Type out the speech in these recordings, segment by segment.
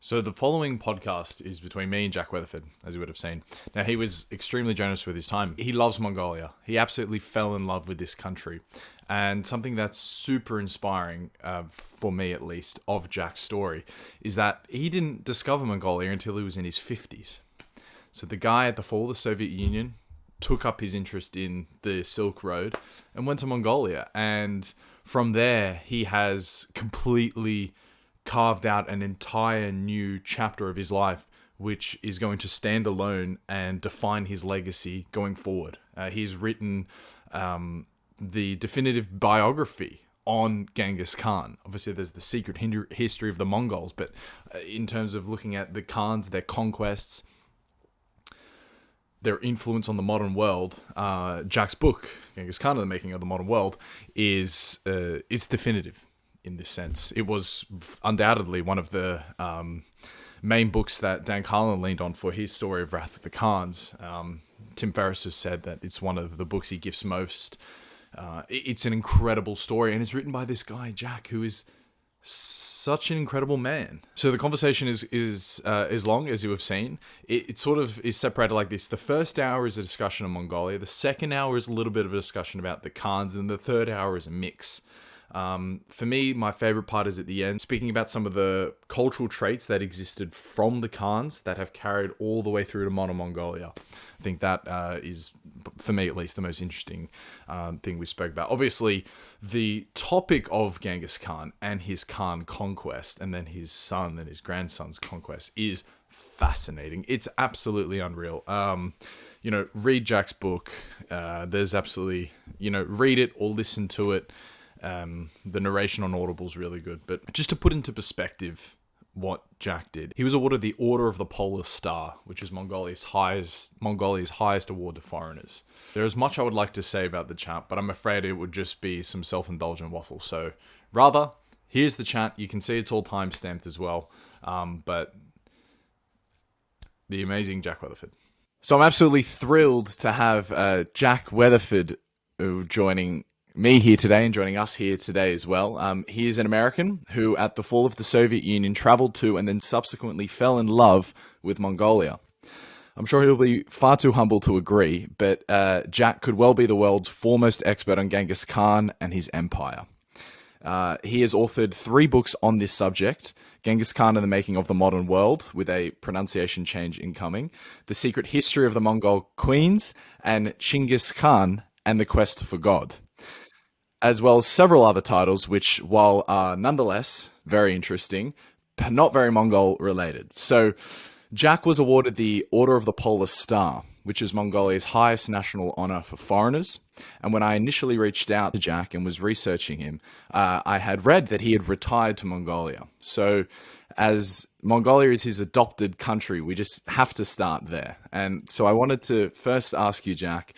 So the following podcast is between me and Jack Weatherford, as you would have seen. Now, he was extremely generous with his time. He loves Mongolia. He absolutely fell in love with this country. And something that's super inspiring, for me at least, of Jack's story, is that he didn't discover Mongolia until he was in his 50s. So the guy at the fall of the Soviet Union took up his interest in the Silk Road and went to Mongolia. And from there, he has completely carved out an entire new chapter of his life, which is going to stand alone and define his legacy going forward. He's written the definitive biography on Genghis Khan. Obviously, there's the secret history of the Mongols, but in terms of looking at the Khans, their conquests, their influence on the modern world, Jack's book, Genghis Khan and the Making of the Modern World, is definitive in this sense. It was undoubtedly one of the main books that Dan Carlin leaned on for his story of Wrath of the Khans. Tim Ferriss has said that it's one of the books he gifts most. It's an incredible story, and it's written by this guy, Jack, who is such an incredible man. So the conversation is as long as you have seen. It sort of is separated like this. The first hour is a discussion of Mongolia. The second hour is a little bit of a discussion about the Khans, and the third hour is a mix. For me, my favorite part is at the end, speaking about some of the cultural traits that existed from the Khans that have carried all the way through to modern Mongolia. I think that is, for me at least, the most interesting thing we spoke about. Obviously, the topic of Genghis Khan and his Khan conquest, and then his son and his grandson's conquest, is fascinating. It's absolutely unreal. Read Jack's book. There's absolutely, read it or listen to it. The narration on Audible is really good. But just to put into perspective what Jack did, he was awarded the Order of the Polar Star, which is Mongolia's highest award to foreigners. There is much I would like to say about the chap, but I'm afraid it would just be some self-indulgent waffle. So rather, here's the chat. You can see it's all time-stamped as well. But the amazing Jack Weatherford. So I'm absolutely thrilled to have Jack Weatherford joining me here today and joining us here today as well. He is an American who, at the fall of the Soviet Union, traveled to and then subsequently fell in love with Mongolia. I'm sure he'll be far too humble to agree, but Jack could well be the world's foremost expert on Genghis Khan and his empire. He has authored 3 books on this subject: Genghis Khan and the Making of the Modern World, with a pronunciation change incoming, The Secret History of the Mongol Queens, and Genghis Khan and the Quest for God, as well as several other titles, which, while are nonetheless very interesting, not very Mongol related. So Jack was awarded the Order of the Polar Star, which is Mongolia's highest national honor for foreigners. And when I initially reached out to Jack and was researching him, I had read that he had retired to Mongolia. So as Mongolia is his adopted country, we just have to start there. And so I wanted to first ask you, Jack,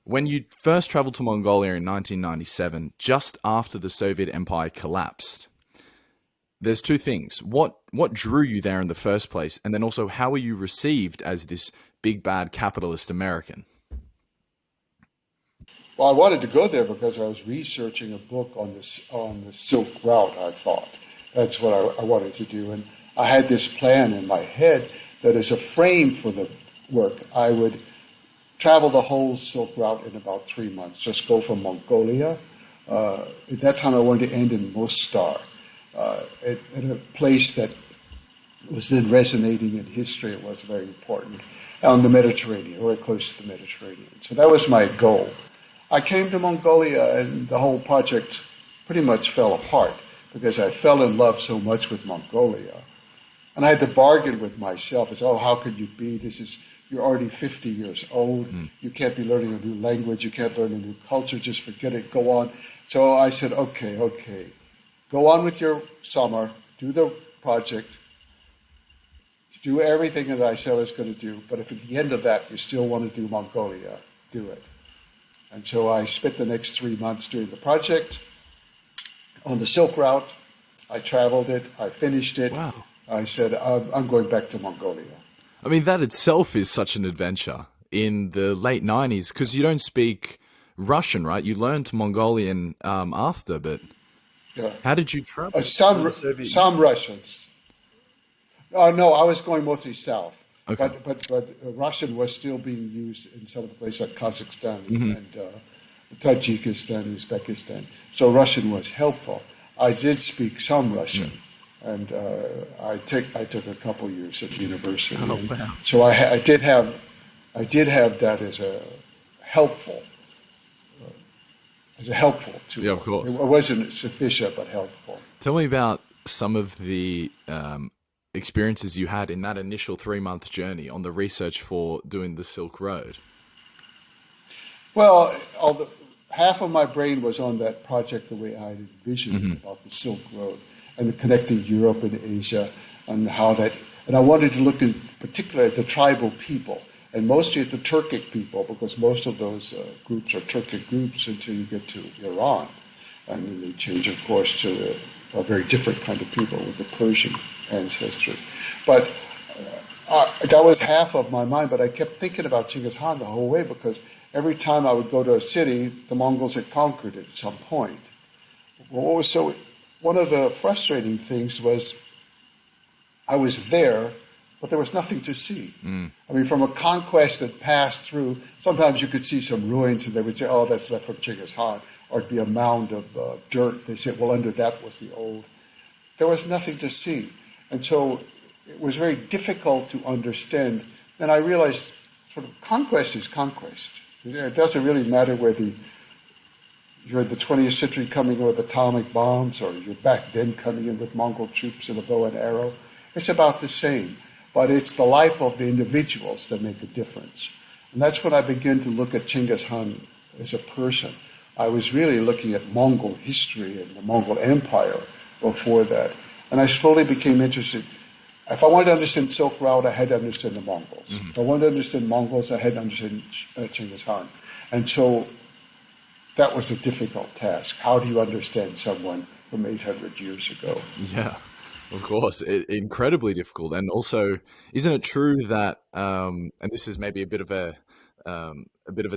when you first traveled to Mongolia in 1997, just after the Soviet Empire collapsed, there's 2 things. What drew you there in the first place? And then also, how were you received as this big, bad capitalist American? Well, I wanted to go there because I was researching a book on the Silk Route, I thought. That's what I wanted to do. And I had this plan in my head that as a frame for the work, I would travel the whole Silk Route in about 3 months. Just go from Mongolia. At that time, I wanted to end in Mostar, at a place that was then resonating in history. It was very important. On the Mediterranean, very close to the Mediterranean. So that was my goal. I came to Mongolia, and the whole project pretty much fell apart because I fell in love so much with Mongolia. And I had to bargain with myself. It's, how could you be? You're already 50 years old. You can't be learning a new language. You can't learn a new culture. Just forget it. Go on. So I said, okay. Go on with your summer. Do the project. Do everything that I said I was going to do. But if at the end of that you still want to do Mongolia, do it. And so I spent the next 3 months doing the project on the Silk Route. I traveled it. I finished it. Wow. I said, I'm going back to Mongolia. I mean, that itself is such an adventure in the late 90s, because you don't speak Russian, right? You learned Mongolian after, but Yeah. how did you travel? Some Russians. No, I was going mostly south. Okay. But Russian was still being used in some of the places like Kazakhstan and Tajikistan and Uzbekistan. So Russian was helpful. I did speak some Russian, and I took a couple years at university. Oh, wow. So I did have that as a helpful tool. Yeah, of course. It wasn't sufficient, but helpful. Tell me about some of the experiences you had in that initial 3-month journey on the research for doing the Silk Road. Well, half of my brain was on that project the way I had envisioned it, about the Silk Road and the connecting Europe and Asia, and how that. And I wanted to look in particular at the tribal people, and mostly at the Turkic people, because most of those groups are Turkic groups until you get to Iran, and then they change, of course, to a very different kind of people with the Persian ancestry. But that was half of my mind, but I kept thinking about Genghis Khan the whole way, because every time I would go to a city, the Mongols had conquered it at some point. Well, one of the frustrating things was I was there, but there was nothing to see. I mean, from a conquest that passed through, sometimes you could see some ruins and they would say, oh, that's left from Genghis Khan, or it'd be a mound of dirt. They said, well, under that was the old. There was nothing to see. And so it was very difficult to understand. And I realized sort of conquest is conquest. It doesn't really matter whether you're in the 20th century coming in with atomic bombs or you're back then coming in with Mongol troops and a bow and arrow. It's about the same. But it's the life of the individuals that make a difference. And that's when I began to look at Genghis Khan as a person. I was really looking at Mongol history and the Mongol Empire before that. And I slowly became interested. If I wanted to understand Silk Route, I had to understand the Mongols. If I wanted to understand Mongols, I had to understand Genghis Khan. And so that was a difficult task. How do you understand someone from 800 years ago? Yeah, of course. Incredibly difficult. And also, isn't it true that, and this is maybe a bit of a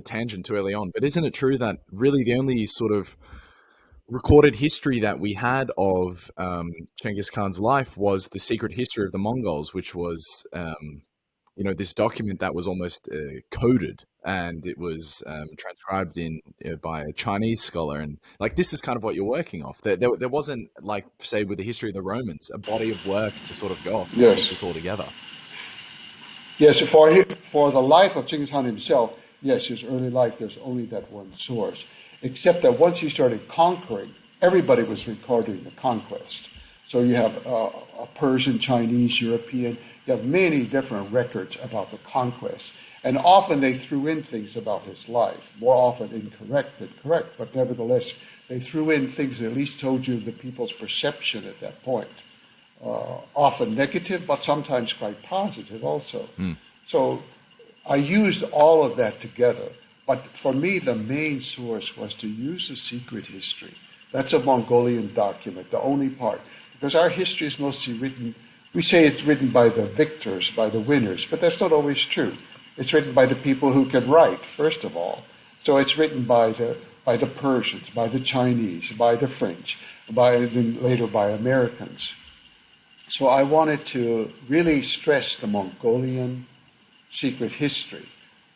tangent too early on, but isn't it true that really the only sort of recorded history that we had of Genghis Khan's life was the secret history of the Mongols, which was, this document that was almost coded, and it was transcribed in by a Chinese scholar. And like, this is kind of what you're working off. There wasn't, like, say, with the history of the Romans, a body of work to sort of go off and put this all together. Yes, for the life of Genghis Khan himself, yes, his early life, there's only that one source. Except that once he started conquering, everybody was recording the conquest. So you have a Persian, Chinese, European, you have many different records about the conquest. And often they threw in things about his life, more often incorrect than correct, but nevertheless, they threw in things that at least told you the people's perception at that point. Often negative, but sometimes quite positive also. So I used all of that together. But for me, the main source was to use the secret history. That's a Mongolian document, the only part. Because our history is mostly written, we say it's written by the victors, by the winners, but that's not always true. It's written by the people who can write, first of all. So it's written by the Persians, by the Chinese, by the French, then later by Americans. So I wanted to really stress the Mongolian secret history.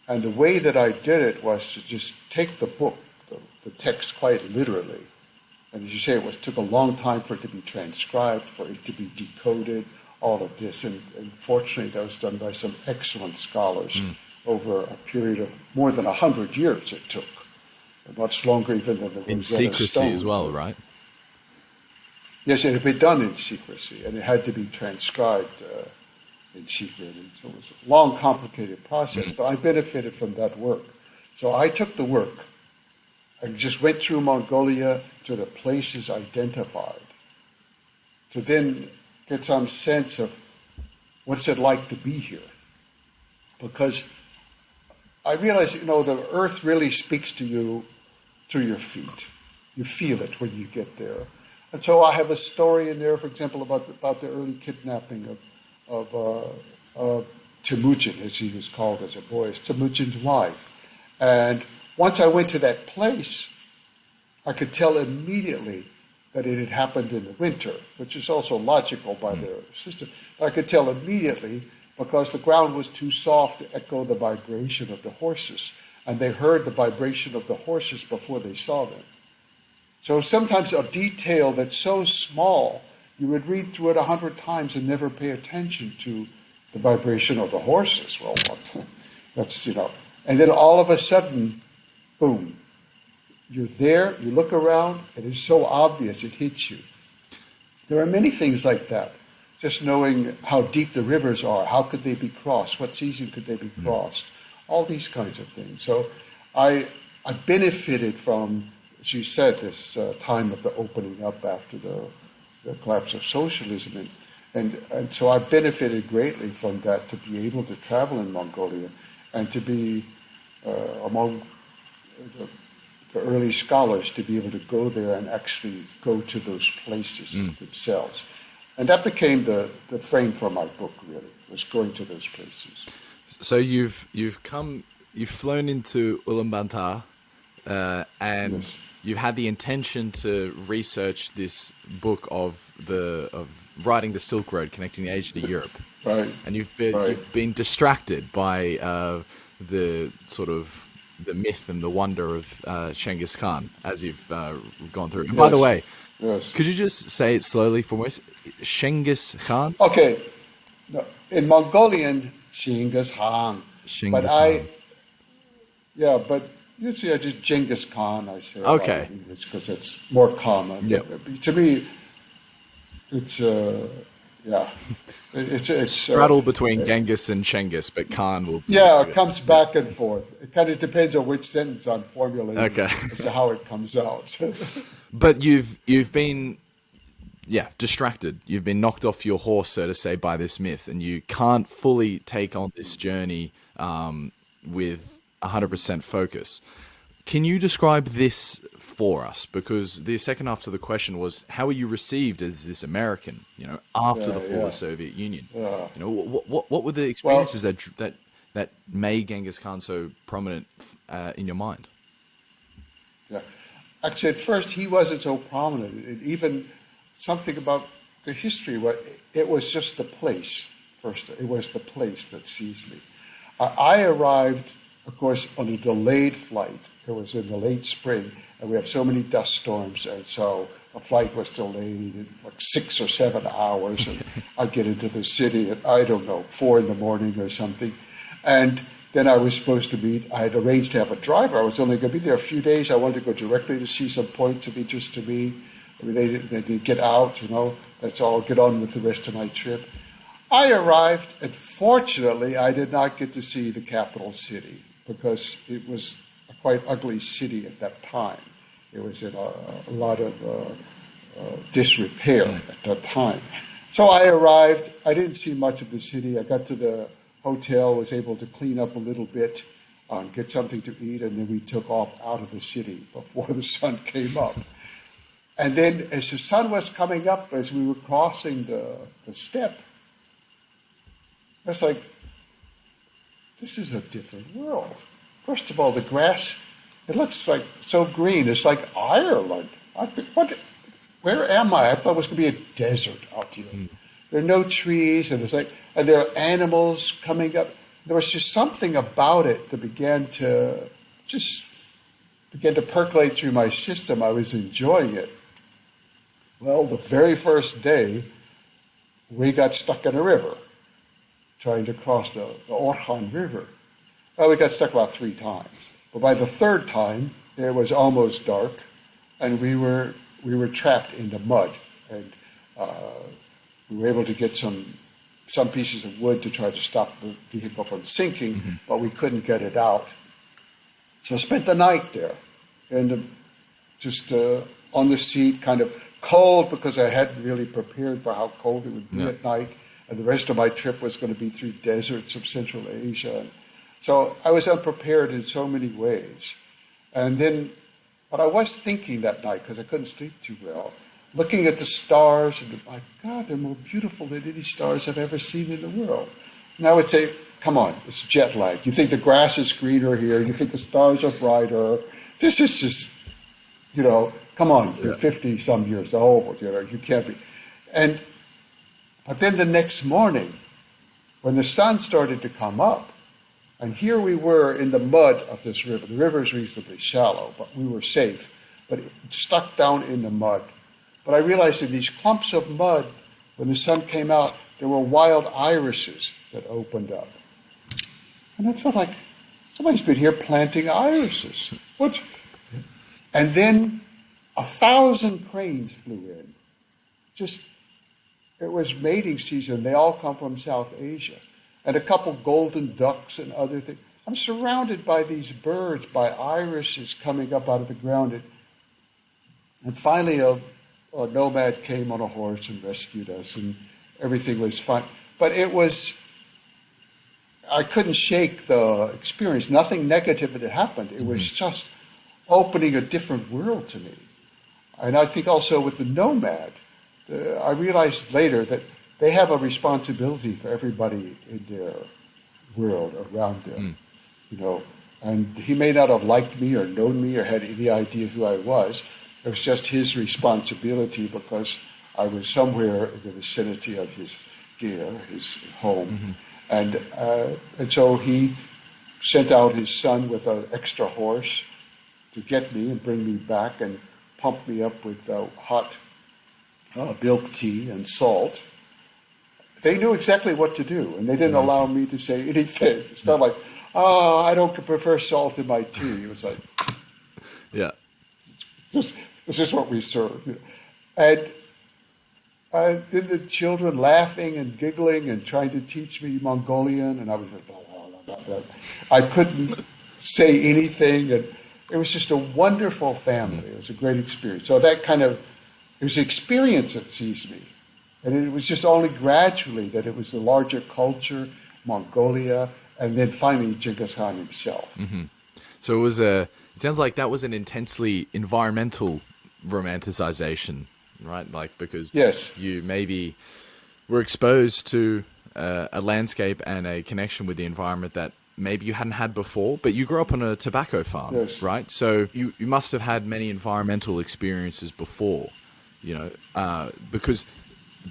And the way that I did it was to just take the book, the text quite literally. And as you say, it took a long time for it to be transcribed, for it to be decoded, all of this. And fortunately, that was done by some excellent scholars over a period of more than 100 years it took. Much longer even than the Rosetta Stone. In secrecy as well, right? Yes, it had been done in secrecy, and it had to be transcribed in secret. And so it was a long, complicated process, but I benefited from that work. So I took the work and just went through Mongolia to the places identified to then get some sense of what's it like to be here. Because I realized, the earth really speaks to you through your feet. You feel it when you get there. And so I have a story in there, for example, about the early kidnapping of Temujin, as he was called as a boy. It's Temujin's wife. And once I went to that place, I could tell immediately that it had happened in the winter, which is also logical by their system. But I could tell immediately because the ground was too soft to echo the vibration of the horses, and they heard the vibration of the horses before they saw them. So sometimes a detail that's so small, you would read through it 100 times and never pay attention to the vibration of the horses. Well, that's, and then all of a sudden, boom, you're there, you look around, and it's so obvious, it hits you. There are many things like that. Just knowing how deep the rivers are, how could they be crossed, what season could they be crossed, all these kinds of things. So I benefited from, as you said, this time of the opening up after the collapse of socialism. And so I benefited greatly from that, to be able to travel in Mongolia and to be among the early scholars, to be able to go there and actually go to those places themselves. And that became the frame for my book, really, was going to those places. So you've flown into Ulaanbaatar, and Yes. you've had the intention to research this book of writing the Silk Road connecting Asia to Europe. Right. And you've been distracted by the sort of the myth and the wonder of Genghis Khan as you've gone through. And by the way, could you just say it slowly for us? Genghis Khan? Okay. No, in Mongolian, Genghis Khan. Genghis But Khan. but usually I just Genghis Khan, I say. Okay. In English, because it's more common. Yep. To me, it's, it's Straddle between Genghis and Genghis, but Khan will... it comes back and forth. It kind of depends on which sentence I'm formulating as to how it comes out. But you've been distracted. You've been knocked off your horse, so to say, by this myth, and you can't fully take on this journey with 100% focus. Can you describe this for us? Because the second half to the question was, how are you received as this American, after the fall of the Soviet Union? Yeah. What were the experiences that made Genghis Khan so prominent in your mind? Yeah. Actually, at first, he wasn't so prominent. Even something about the history, it was just the place. First, it was the place that seized me. I arrived, of course, on a delayed flight. It was in the late spring, and we have so many dust storms, and so the flight was delayed in like 6 or 7 hours, and I'd get into the city at, 4 a.m. or something. And then I was supposed to meet, I had arranged to have a driver. I was only going to be there a few days. I wanted to go directly to see some points of interest to me. I mean, they didn't get out, that's all, get on with the rest of my trip. I arrived, and fortunately, I did not get to see the capital city, because it was a quite ugly city at that time. It was in a lot of disrepair at that time. So I arrived. I didn't see much of the city. I got to the hotel, was able to clean up a little bit, get something to eat, and then we took off out of the city before the sun came up. And then as the sun was coming up, as we were crossing the steppe, I was like, this is a different world. First of all, the grass, it looks like so green. It's like Ireland. Where am I? I thought it was going to be a desert out here. There are no trees, and and there are animals coming up. There was just something about it that began to percolate through my system. I was enjoying it. Well, the very first day, we got stuck in a river, trying to cross the Orkhan River. Well, we got stuck about 3 times. But by the 3rd time, it was almost dark, and we were trapped in the mud. And we were able to get some pieces of wood to try to stop the vehicle from sinking, but we couldn't get it out. So I spent the night there, and just on the seat, kind of cold, because I hadn't really prepared for how cold it would be at night. And the rest of my trip was going to be through deserts of Central Asia. So I was unprepared in so many ways. And then, but I was thinking that night, because I couldn't sleep too well, looking at the stars, and my God, they're more beautiful than any stars I've ever seen in the world. And I would say, come on, it's jet lag. You think the grass is greener here, you think the stars are brighter. This is just, Come on, you're 50 some years old, you can't be. But then the next morning, when the sun started to come up, and here we were in the mud of this river. The river is reasonably shallow, but we were safe, but it stuck down in the mud. But I realized in these clumps of mud, when the sun came out, there were wild irises that opened up. And I felt like, somebody's been here planting irises. What? And then 1,000 cranes flew in. It was mating season. They all come from South Asia. And a couple golden ducks and other things. I'm surrounded by these birds, by irises coming up out of the ground. And finally, a nomad came on a horse and rescued us, and everything was fine. But I couldn't shake the experience. Nothing negative had happened. It was just opening a different world to me. And I think also with the nomad, I realized later that they have a responsibility for everybody in their world around them, And he may not have liked me or known me or had any idea who I was. It was just his responsibility because I was somewhere in the vicinity of his gear, his home. And so he sent out his son with an extra horse to get me and bring me back and pump me up with hot milk tea and salt. They knew exactly what to do, and they didn't allow me to say anything. It's not like, I don't prefer salt in my tea. It was like, this is what we serve. And then the children laughing and giggling and trying to teach me Mongolian, and I was like, blah, blah, blah, blah. I couldn't say anything, and it was just a wonderful family. It was a great experience. So it was the experience that seized me. And it was just only gradually that it was the larger culture, Mongolia, and then finally Genghis Khan himself. So it sounds like that was an intensely environmental romanticization, right? Like, because you maybe were exposed to a landscape and a connection with the environment that maybe you hadn't had before, but you grew up on a tobacco farm, right? So you must have had many environmental experiences before, because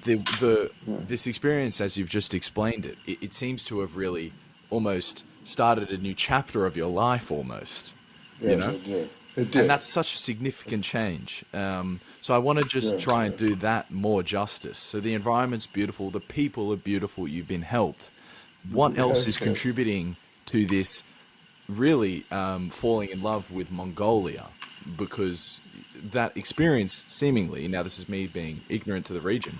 this experience, as you've just explained it seems to have really almost started a new chapter of your life almost, It did. And that's such a significant change. So I want to just try and do that more justice. So the environment's beautiful, the people are beautiful, you've been helped. What else is contributing to this really falling in love with Mongolia? Because that experience, seemingly, now this is me being ignorant to the region,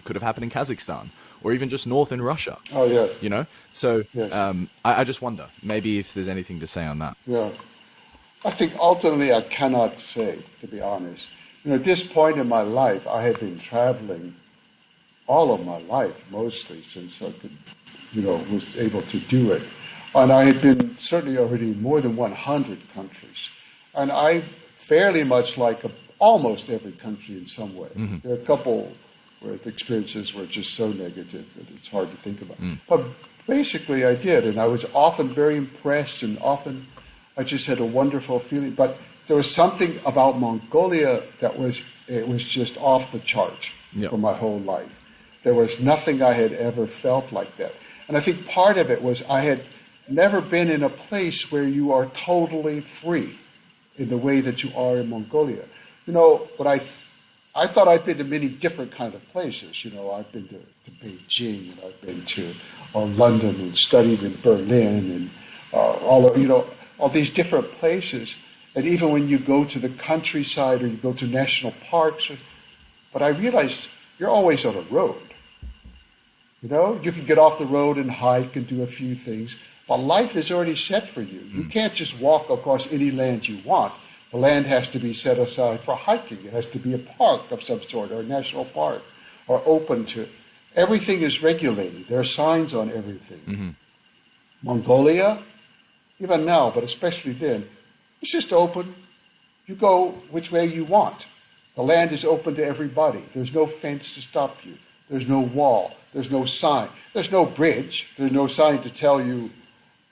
could have happened in Kazakhstan or even just north in Russia. Oh, yeah. So I just wonder, maybe if there's anything to say on that. Yeah. I think ultimately I cannot say, to be honest. At this point in my life, I had been traveling all of my life, mostly since I could, was able to do it. And I had been certainly already more than 100 countries. And I fairly much like almost every country in some way. There are a couple where the experiences were just so negative that it's hard to think about. But basically I did, and I was often very impressed, and often I just had a wonderful feeling. But there was something about Mongolia that was just off the chart for my whole life. There was nothing I had ever felt like that. And I think part of it was I had never been in a place where you are totally free in the way that you are in Mongolia. But I thought I'd been to many different kind of places. I've been to Beijing, and I've been to London and studied in Berlin, and all these different places. And even when you go to the countryside or you go to national parks, but I realized you're always on a road. You can get off the road and hike and do a few things, but life is already set for you. You can't just walk across any land you want. The land has to be set aside for hiking. It has to be a park of some sort, or a national park, or open to. Everything is regulated. There are signs on everything. Mongolia, even now, but especially then, it's just open. You go which way you want. The land is open to everybody. There's no fence to stop you. There's no wall. There's no sign. There's no bridge. There's no sign to tell you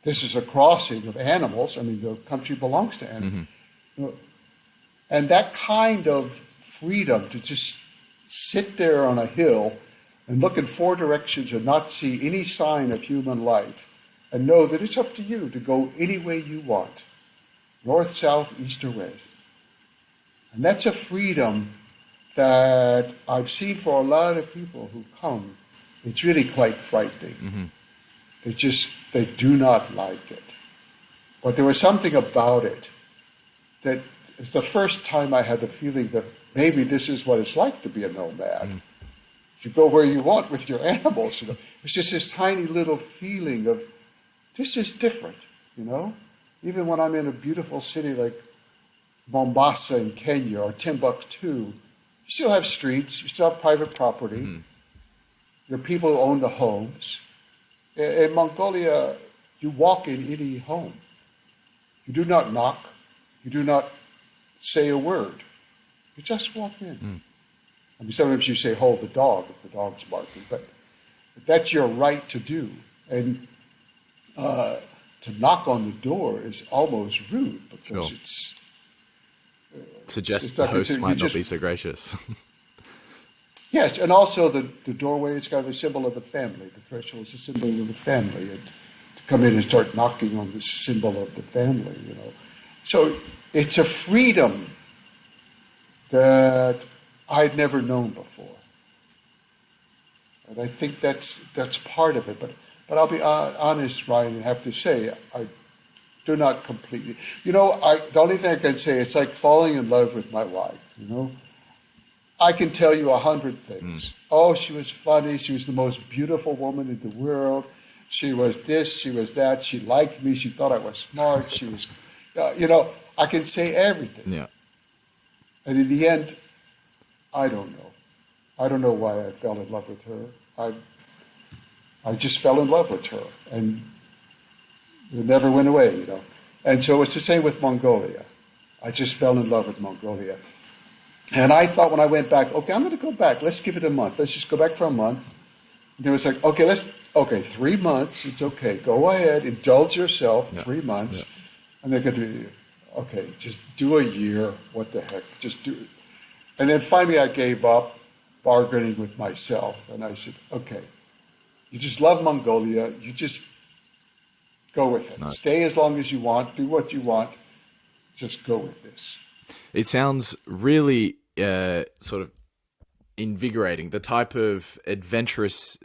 this is a crossing of animals. I mean, the country belongs to animals. And that kind of freedom to just sit there on a hill and look in four directions and not see any sign of human life and know that it's up to you to go any way you want, north, south, east, or west. And that's a freedom that I've seen for a lot of people who come. It's really quite frightening. They do not like it. But there was something about it that it's the first time I had the feeling that maybe this is what it's like to be a nomad. You go where you want with your animals. It's just this tiny little feeling of, this is different, Even when I'm in a beautiful city like Mombasa in Kenya or Timbuktu, you still have streets, you still have private property. Your people own the homes. In Mongolia, you walk in any home. You do not knock. You do not say a word. You just walk in. I mean, sometimes you say, hold the dog if the dog's barking, but that's your right to do. And to knock on the door is almost rude because it's... Suggests the host might not be so gracious. Yes, and also the doorway is kind of a symbol of the family. The threshold is a symbol of the family. And to come in and start knocking on the symbol of the family, So it's a freedom that I'd never known before. And I think that's part of it. But I'll be honest, Ryan, and have to say, I do not completely... the only thing I can say, it's like falling in love with my wife, I can tell you 100 things. Oh, she was funny. She was the most beautiful woman in the world. She was this, she was that. She liked me. She thought I was smart. She was, I can say everything. Yeah. And in the end, I don't know. I don't know why I fell in love with her. I just fell in love with her. And it never went away, And so it's the same with Mongolia. I just fell in love with Mongolia. And I thought when I went back, okay, I'm going to go back. Let's give it a month. Let's just go back for a month. And it was like, okay, 3 months. It's okay. Go ahead. Indulge yourself. 3 months. Yeah. And they're going to be, okay, just do a year. What the heck? Just do it. And then finally I gave up bargaining with myself. And I said, okay, you just love Mongolia. You just go with it. Nice. Stay as long as you want. Do what you want. Just go with this. It sounds really sort of invigorating, the type of adventurous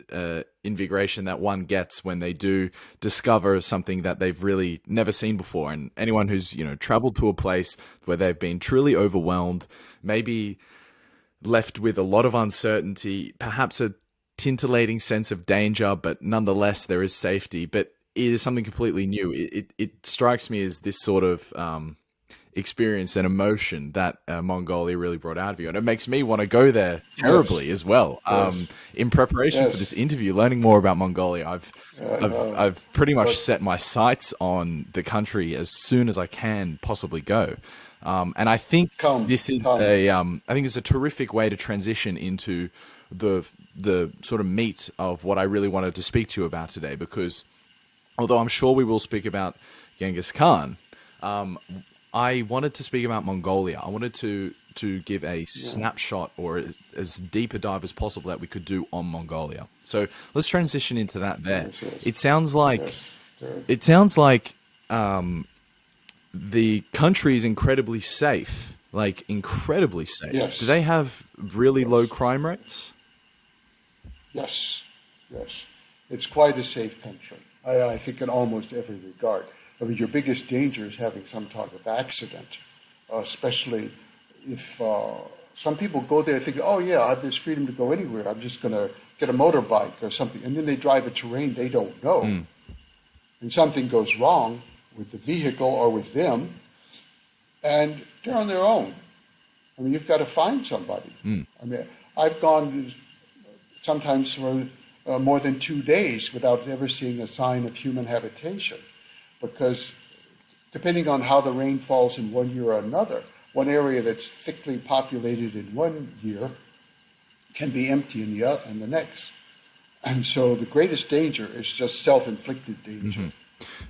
invigoration that one gets when they do discover something that they've really never seen before. And anyone who's, traveled to a place where they've been truly overwhelmed, maybe left with a lot of uncertainty, perhaps a tintillating sense of danger, but nonetheless there is safety, but it is something completely new. It strikes me as this sort of experience and emotion that Mongolia really brought out of you. And it makes me want to go there terribly as well. In preparation for this interview, learning more about Mongolia, I've pretty much set my sights on the country as soon as I can possibly go. And I think this is I think it's a terrific way to transition into the sort of meat of what I really wanted to speak to you about today, because although I'm sure we will speak about Genghis Khan, I wanted to speak about Mongolia. I wanted to give a snapshot or as deep a dive as possible that we could do on Mongolia. So let's transition into that there. It sounds like the country is incredibly safe, like incredibly safe. Yes. Do they have really low crime rates? Yes. It's quite a safe country. I think in almost every regard. I mean, your biggest danger is having some type of accident, especially if some people go there thinking, oh, yeah, I have this freedom to go anywhere. I'm just going to get a motorbike or something. And then they drive a terrain they don't know. And something goes wrong with the vehicle or with them, and they're on their own. I mean, you've got to find somebody. I mean, I've gone sometimes for more than 2 days without ever seeing a sign of human habitation. Because depending on how the rain falls in one year or another, one area that's thickly populated in one year can be empty in the next. And so the greatest danger is just self-inflicted danger.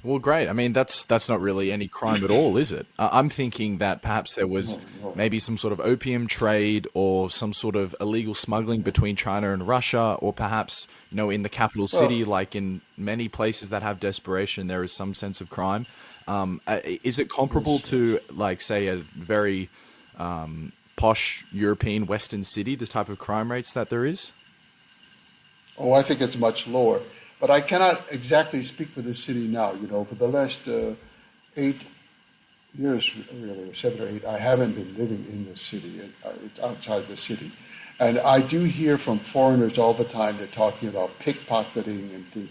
Well, great. I mean, that's not really any crime at all, is it? I'm thinking that perhaps there was No, no. maybe some sort of opium trade or some sort of illegal smuggling between China and Russia, or perhaps, in the capital Well, city, like in many places that have desperation, there is some sense of crime. Is it comparable yes, to, yes. like, say, a very posh European Western city, this type of crime rates that there is? Oh, I think it's much lower. But I cannot exactly speak for the city now. For the last 8 years, really, or 7 or 8, I haven't been living in the city. It's outside the city. And I do hear from foreigners all the time, they're talking about pickpocketing and things.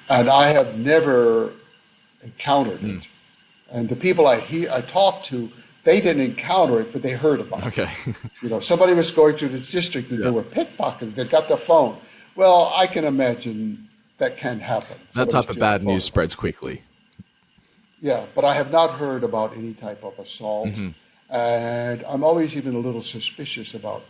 And I have never encountered Mm. it. And the people I talk to, they didn't encounter it, but they heard about it. Okay. Somebody was going through this district and they Yeah. were pickpocketed. They got the phone. Well, I can imagine that can happen. That Somebody type of steal the bad news phone. spreads quickly. Yeah, but I have not heard about any type of assault. And I'm always even a little suspicious about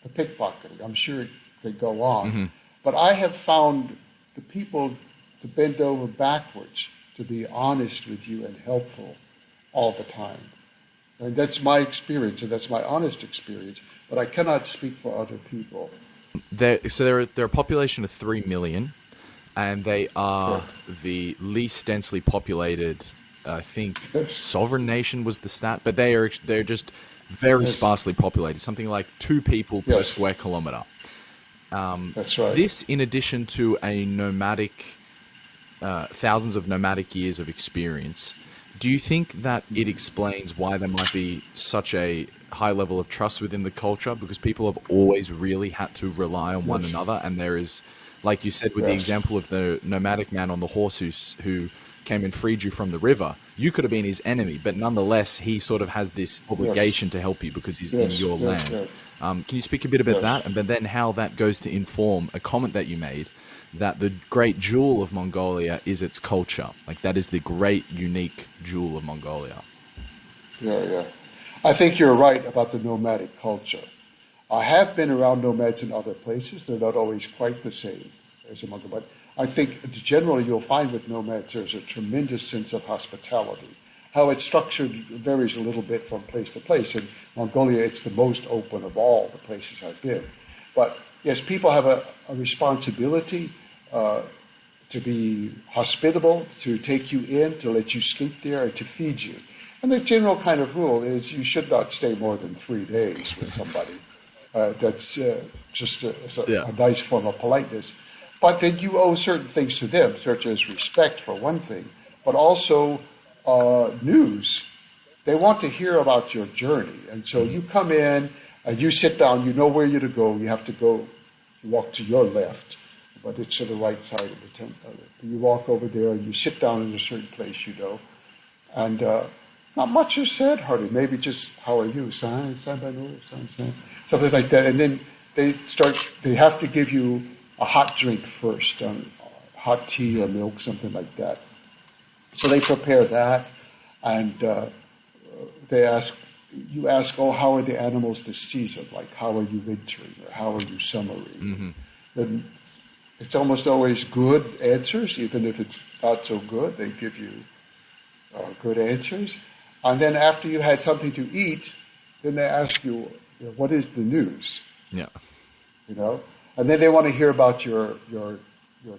the pickpocketing. I'm sure it could go on. But I have found the people to bend over backwards to be honest with you and helpful all the time. And that's my experience, and that's my honest experience. But I cannot speak for other people. They're a population of 3 million, and they are Correct. the least densely populated. I think Yes. sovereign nation was the stat, but they're just very Yes. sparsely populated. Something like 2 people per Yes. square kilometer. That's right. This, in addition to a thousands of nomadic years of experience, do you think that it explains why there might be such a high level of trust within the culture? Because people have always really had to rely on one Yes. another, and there is, like you said, with the Yes. example of the nomadic man on the horse who came and freed you from the river. You could have been his enemy, but nonetheless, he sort of has this obligation to help you because he's in Yes. your Yes. land. Yes. Can you speak a bit about Yes. that, and but then how that goes to inform a comment that you made that the great jewel of Mongolia is its culture? Like, that is the great, unique jewel of Mongolia. Yeah, yeah. I think you're right about the nomadic culture. I have been around nomads in other places. They're not always quite the same as a Mongol, but I think generally you'll find with nomads there's a tremendous sense of hospitality. How it's structured varies a little bit from place to place. In Mongolia, it's the most open of all the places I've been. But yes, people have a responsibility to be hospitable, to take you in, to let you sleep there, and to feed you. And the general kind of rule is you should not stay more than 3 days with somebody. That's just Yeah. a nice form of politeness. But then you owe certain things to them, such as respect for one thing, but also news. They want to hear about your journey. And so you come in and you sit down, you know where you're to go. You have to go, you walk to your left, but it's to the right side of the tent. You walk over there and you sit down in a certain place, and not much is said, hardly. Maybe just, how are you? Sign, by no, sign. Something like that. And then they have to give you a hot drink first, hot tea or milk, something like that. So they prepare that, and you ask, oh, how are the animals this season? Like, how are you wintering, or how are you summering? Then it's almost always good answers, even if it's not so good. They give you good answers. And then after you had something to eat, then they ask you, what is the news? Yeah. And then they want to hear about your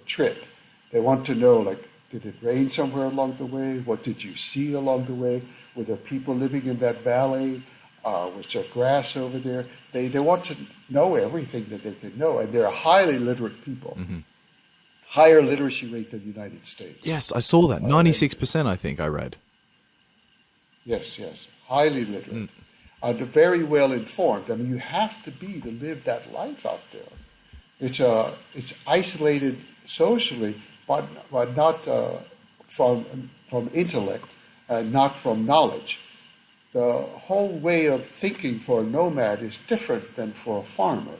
trip. They want to know, like, did it rain somewhere along the way? What did you see along the way? Were there people living in that valley? Was there grass over there? They want to know everything that they can know, and they're highly literate people. Higher literacy rate than the United States. Yes, I saw that. 96%, I think I read. Yes, highly literate. And very well informed. I mean, you have to be to live that life out there. It's isolated socially, but not from intellect and not from knowledge. The whole way of thinking for a nomad is different than for a farmer.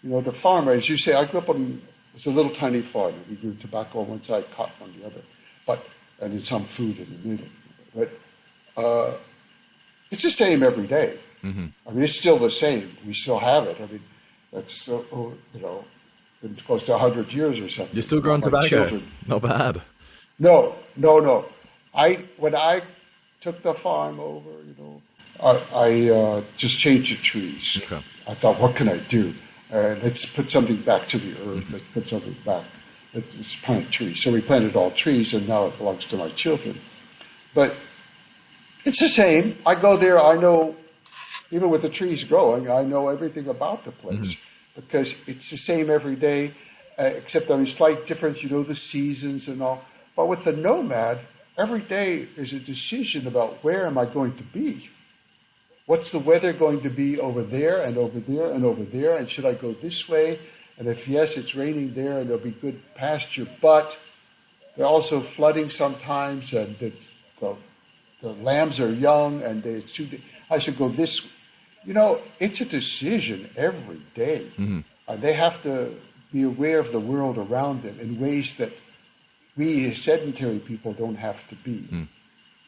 The farmer, as you say, I grew up on, it's a little tiny farm. We grew tobacco on one side, cotton on the other, and then some food in the middle. But it's the same every day. I mean, it's still the same. We still have it. I mean, that's been close to 100 years or something. You're still growing My tobacco. children, Not bad. No, no, no. When I took the farm over, I just changed the trees. Okay. I thought, what can I do? Let's put something back to the earth. Let's put something back. Let's plant trees. So we planted all trees, and now it belongs to my children. But it's the same. I go there. I know, even with the trees growing, I know everything about the place because it's the same every day, except there is slight difference. You know the seasons and all. But with the nomad, every day is a decision about where am I going to be. What's the weather going to be over there and over there and over there? And should I go this way? And if yes, it's raining there and there'll be good pasture. But they're also flooding sometimes, and the lambs are young, and I should go this. It's a decision every day. And they have to be aware of the world around them in ways that we sedentary people don't have to be.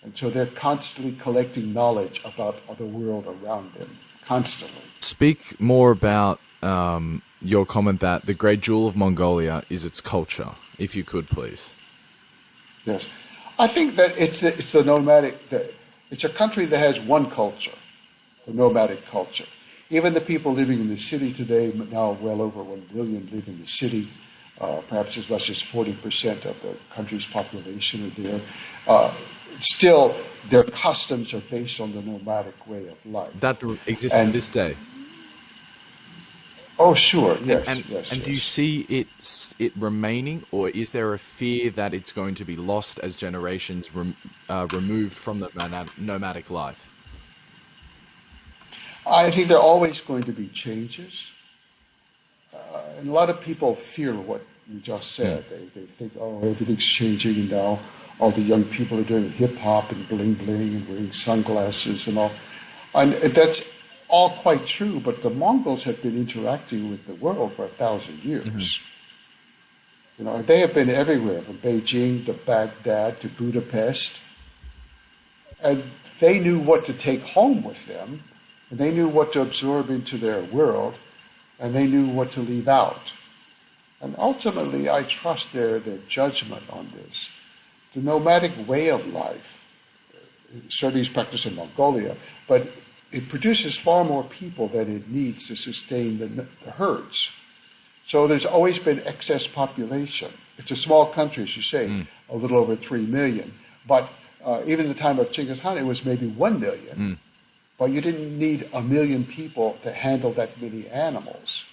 And so they're constantly collecting knowledge about the world around them, constantly. Speak more about your comment that the great jewel of Mongolia is its culture, if you could, please. Yes. I think that it's the nomadic, it's a country that has one culture, the nomadic culture. Even the people living in the city today, now well over 1 billion live in the city, perhaps as much as 40% of the country's population are there. Still, their customs are based on the nomadic way of life. That exists to this day. Oh, sure, yes. And do you see it remaining, or is there a fear that it's going to be lost as generations removed from the nomadic life? I think there are always going to be changes. And a lot of people fear what you just said. They think, everything's changing now. All the young people are doing hip-hop and bling-bling and wearing sunglasses and all. And that's all quite true, but the Mongols have been interacting with the world for 1,000 years. They have been everywhere, from Beijing to Baghdad to Budapest. And they knew what to take home with them, and they knew what to absorb into their world, and they knew what to leave out. And ultimately, I trust their judgment on this. The nomadic way of life certainly is practiced in Mongolia, but it produces far more people than it needs to sustain the herds. So there's always been excess population. It's a small country, as you say, a little over 3 million. But even in the time of Genghis Khan, it was maybe 1 million. But you didn't need 1 million people to handle that many animals.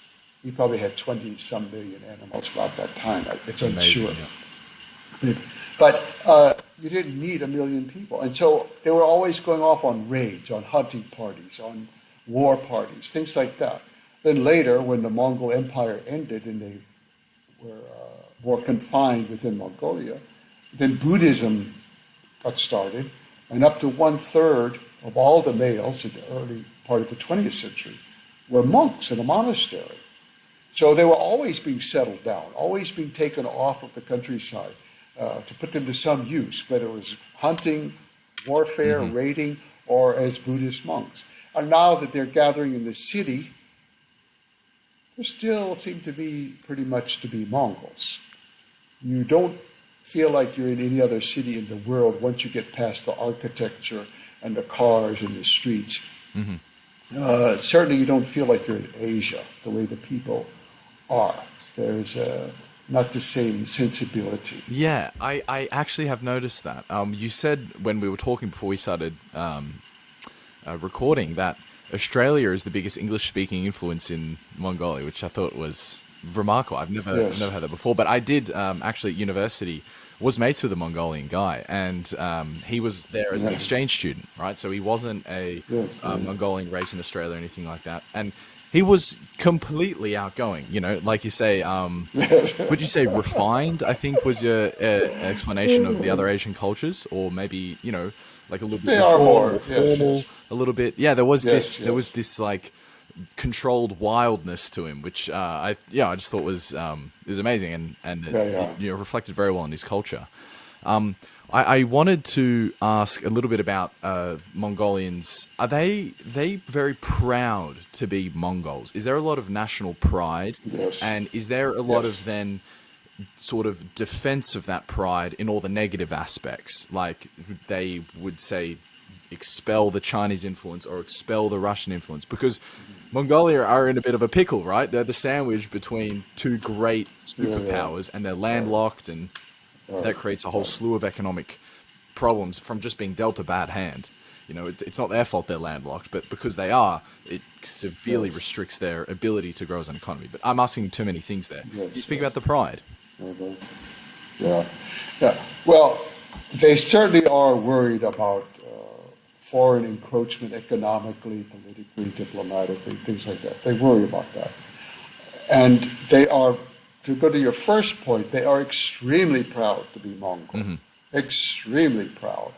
He probably had 20-some million animals about that time. It's unsure. But you didn't need 1 million people. And so they were always going off on raids, on hunting parties, on war parties, things like that. Then later, when the Mongol Empire ended and they were more confined within Mongolia, then Buddhism got started, and up to 1/3 of all the males in the early part of the 20th century were monks in a monastery. So they were always being settled down, always being taken off of the countryside to put them to some use, whether it was hunting, warfare, raiding, or as Buddhist monks. And now that they're gathering in the city, there still seem to be pretty much to be Mongols. You don't feel like you're in any other city in the world once you get past the architecture and the cars and the streets. Certainly you don't feel like you're in Asia, the way the people are. There's not the same sensibility. Yeah, I actually have noticed that. You said when we were talking before we started recording that Australia is the biggest English-speaking influence in Mongolia, which I thought was remarkable. I've never heard that before, but I did actually at university was mates with a Mongolian guy, and he was there as an exchange student, right? So he wasn't a Mongolian raised in Australia or anything like that, and he was completely outgoing. Like you say, would you say refined? I think was your explanation of the other Asian cultures, or maybe like a little bit more formal, a little bit. Yeah, there was this like controlled wildness to him, which I just thought was amazing, and it reflected very well on his culture. I wanted to ask a little bit about Mongolians. Are they very proud to be Mongols? Is there a lot of national pride? Yes. And is there a lot of then sort of defense of that pride in all the negative aspects. Like they would say, expel the Chinese influence or expel the Russian influence, because Mongolia are in a bit of a pickle, right? They're the sandwich between two great superpowers, and they're landlocked, and that creates a whole slew of economic problems from just being dealt a bad hand. You know, it's not their fault they're landlocked, but because they are, it severely restricts their ability to grow as an economy. But I'm asking too many things there. You speak about the pride. Yeah. Well, they certainly are worried about foreign encroachment economically, politically, diplomatically, things like that. They worry about that. And they are, to go to your first point, they are extremely proud to be Mongol. Extremely proud.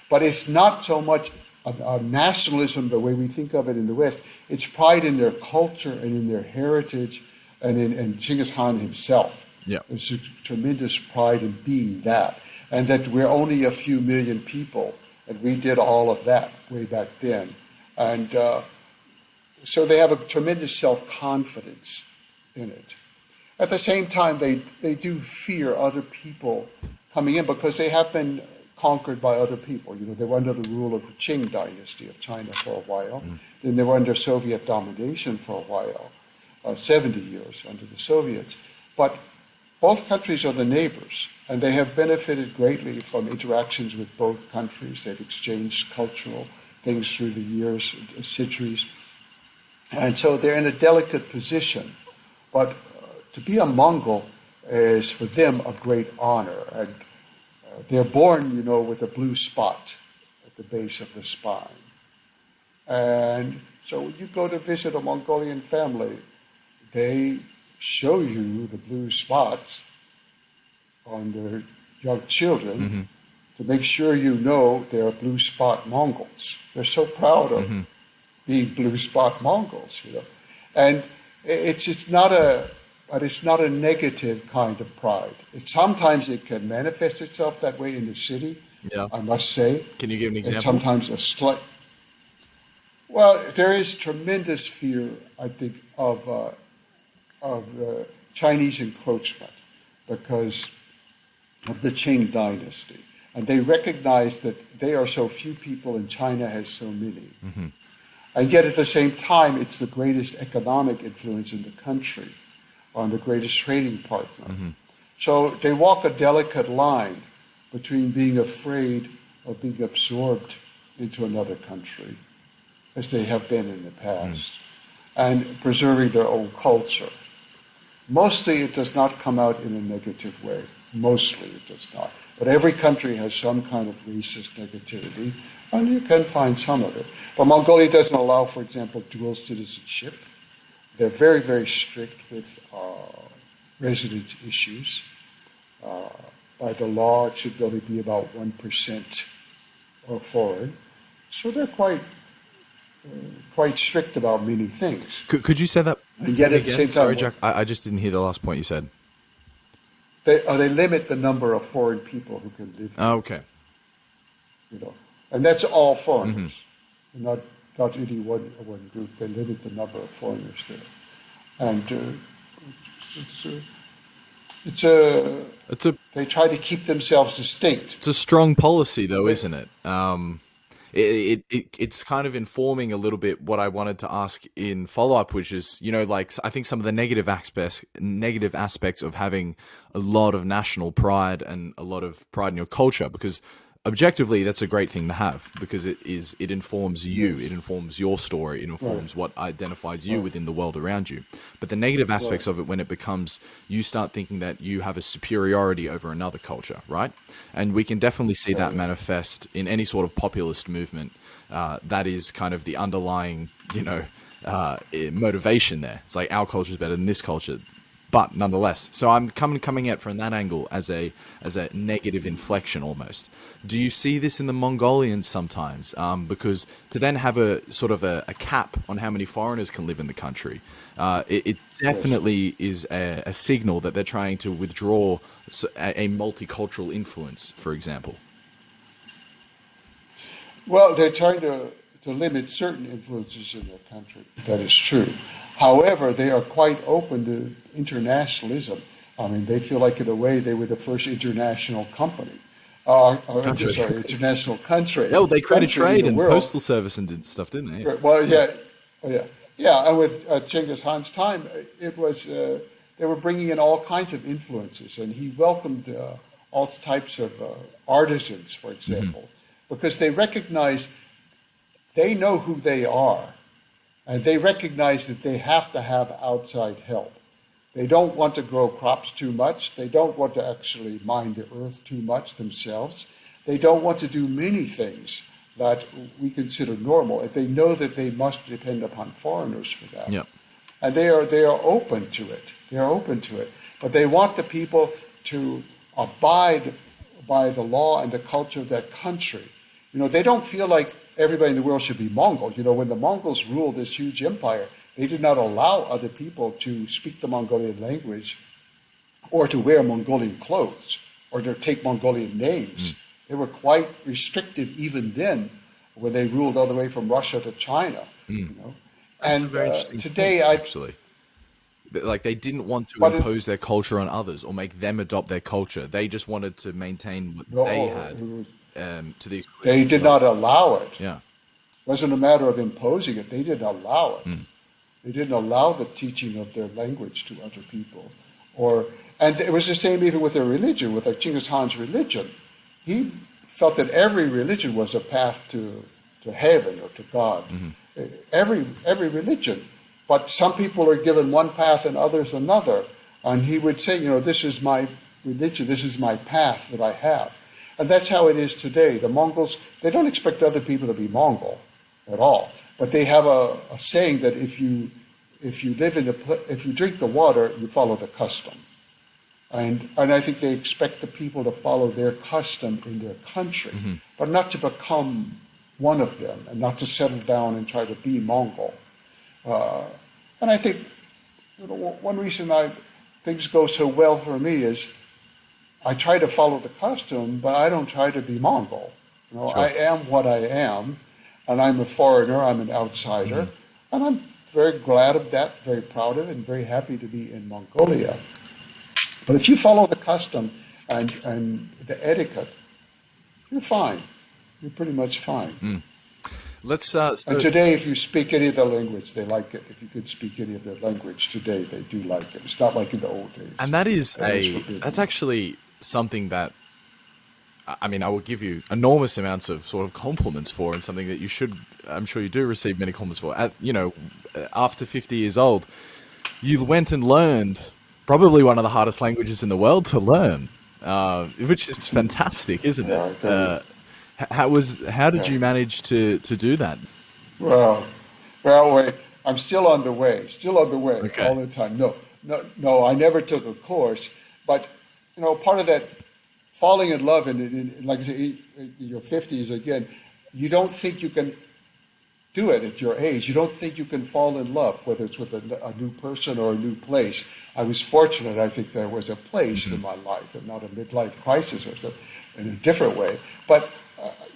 But it's not so much a nationalism the way we think of it in the West. It's pride in their culture and in their heritage and in Genghis Khan himself. Yeah. There's a tremendous pride in being that. And that we're only a few million people, and we did all of that way back then. And so they have a tremendous self-confidence in it. At the same time, they do fear other people coming in because they have been conquered by other people. You know, they were under the rule of the Qing dynasty of China for a while. Then they were under Soviet domination for a while, 70 years under the Soviets. But both countries are the neighbors, and they have benefited greatly from interactions with both countries. They've exchanged cultural things through the years, centuries. And so they're in a delicate position. But to be a Mongol is for them a great honor. And they're born, you know, with a blue spot at the base of the spine. And so when you go to visit a Mongolian family, they show you the blue spots on their young children to make sure you know they're blue spot Mongols. They're so proud of being blue spot Mongols, you know. And it's not a negative kind of pride. Sometimes it can manifest itself that way in the city, I must say. Can you give an example? And sometimes a slight... Well, there is tremendous fear, I think, of Chinese encroachment because of the Qing dynasty. And they recognize that they are so few people and China has so many. And yet at the same time, it's the greatest economic influence in the country, on the greatest trading partner. So they walk a delicate line between being afraid of being absorbed into another country, as they have been in the past, and preserving their own culture. Mostly it does not come out in a negative way. Mostly it does not. But every country has some kind of racist negativity, and you can find some of it. But Mongolia doesn't allow, for example, dual citizenship. They're very, very strict with residence issues. By the law, it should only be about 1% of foreign. So they're quite strict about many things. Could you say that? And yet at the same time, sorry, Jack, I just didn't hear the last point you said. They limit the number of foreign people who can live there. Oh, okay. You know, and that's all foreigners, not any one group. They limit the number of foreigners there, and they try to keep themselves distinct. It's a strong policy, though, isn't it? It's kind of informing a little bit what I wanted to ask in follow-up, which is, you know, like, I think some of the negative aspects of having a lot of national pride and a lot of pride in your culture, because objectively that's a great thing to have, because it informs you, it informs your story, it informs what identifies you within the world around you. But the negative aspects of it, when it becomes, you start thinking that you have a superiority over another culture, right? And we can definitely see that manifest in any sort of populist movement. That is kind of the underlying, you know, motivation there. It's like, our culture is better than this culture. But nonetheless, so I'm coming at from that angle as a negative inflection almost. Do you see this in the Mongolians sometimes? Because to then have a sort of a cap on how many foreigners can live in the country, it definitely is a signal that they're trying to withdraw a multicultural influence, for example. Well, they're trying to limit certain influences in their country. That is true. However, they are quite open to internationalism. I mean, they feel like in a way they were the first international company. Sorry, international country. Oh, they created trade and world. postal service and did stuff, didn't they? Well, yeah, oh, yeah, yeah. And with Genghis Khan's time, it was they were bringing in all kinds of influences, and he welcomed all types of artisans, for example, because they recognize they know who they are, and they recognize that they have to have outside help. They don't want to grow crops too much. They don't want to actually mine the earth too much themselves. They don't want to do many things that we consider normal. If they know that they must depend upon foreigners for that. Yep. And they are open to it. They are open to it. But they want the people to abide by the law and the culture of that country. You know, they don't feel like everybody in the world should be Mongol. You know, when the Mongols ruled this huge empire, they did not allow other people to speak the Mongolian language or to wear Mongolian clothes or to take Mongolian names. They were quite restrictive even then when they ruled all the way from Russia to China. You know? That's and a very interesting today, point, actually. Like, they didn't want to impose their culture on others or make them adopt their culture. They just wanted to maintain what they had to the exclusion. They did not allow it. Yeah. It wasn't a matter of imposing it. They didn't allow it. They didn't allow the teaching of their language to other people. And it was the same even with their religion, with like Genghis Khan's religion. He felt that every religion was a path to heaven or to God. Every religion. But some people are given one path and others another. And he would say, you know, this is my religion, this is my path that I have. And that's how it is today. The Mongols, they don't expect other people to be Mongol at all. But they have a saying that if you drink the water, you follow the custom. And I think they expect the people to follow their custom in their country, but not to become one of them and not to settle down and try to be Mongol. And I think one reason things go so well for me is I try to follow the custom, but I don't try to be Mongol. You know, sure. I am what I am, and I'm a foreigner, I'm an outsider, and I'm very glad of that, very proud of it, and very happy to be in Mongolia. But if you follow the custom and the etiquette, you're fine. You're pretty much fine. And today, if you speak any of their language, they like it. If you could speak any of their language today, they do like it. It's not like in the old days. And that's actually something that, I mean, I will give you enormous amounts of sort of compliments for, and something that you should, I'm sure you do receive many compliments for. After 50 years old, you went and learned probably one of the hardest languages in the world to learn, which is fantastic, isn't it? How did you manage to do that? Well, wait, I'm still on the way, okay. all the time. No, I never took a course, but you know, part of that falling in love, and like I say, in your 50s again, you don't think you can do it at your age. You don't think you can fall in love, whether it's with a new person or a new place. I was fortunate. I think there was a place in my life, and not a midlife crisis or something, in a different way. But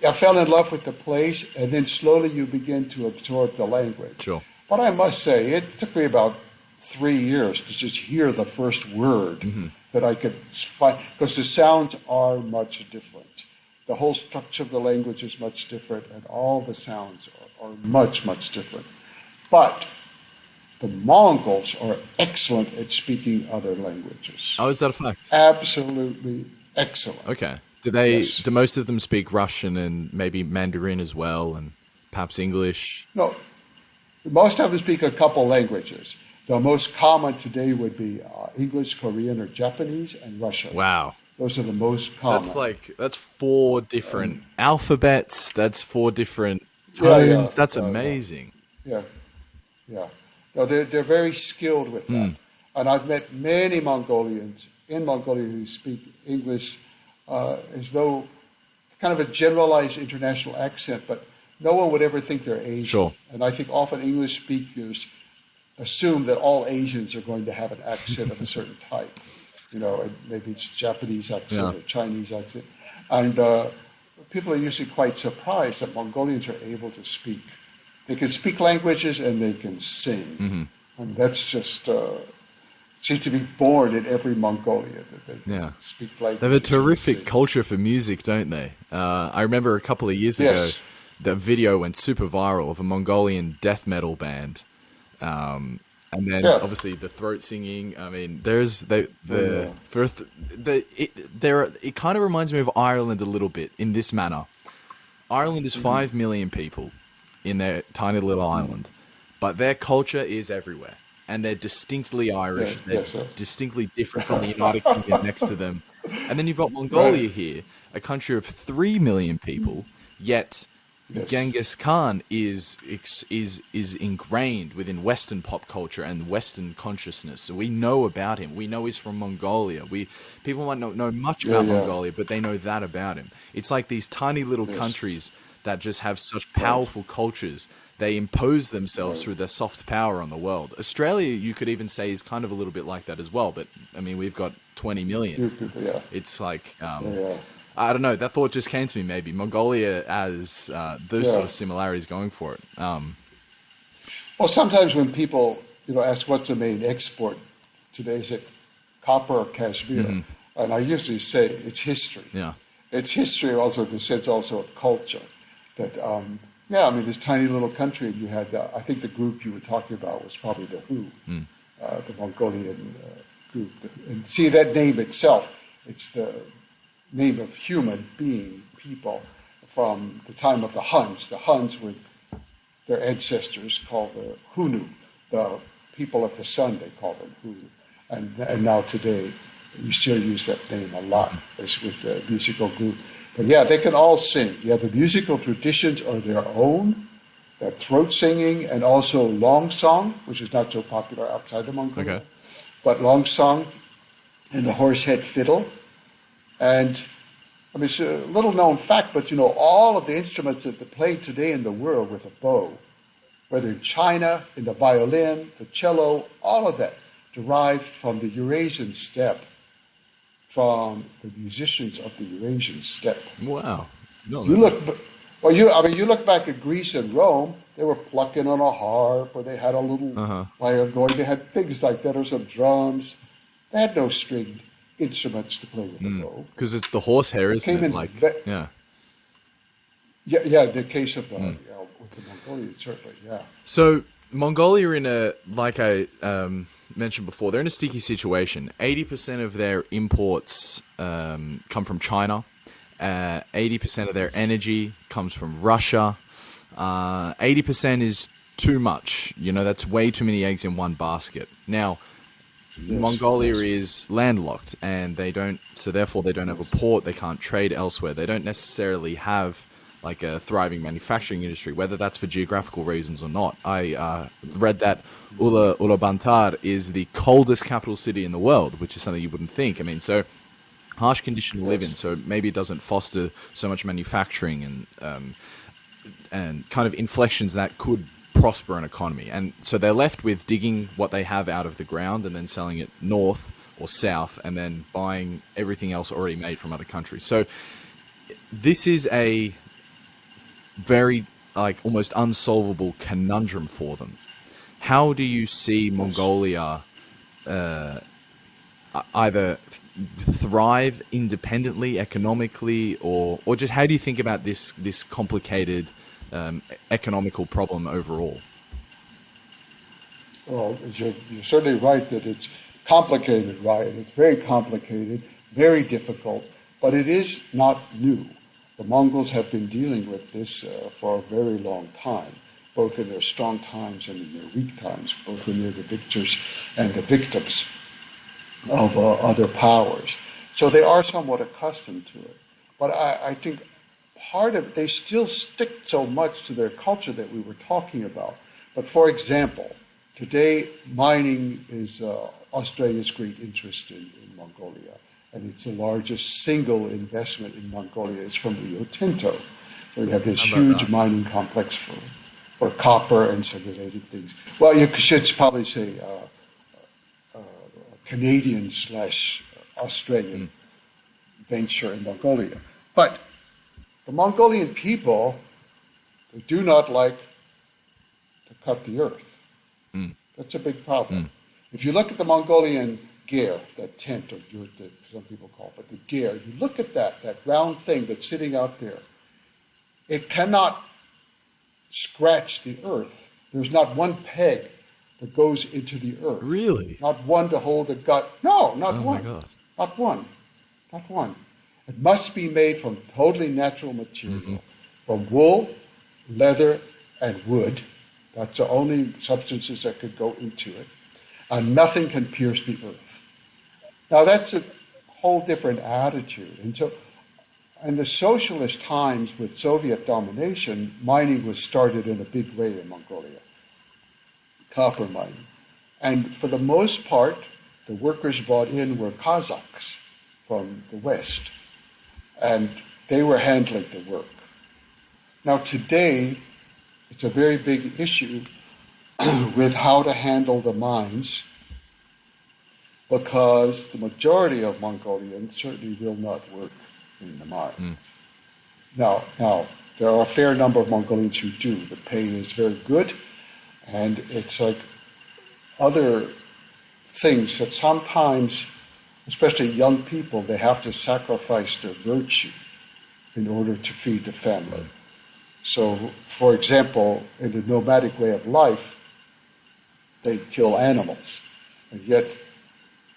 I fell in love with the place, and then slowly you begin to absorb the language. Sure. But I must say, it took me about 3 years to just hear the first word that I could find, because the sounds are much different. The whole structure of the language is much different, and all the sounds are much, much different. But the Mongols are excellent at speaking other languages. Oh, is that a fact? Absolutely excellent. Okay. Do most of them speak Russian and maybe Mandarin as well, and perhaps English? No, most of them speak a couple languages. The most common today would be English, Korean, or Japanese, and Russian. Wow. Those are the most common. That's 4 different alphabets. That's 4 different tones. That's amazing. Yeah. No, they're very skilled with that. And I've met many Mongolians in Mongolia who speak English as though it's kind of a generalized international accent, but no one would ever think they're Asian. Sure. And I think often English speakers assume that all Asians are going to have an accent of a certain type. You know, and maybe it's Japanese accent or Chinese accent. And people are usually quite surprised that Mongolians are able to speak. They can speak languages and they can sing. And that's just seem to be born in every Mongolia. That they speak language. They have a terrific culture for music, don't they? I remember a couple of years ago, the video went super viral of a Mongolian death metal band. And then obviously the throat singing. I mean, there's it kind of reminds me of Ireland a little bit in this manner. Ireland is 5 million people in their tiny little island, but their culture is everywhere, and they're distinctly Irish. They're distinctly different from the United Kingdom next to them. And then you've got Mongolia here, a country of 3 million people, yet Genghis Khan is ingrained within Western pop culture and Western consciousness. So we know about him. We know he's from Mongolia. People might not know much about Mongolia, but they know that about him. It's like these tiny little countries that just have such powerful cultures. They impose themselves through their soft power on the world. Australia, you could even say, is kind of a little bit like that as well. But I mean, we've got 20 million. It's like I don't know. That thought just came to me. Maybe Mongolia has those sort of similarities going for it. Well, sometimes when people ask what's the main export today, is it copper or cashmere? And I usually say it's history. It's history also in the sense also of culture. That I mean, this tiny little country, and you had I think the group you were talking about was probably the Hu, the Mongolian group. And see that name itself, it's the name of human being, people, from the time of the Huns. The Huns were their ancestors called the Hunu, the people of the sun, they call them Hunu. And now today, you still use that name a lot, as with the musical group. But they can all sing. The musical traditions are their own, their throat singing, and also long song, which is not so popular outside of Mongolia. But long song and the horsehead fiddle. And I mean, it's a little known fact, but all of the instruments that they play today in the world with a bow, whether in China, in the violin, the cello, all of that derived from the Eurasian steppe, from the musicians of the Eurasian steppe. Wow! You look back at Greece and Rome. They were plucking on a harp, or they had a little violin going. They had things like that, or some drums. They had no stringed instruments to play with the bow. Because it's the horsehair, isn't it? The case of the with the Mongolians, certainly, So Mongolia, like I mentioned before, they're in a sticky situation. 80% of their imports come from China. 80% of their energy comes from Russia. 80% is too much. That's way too many eggs in one basket. Now, Mongolia is landlocked, and therefore they don't have a port. They can't trade elsewhere. They don't necessarily have like a thriving manufacturing industry, whether that's for geographical reasons or not. I read that Ulaanbaatar is the coldest capital city in the world, which is something you wouldn't think. I mean, so harsh condition to live in. So maybe it doesn't foster so much manufacturing and kind of inflections that could prosper an economy. And so they're left with digging what they have out of the ground and then selling it north or south, and then buying everything else already made from other countries. So this is a very almost unsolvable conundrum for them. How do you see Mongolia either thrive independently, economically, or just how do you think about this complicated economical problem overall? Well, you're certainly right that it's complicated, right? It's very complicated, very difficult, but it is not new. The Mongols have been dealing with this for a very long time, both in their strong times and in their weak times, both when they're the victors and the victims of other powers. So they are somewhat accustomed to it. But I think part of it, they still stick so much to their culture that we were talking about. But for example, today mining is Australia's great interest in Mongolia. And it's the largest single investment in Mongolia. It's from Rio Tinto. So you have this huge mining complex for copper and some related things. Well, you should probably say Canadian/Australian venture in Mongolia. But the Mongolian people, they do not like to cut the earth. That's a big problem. If you look at the Mongolian gear, that tent, or yurt that some people call it, but the gear, you look at that round thing that's sitting out there, it cannot scratch the earth. There's not one peg that goes into the earth. Really? Not one to hold a gut. No, not Oh one. my God. Not one. Not one. It must be made from totally natural material, from wool, leather, and wood. That's the only substances that could go into it. And nothing can pierce the earth. Now that's a whole different attitude. And so in the socialist times with Soviet domination, mining was started in a big way in Mongolia, copper mining. And for the most part, the workers brought in were Kazakhs from the West, and they were handling the work. Now today, it's a very big issue with how to handle the mines, because the majority of Mongolians certainly will not work in the mines. Now, there are a fair number of Mongolians who do. The pay is very good, and it's like other things that sometimes, especially young people, they have to sacrifice their virtue in order to feed the family. So, for example, in the nomadic way of life, they kill animals, and yet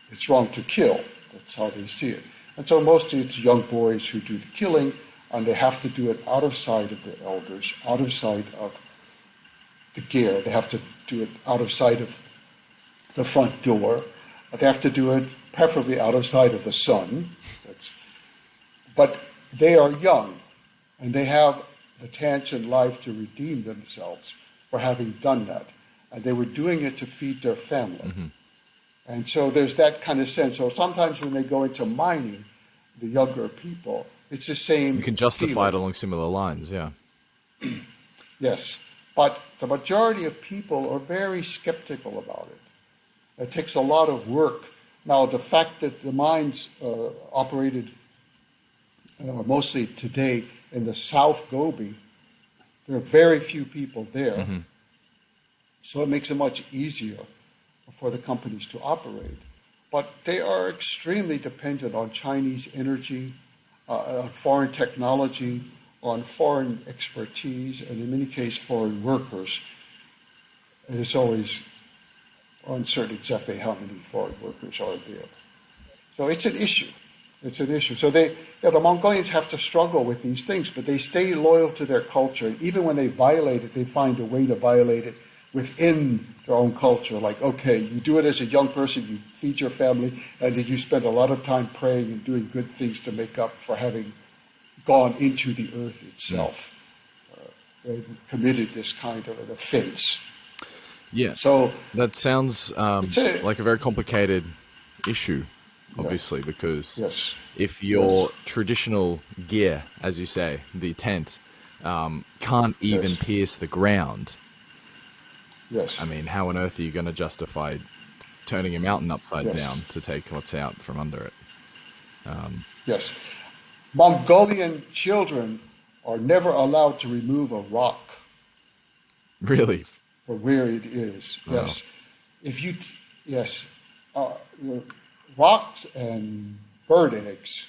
it's wrong to kill. That's how they see it. And so mostly it's young boys who do the killing, and they have to do it out of sight of their elders, out of sight of the gear. They have to do it out of sight of the front door. They have to do it preferably out of sight of the sun. But they are young, and they have the chance in life to redeem themselves for having done that. And they were doing it to feed their family. And so there's that kind of sense. So sometimes when they go into mining, the younger people, it's the same. You can justify feeling. it along similar lines, yeah. Yes. But the majority of people are very skeptical about it. It takes a lot of work. Now, the fact that the mines operated mostly today in the South Gobi, there are very few people there. So it makes it much easier for the companies to operate. But they are extremely dependent on Chinese energy, on foreign technology, on foreign expertise, and in many cases, foreign workers. And it's always uncertain exactly how many foreign workers are there. So it's an issue. It's an issue. So the Mongolians have to struggle with these things, but they stay loyal to their culture. And even when they violate it, they find a way to violate it within their own culture. Like, okay, you do it as a young person, you feed your family, and then you spend a lot of time praying and doing good things to make up for having gone into the earth itself. They committed this kind of an offense. Yeah. So that sounds like a very complicated issue, obviously, because if your traditional gear, as you say, the tent, can't even pierce the ground, I mean, how on earth are you going to justify turning a mountain upside down to take what's out from under it? Mongolian children are never allowed to remove a rock. Really? For where it is. Wow. If you, rocks and bird eggs,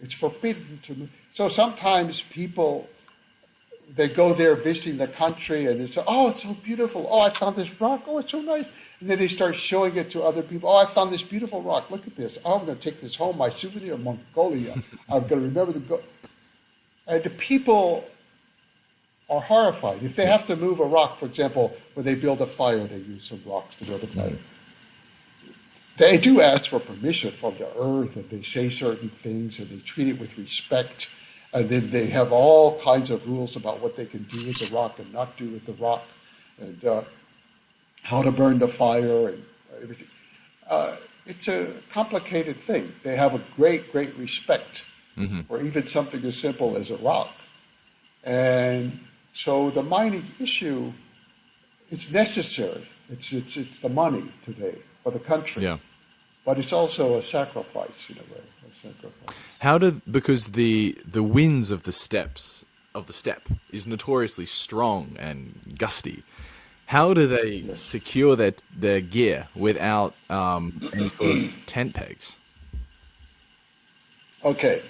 it's forbidden to move. So sometimes people, they go there visiting the country and they say, oh, it's so beautiful. Oh, I found this rock. Oh, it's so nice. And then they start showing it to other people. Oh, I found this beautiful rock. Look at this. Oh, I'm going to take this home, my souvenir of Mongolia. I'm going to remember and the people are horrified. If they have to move a rock, for example, when they build a fire, they use some rocks to build a fire. They do ask for permission from the earth, and they say certain things, and they treat it with respect. And then they have all kinds of rules about what they can do with the rock and not do with the rock, and how to burn the fire and everything. It's a complicated thing. They have a great, great respect for even something as simple as a rock. And so the mining issue, it's necessary. It's the money today for the country. Yeah. But it's also a sacrifice in a way. Because the winds of the steppe is notoriously strong and gusty. How do they Yes. secure their gear without any sort of tent pegs? Okay,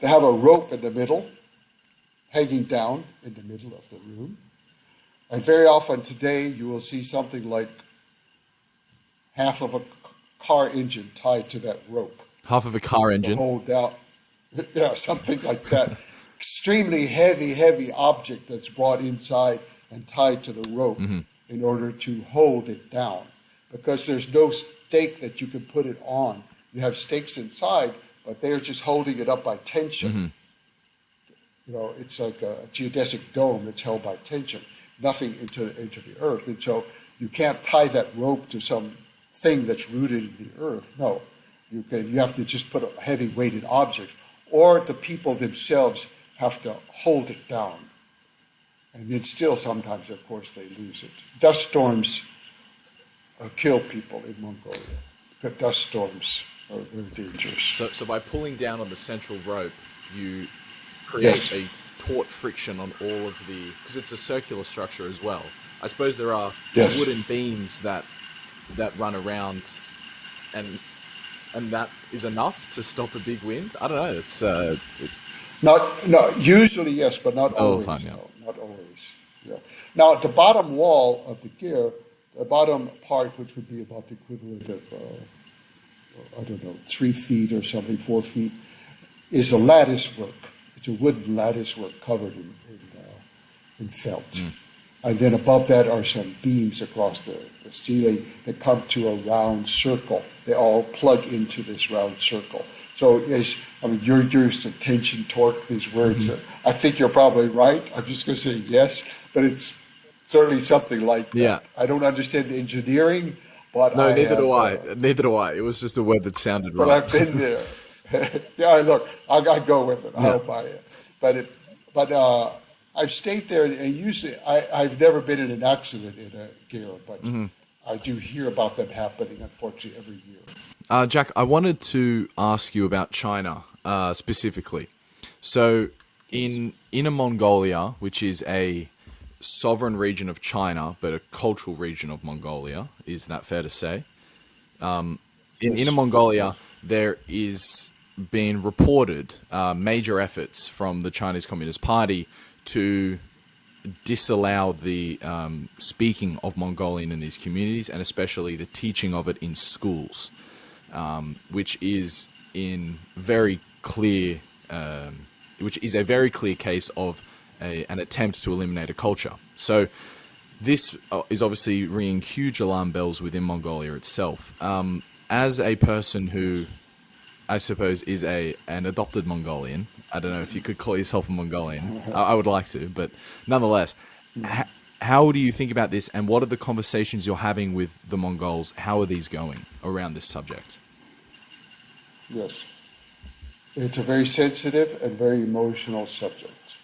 they have a rope in the middle, hanging down in the middle of the room. And very often today, you will see something like half of a car engine tied to that rope Half of a car to engine. hold down, yeah, something like that. Extremely heavy, heavy object that's brought inside and tied to the rope in order to hold it down. Because there's no stake that you can put it on. You have stakes inside, but they're just holding it up by tension. You know, it's like a geodesic dome that's held by tension, nothing into the earth. And so you can't tie that rope to some thing that's rooted in the earth. No, you have to just put a heavy weighted object, or the people themselves have to hold it down. And then still sometimes, of course, they lose it. Dust storms kill people in Mongolia. Dust storms are very dangerous. So by pulling down on the central rope, you create Yes. a taut friction on all of the, because it's a circular structure as well. I suppose there are Yes. wooden beams that run around, and that is enough to stop a big wind. I don't know. It's No, usually yes, but not all the always. time, yeah. No, not always. Yeah. Now, at the bottom wall of the gear, the bottom part, which would be about the equivalent of, I don't know, 3 feet or something, 4 feet, is a lattice work. It's a wooden lattice work covered in felt. And then above that are some beams across the ceiling that come to a round circle. They all plug into this round circle. So, you're used to tension, torque, these words. I think you're probably right. I'm just going to say yes, but it's certainly something like that. Yeah. I don't understand the engineering, but no, neither have, do I. Neither do I. It was just a word that sounded but right. I've been there. Yeah, look, I go with it. I'll buy it. But I've stayed there, and usually I've never been in an accident in a gear, but I do hear about them happening, unfortunately, every year. Jack, I wanted to ask you about China specifically. So, in Inner Mongolia, which is a sovereign region of China, but a cultural region of Mongolia, is that fair to say? In Yes. Inner Mongolia, there is been reported major efforts from the Chinese Communist Party to disallow the speaking of Mongolian in these communities, and especially the teaching of it in schools, which is in very clear, which is a very clear case of an attempt to eliminate a culture. So this is obviously ringing huge alarm bells within Mongolia itself. As a person who, I suppose, is an adopted Mongolian, I don't know if you could call yourself a Mongolian. I would like to, but nonetheless, how do you think about this, and what are the conversations you're having with the Mongols? How are these going around this subject? Yes. It's a very sensitive and very emotional subject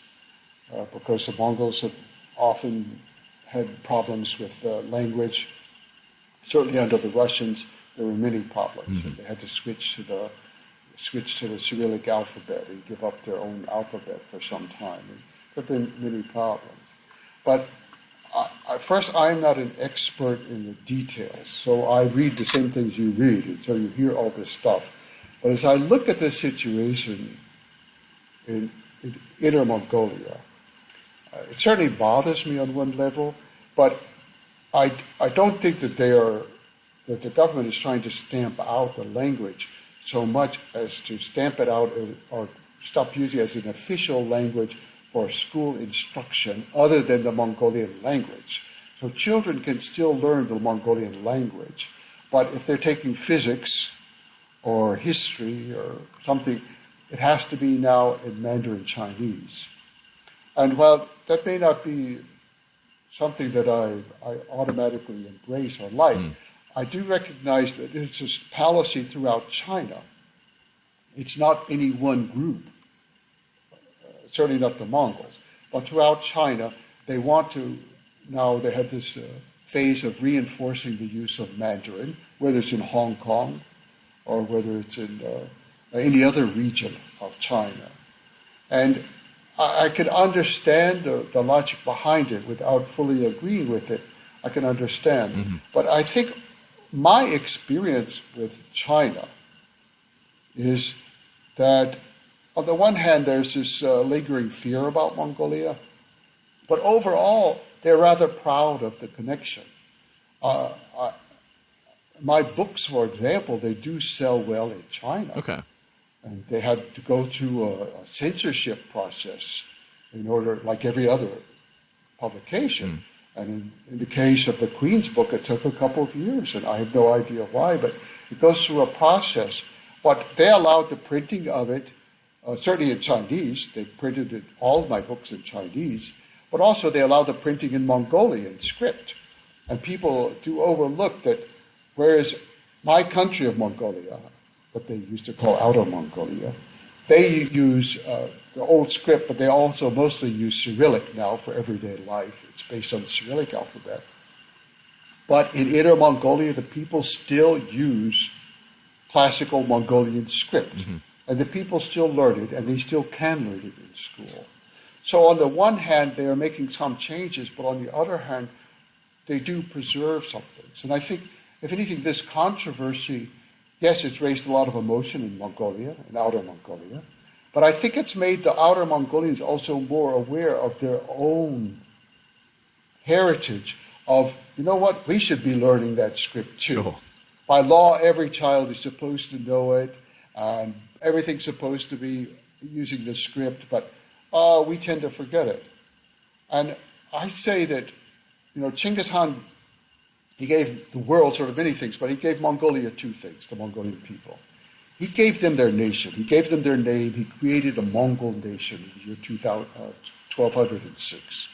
because the Mongols have often had problems with language. Certainly under the Russians, there were many problems. And they had to switch to the Cyrillic alphabet and give up their own alphabet for some time. And there have been many problems. But first, I'm not an expert in the details, so I read the same things you read, and so you hear all this stuff. But as I look at the situation in Inner Mongolia, it certainly bothers me on one level, but I don't think that that the government is trying to stamp out the language so much as to stamp it out or stop using it as an official language for school instruction other than the Mongolian language. So children can still learn the Mongolian language, but if they're taking physics or history or something, it has to be now in Mandarin Chinese. And while that may not be something that I automatically embrace or like, I do recognize that it's a policy throughout China. It's not any one group, certainly not the Mongols, but throughout China, they want to, now they have this phase of reinforcing the use of Mandarin, whether it's in Hong Kong or whether it's in any other region of China. And I can understand the logic behind it without fully agreeing with it. I can understand. But I think my experience with China is that on the one hand, there's this lingering fear about Mongolia, but overall, they're rather proud of the connection. My books, for example, they do sell well in China. Okay. And they had to go through a censorship process in order, like every other publication. And in the case of the Queen's book, it took a couple of years, and I have no idea why, but it goes through a process. But they allowed the printing of it, certainly in Chinese. They printed it, all of my books in Chinese, but also they allowed the printing in Mongolian script. And people do overlook that, whereas my country of Mongolia, what they used to call Outer Mongolia, they use the old script, but they also mostly use Cyrillic now for everyday life. It's based on the Cyrillic alphabet. But in Inner Mongolia, the people still use classical Mongolian script. And the people still learn it, and they still can learn it in school. So on the one hand, they are making some changes, but on the other hand, they do preserve some things. And I think, if anything, this controversy, yes, it's raised a lot of emotion in Mongolia, in Outer Mongolia, but I think it's made the Outer Mongolians also more aware of their own heritage of, you know what, we should be learning that script too. Sure. By law, every child is supposed to know it, and everything's supposed to be using the script, but we tend to forget it. And I say that, Genghis Khan, he gave the world sort of many things, but he gave Mongolia two things, the Mongolian people. He gave them their nation. He gave them their name. He created the Mongol nation in the year 1206.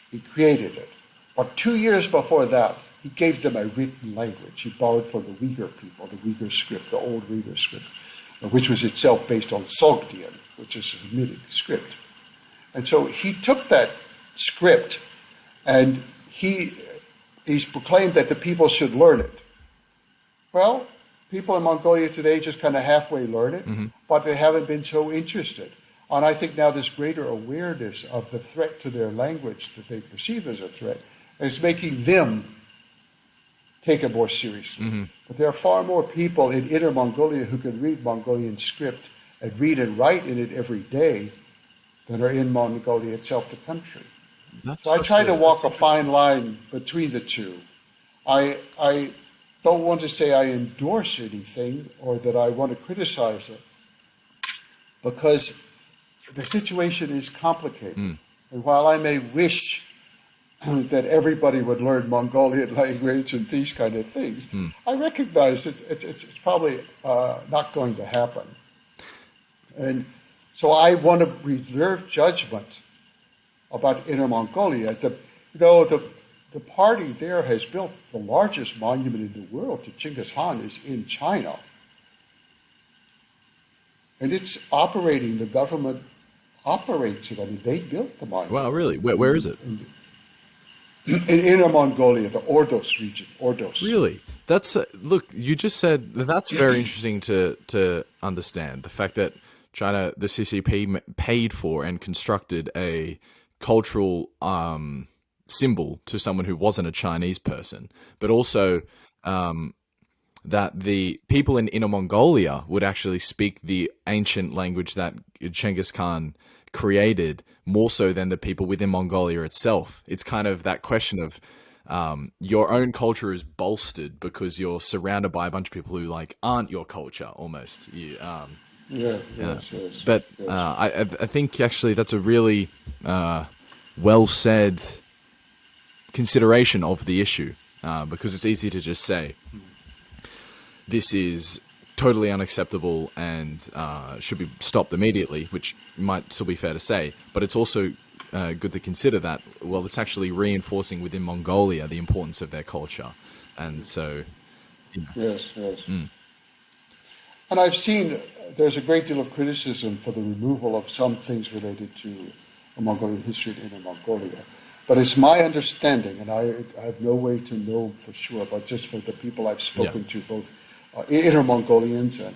He created it. But 2 years before that, he gave them a written language. He borrowed from the Uyghur people, the Uyghur script, the old Uyghur script, which was itself based on Sogdian, which is a Semitic script. And so he took that script and he's proclaimed that the people should learn it. Well, people in Mongolia today just kind of halfway learn it, but they haven't been so interested. And I think now this greater awareness of the threat to their language that they perceive as a threat is making them take it more seriously. But there are far more people in Inner Mongolia who can read Mongolian script and read and write in it every day than are in Mongolia itself, the country. So I try to walk a fine line between the two. I don't want to say I endorse anything or that I want to criticize it, because the situation is complicated. And while I may wish that everybody would learn Mongolian language and these kind of things, I recognize it's probably not going to happen. And so I want to reserve judgment about Inner Mongolia. The party there has built the largest monument in the world to Genghis Khan is in China. And it's operating, the government operates it. I mean, they built the monument. Wow, really? Where is it? In Inner Mongolia, the Ordos region. Ordos. Really? That's look. You just said that's very interesting to understand. The fact that China, the CCP, paid for and constructed a cultural symbol to someone who wasn't a Chinese person, but also that the people in Inner Mongolia would actually speak the ancient language that Genghis Khan created more so than the people within Mongolia itself. It's kind of that question of your own culture is bolstered because you're surrounded by a bunch of people who aren't your culture almost. But I think actually that's a really well said consideration of the issue, because it's easy to just say this is totally unacceptable and should be stopped immediately, which might still be fair to say, but it's also good to consider that, well, it's actually reinforcing within Mongolia the importance of their culture. And so Yes. And I've seen there's a great deal of criticism for the removal of some things related to Mongolian history in Inner Mongolia. But it's my understanding, and I have no way to know for sure, but just for the people I've spoken to, both Inner Mongolians, and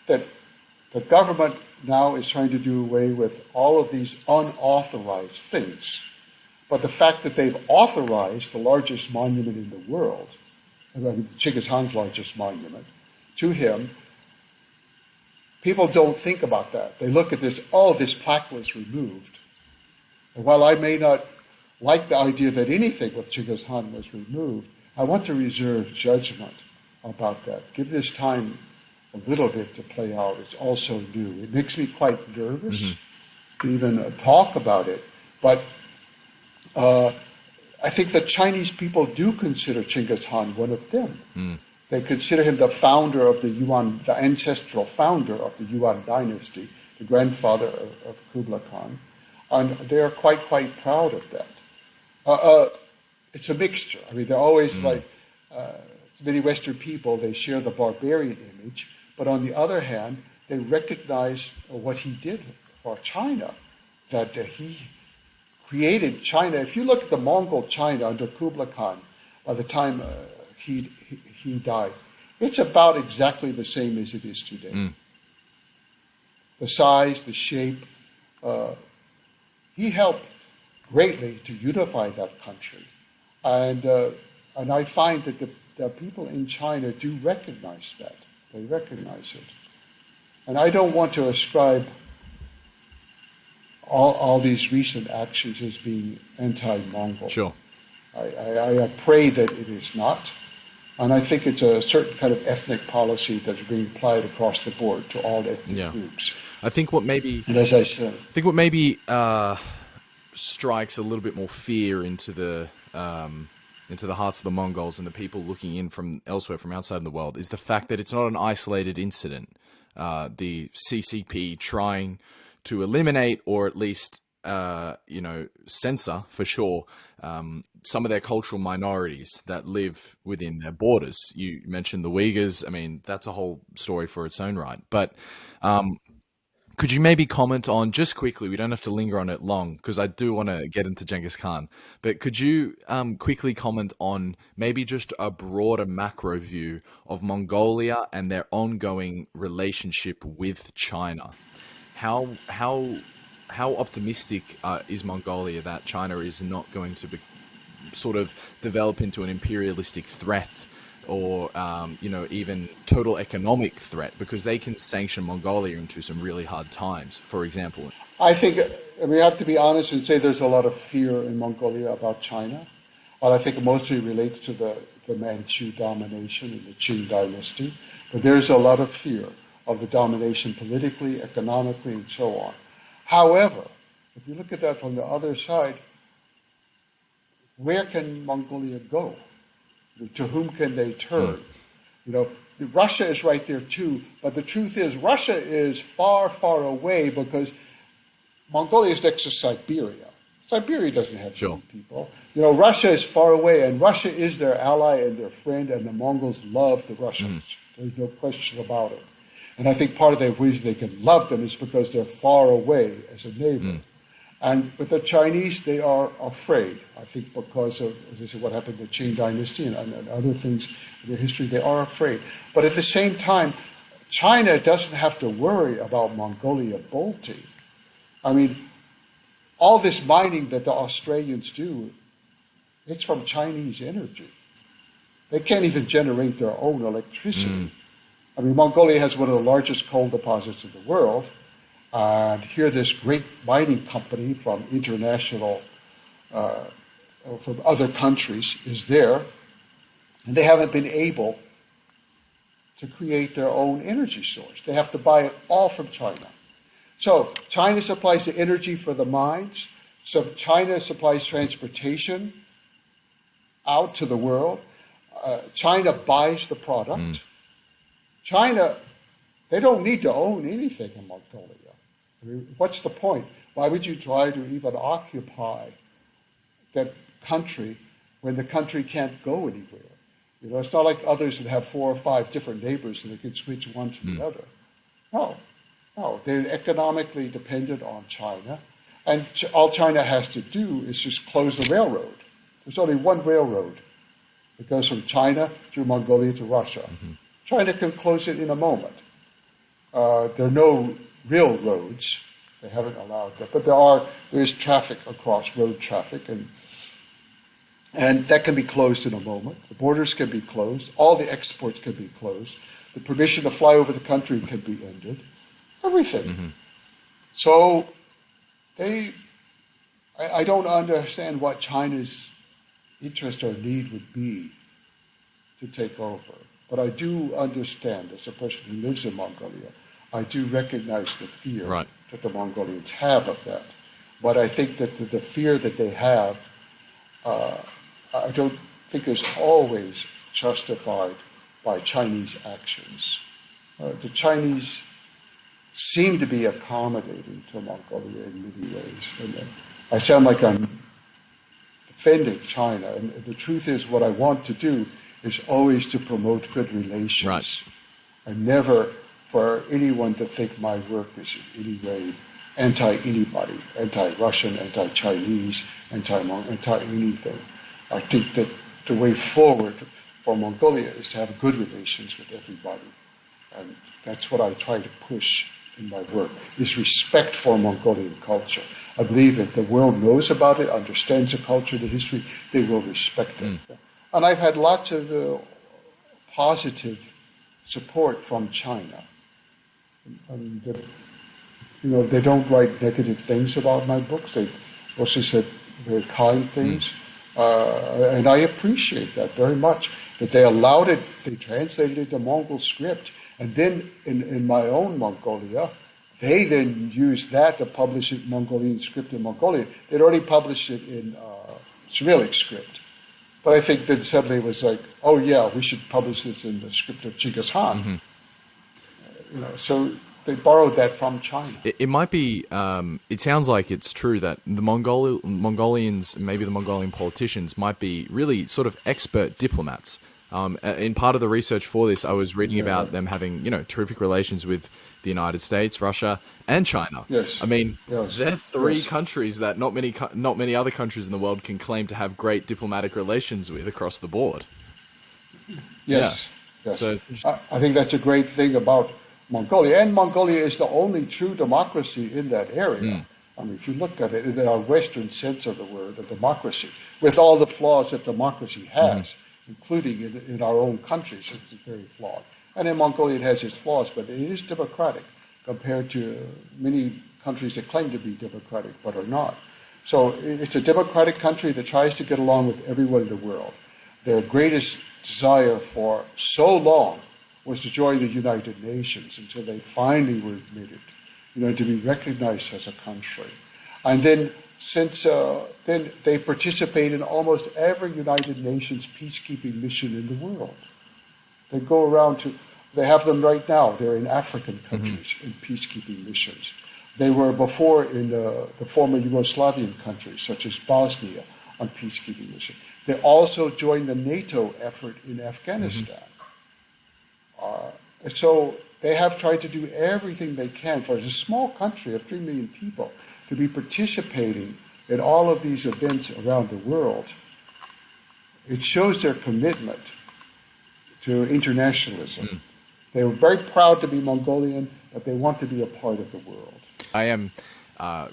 that the government now is trying to do away with all of these unauthorized things. But the fact that they've authorized the largest monument in the world, I mean, Genghis Khan's largest monument, to him, people don't think about that. They look at this, oh, this plaque was removed. And while I may not like the idea that anything with Genghis Khan was removed, I want to reserve judgment about that. Give this time a little bit to play out. It's also new. It makes me quite nervous to even talk about it. But I think the Chinese people do consider Genghis Khan one of them. They consider him the founder of the Yuan, the ancestral founder of the Yuan dynasty, the grandfather of Kublai Khan. And they are quite proud of that. It's a mixture. I mean, they're always like, many Western people, they share the barbarian image, but on the other hand, they recognize what he did for China, that he created China. If you look at the Mongol China under Kublai Khan, by the time he died, it's about exactly the same as it is today. The size, the shape. He helped greatly to unify that country. And I find that the people in China do recognize that. They recognize it. And I don't want to ascribe all these recent actions as being anti-Mongol. Sure. I pray that it is not. And I think it's a certain kind of ethnic policy that's being applied across the board to all ethnic groups. I think what maybe... And as I said... I think what maybe strikes a little bit more fear into the hearts of the Mongols and the people looking in from elsewhere, from outside the world, is the fact that it's not an isolated incident. The CCP trying to eliminate, or at least censor for sure, some of their cultural minorities that live within their borders. You mentioned the Uyghurs. I mean, that's a whole story for its own right. But could you maybe comment on, just quickly, we don't have to linger on it long, because I do want to get into Genghis Khan, but could you quickly comment on maybe just a broader macro view of Mongolia and their ongoing relationship with China? How optimistic is Mongolia that China is not going to sort of develop into an imperialistic threat, or even total economic threat, because they can sanction Mongolia into some really hard times, for example? I think we have to be honest and say there's a lot of fear in Mongolia about China. Well, I think it mostly relates to the Manchu domination in the Qing dynasty. But there's a lot of fear of the domination politically, economically, and so on. However, if you look at that from the other side, where can Mongolia go? To whom can they turn? Russia is right there too, but the truth is Russia is far away, because Mongolia is next to Siberia. Siberia doesn't have many people. Russia is far away, and Russia is their ally and their friend, and the Mongols love the Russians. There's no question about it. And I think part of the reason they can love them is because they're far away as a neighbor. And with the Chinese, they are afraid, I think, because of, as I said, what happened in the Qing dynasty and other things in their history. They are afraid. But at the same time, China doesn't have to worry about Mongolia bolting. I mean, all this mining that the Australians do, it's from Chinese energy. They can't even generate their own electricity. I mean, Mongolia has one of the largest coal deposits in the world. And here this great mining company from international, from other countries is there. And they haven't been able to create their own energy source. They have to buy it all from China. So China supplies the energy for the mines. So China supplies transportation out to the world. China buys the product. China, they don't need to own anything in Mongolia. I mean, what's the point? Why would you try to even occupy that country when the country can't go anywhere? It's not like others that have 4 or 5 different neighbors and they can switch one to the other. No, they're economically dependent on China. And all China has to do is just close the railroad. There's only one railroad. It goes from China through Mongolia to Russia. China can close it in a moment. There are no railroads They haven't allowed that. But there is traffic across, road traffic, and that can be closed in a moment. The borders can be closed. All the exports can be closed. The permission to fly over the country can be ended. Everything. So I don't understand what China's interest or need would be to take over. But I do understand, as a person who lives in Mongolia, I do recognize the fear that the Mongolians have of that. But I think that the fear that they have, I don't think is always justified by Chinese actions. The Chinese seem to be accommodating to Mongolia in many ways. And I sound like I'm defending China, and the truth is what I want to do is always to promote good relations. Right. And never for anyone to think my work is in any way anti-anybody, anti-Russian, anti-Chinese, anti-anything. I think that the way forward for Mongolia is to have good relations with everybody. And that's what I try to push in my work, is respect for Mongolian culture. I believe if the world knows about it, understands the culture, the history, they will respect it. And I've had lots of positive support from China. And they don't write negative things about my books. They also said very kind things. And I appreciate that very much, that they allowed it, they translated it to Mongol script. And then in my own Mongolia, they then used that to publish it Mongolian script in Mongolia. They'd already published it in Cyrillic script. But I think then suddenly it was like, oh yeah, we should publish this in the script of Genghis Khan. So they borrowed that from China. It might be, it sounds like it's true that the Mongolians, maybe the Mongolian politicians, might be really sort of expert diplomats. In part of the research for this, I was reading about them having, terrific relations with the United States, Russia, and China. Yes. I mean, they're three countries that not many other countries in the world can claim to have great diplomatic relations with across the board. Yes. Yeah. Yes. So, I think that's a great thing about Mongolia. And Mongolia is the only true democracy in that area. I mean, if you look at it in our Western sense of the word, a democracy, with all the flaws that democracy has, including in our own countries, it's very flawed. And in Mongolia, it has its flaws, but it is democratic compared to many countries that claim to be democratic but are not. So it's a democratic country that tries to get along with everyone in the world. Their greatest desire for so long was to join the United Nations until they finally were admitted, to be recognized as a country. And then then they participate in almost every United Nations peacekeeping mission in the world. They go around they have them right now. They're in African countries in peacekeeping missions. They were before in the former Yugoslavian countries, such as Bosnia, on peacekeeping mission. They also joined the NATO effort in Afghanistan. So they have tried to do everything they can for a small country of 3 million people to be participating in all of these events around the world. It shows their commitment to internationalism. They were very proud to be Mongolian, but they want to be a part of the world. I am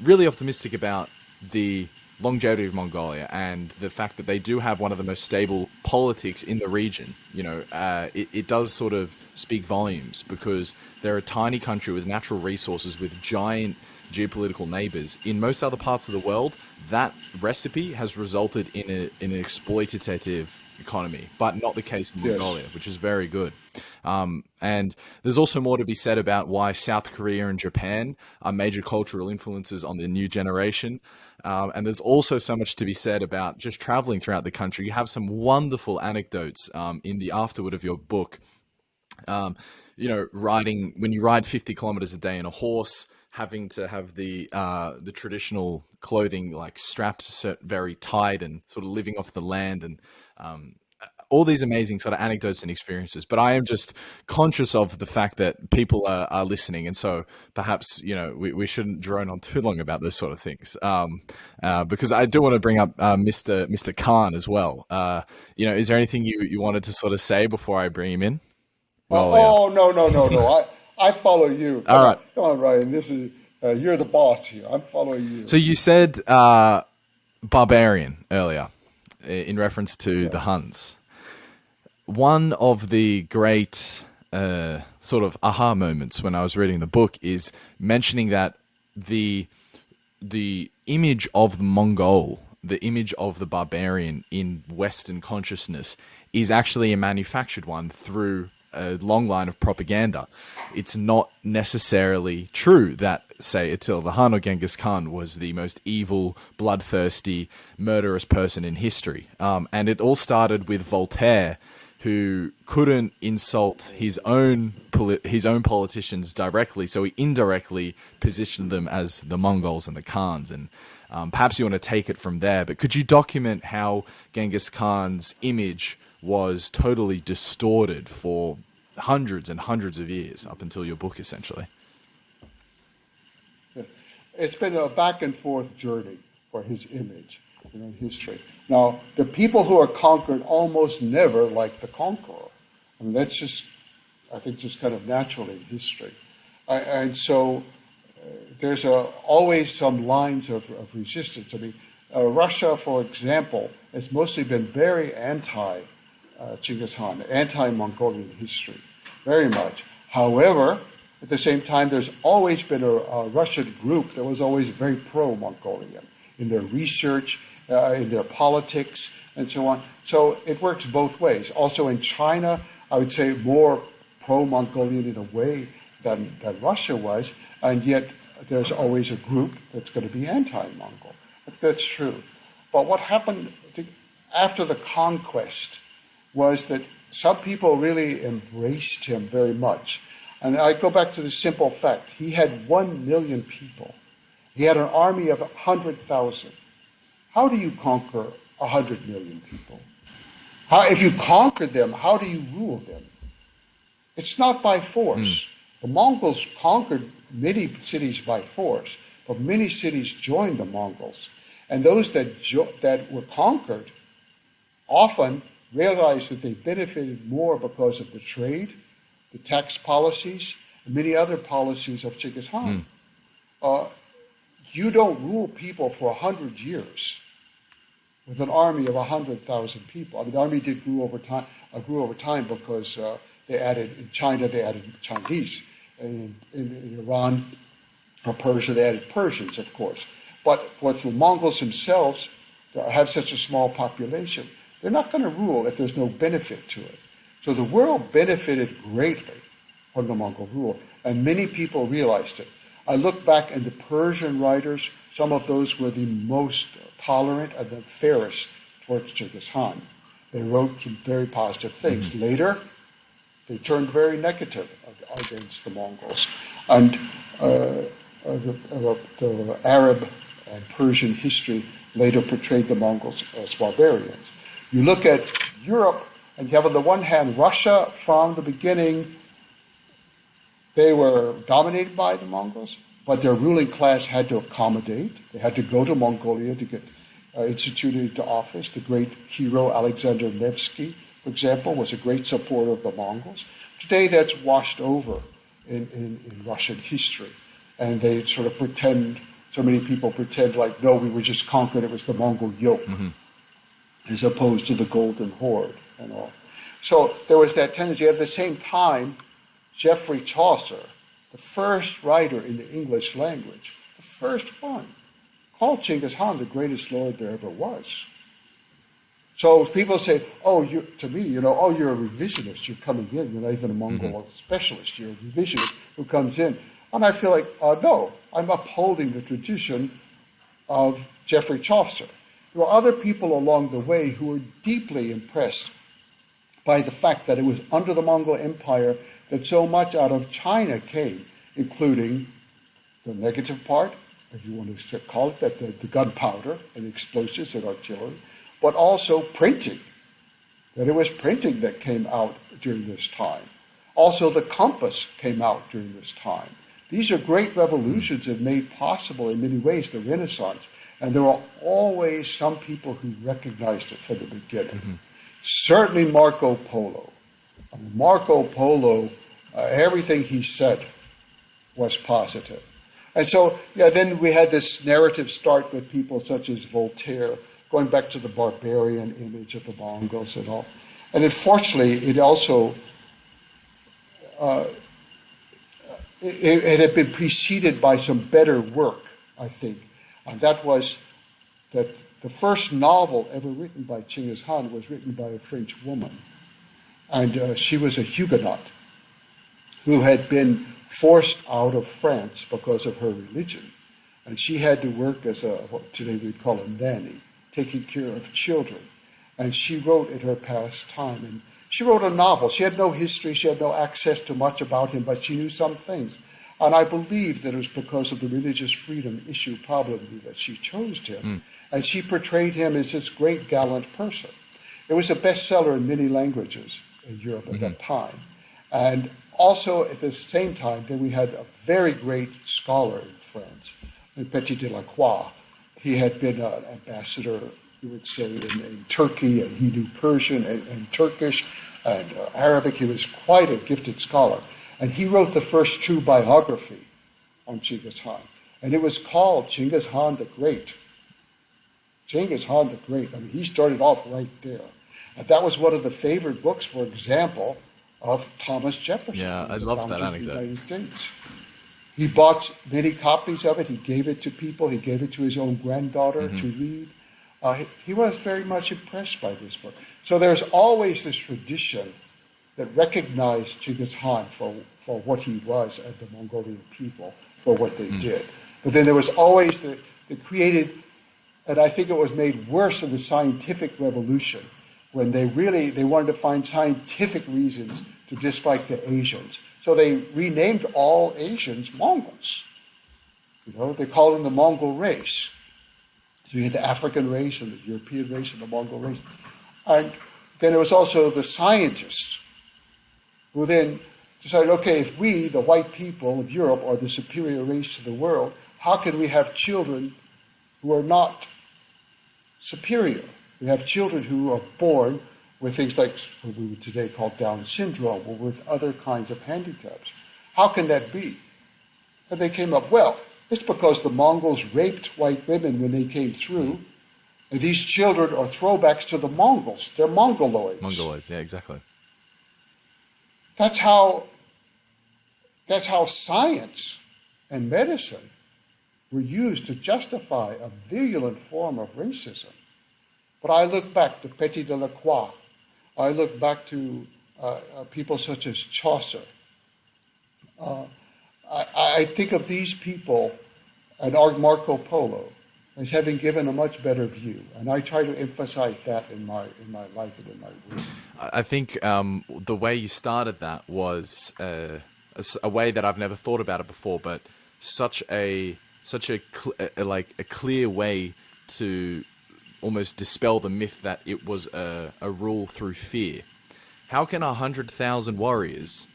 really optimistic about the longevity of Mongolia and the fact that they do have one of the most stable politics in the region. It does sort of speak volumes because they're a tiny country with natural resources, with giant geopolitical neighbors. In most other parts of the world, that recipe has resulted in an exploitative economy, but not the case in Mongolia, which is very good. And there's also more to be said about why South Korea and Japan are major cultural influences on the new generation. And there's also so much to be said about just traveling throughout the country. You have some wonderful anecdotes in the afterword of your book. Riding, when you ride 50 kilometers a day on a horse, having to have the traditional clothing like strapped very tight and sort of living off the land, and all these amazing sort of anecdotes and experiences. But I am just conscious of the fact that people are listening, and so perhaps we shouldn't drone on too long about those sort of things, because I do want to bring up Mr. Khan as well. Is there anything you wanted to sort of say before I bring him in? Well, no. I follow you. All right. Come on, Ryan. This is You're the boss here. I'm following you. So you said barbarian earlier in reference to the Huns. One of the great sort of aha moments when I was reading the book is mentioning that the image of the Mongol, the image of the barbarian in Western consciousness, is actually a manufactured one through a long line of propaganda. It's not necessarily true that, say, Attila the Hun or Genghis Khan was the most evil, bloodthirsty, murderous person in history. And it all started with Voltaire, who couldn't insult his own politicians directly, so he indirectly positioned them as the Mongols and the Khans. And perhaps you want to take it from there, but could you document how Genghis Khan's image was totally distorted for hundreds and hundreds of years, up until your book, essentially? It's been a back and forth journey for his image in history. Now, the people who are conquered almost never like the conqueror. I mean, that's just, I think, just kind of natural in history. And so there's always some lines of resistance. I mean, Russia, for example, has mostly been very anti-Genghis Khan, anti-Mongolian history, very much. However, at the same time, there's always been a Russian group that was always very pro-Mongolian in their research, in their politics, and so on. So it works both ways. Also in China, I would say more pro-Mongolian in a way than Russia was, and yet there's always a group that's going to be anti-Mongol. That's true. But what happened after the conquest was that some people really embraced him very much. And I go back to the simple fact. He had 1 million people. He had an army of 100,000. How do you conquer 100 million people? If you conquer them, how do you rule them? It's not by force. The Mongols conquered many cities by force, but many cities joined the Mongols. And those that were conquered often realized that they benefited more because of the trade, the tax policies, and many other policies of Genghis Khan. You don't rule people for 100 years with an army of 100,000 people. I mean, the army did grew over time because they added, in China, they added Chinese. In Iran or Persia, they added Persians, of course. But for the Mongols themselves, that have such a small population, they're not going to rule if there's no benefit to it. So the world benefited greatly from the Mongol rule, and many people realized it. I look back at the Persian writers, some of those were the most tolerant and the fairest towards Genghis Khan. They wrote some very positive things. Later, they turned very negative against the Mongols. And the Arab and Persian history later portrayed the Mongols as barbarians. You look at Europe, and you have on the one hand Russia. From the beginning, they were dominated by the Mongols, but their ruling class had to accommodate. They had to go to Mongolia to get instituted into office. The great hero Alexander Nevsky, for example, was a great supporter of the Mongols. Today that's washed over in Russian history. And they sort of pretend, so many people pretend like, no, we were just conquered, it was the Mongol yoke, as opposed to the Golden Horde and all. So there was that tendency. At the same time, Geoffrey Chaucer, the first writer in the English language, the first one, called Genghis Khan the greatest lord there ever was. So people say, you're a revisionist, you're coming in, you're not even a Mongol specialist, you're a revisionist who comes in. And I feel like, no, I'm upholding the tradition of Geoffrey Chaucer. There were other people along the way who were deeply impressed by the fact that it was under the Mongol Empire that so much out of China came, including the negative part, if you want to call it that, the gunpowder and explosives and artillery, but also printing, that it was printing that came out during this time. Also, the compass came out during this time. These are great revolutions that made possible in many ways the Renaissance. And there were always some people who recognized it from the beginning. Certainly Marco Polo. Marco Polo, everything he said was positive. And so, yeah, then we had this narrative start with people such as Voltaire, going back to the barbarian image of the Mongols and all. And unfortunately, it also, it had been preceded by some better work, I think. And that was that the first novel ever written by Genghis Khan was written by a French woman. And she was a Huguenot who had been forced out of France because of her religion. And she had to work as what today we'd call a nanny, taking care of children. And she wrote in her past time. And she wrote a novel. She had no history. She had no access to much about him, but she knew some things. And I believe that it was because of the religious freedom issue probably that she chose him. And she portrayed him as this great gallant person. It was a bestseller in many languages in Europe at that time. And also at the same time, then we had a very great scholar in France, Petit de la Croix. He had been an ambassador, you would say, in Turkey, and he knew Persian and Turkish and Arabic. He was quite a gifted scholar. And he wrote the first true biography on Genghis Khan. And it was called Genghis Khan the Great. Genghis Khan the Great. I mean, he started off right there. And that was one of the favorite books, for example, of Thomas Jefferson. Yeah, I love that anecdote. Of the United States. He bought many copies of it. He gave it to people. He gave it to his own granddaughter to read. He was very much impressed by this book. So there's always this tradition that recognized Genghis Khan for what he was and the Mongolian people for what they did. But then there was always the created, and I think it was made worse in the scientific revolution, when they wanted to find scientific reasons to dislike the Asians. So they renamed all Asians Mongols. You know, they called them the Mongol race. So you had the African race and the European race and the Mongol race. And then there was also the scientists who then decided, okay, if we, the white people of Europe, are the superior race to the world, how can we have children who are not superior? We have children who are born with things like what we would today call Down syndrome or with other kinds of handicaps. How can that be? And they came up, well, it's because the Mongols raped white women when they came through, and these children are throwbacks to the Mongols. They're Mongoloids. Mongoloids, yeah, exactly. That's how science and medicine were used to justify a virulent form of racism. But I look back to Petit de la Croix. I look back to people such as Chaucer. I think of these people and Marco Polo as having given a much better view, and I try to emphasize that in my life and in my work. I think the way you started that was a way that I've never thought about it before, but such a clear way to almost dispel the myth that it was a rule through fear. How can 100,000 warriors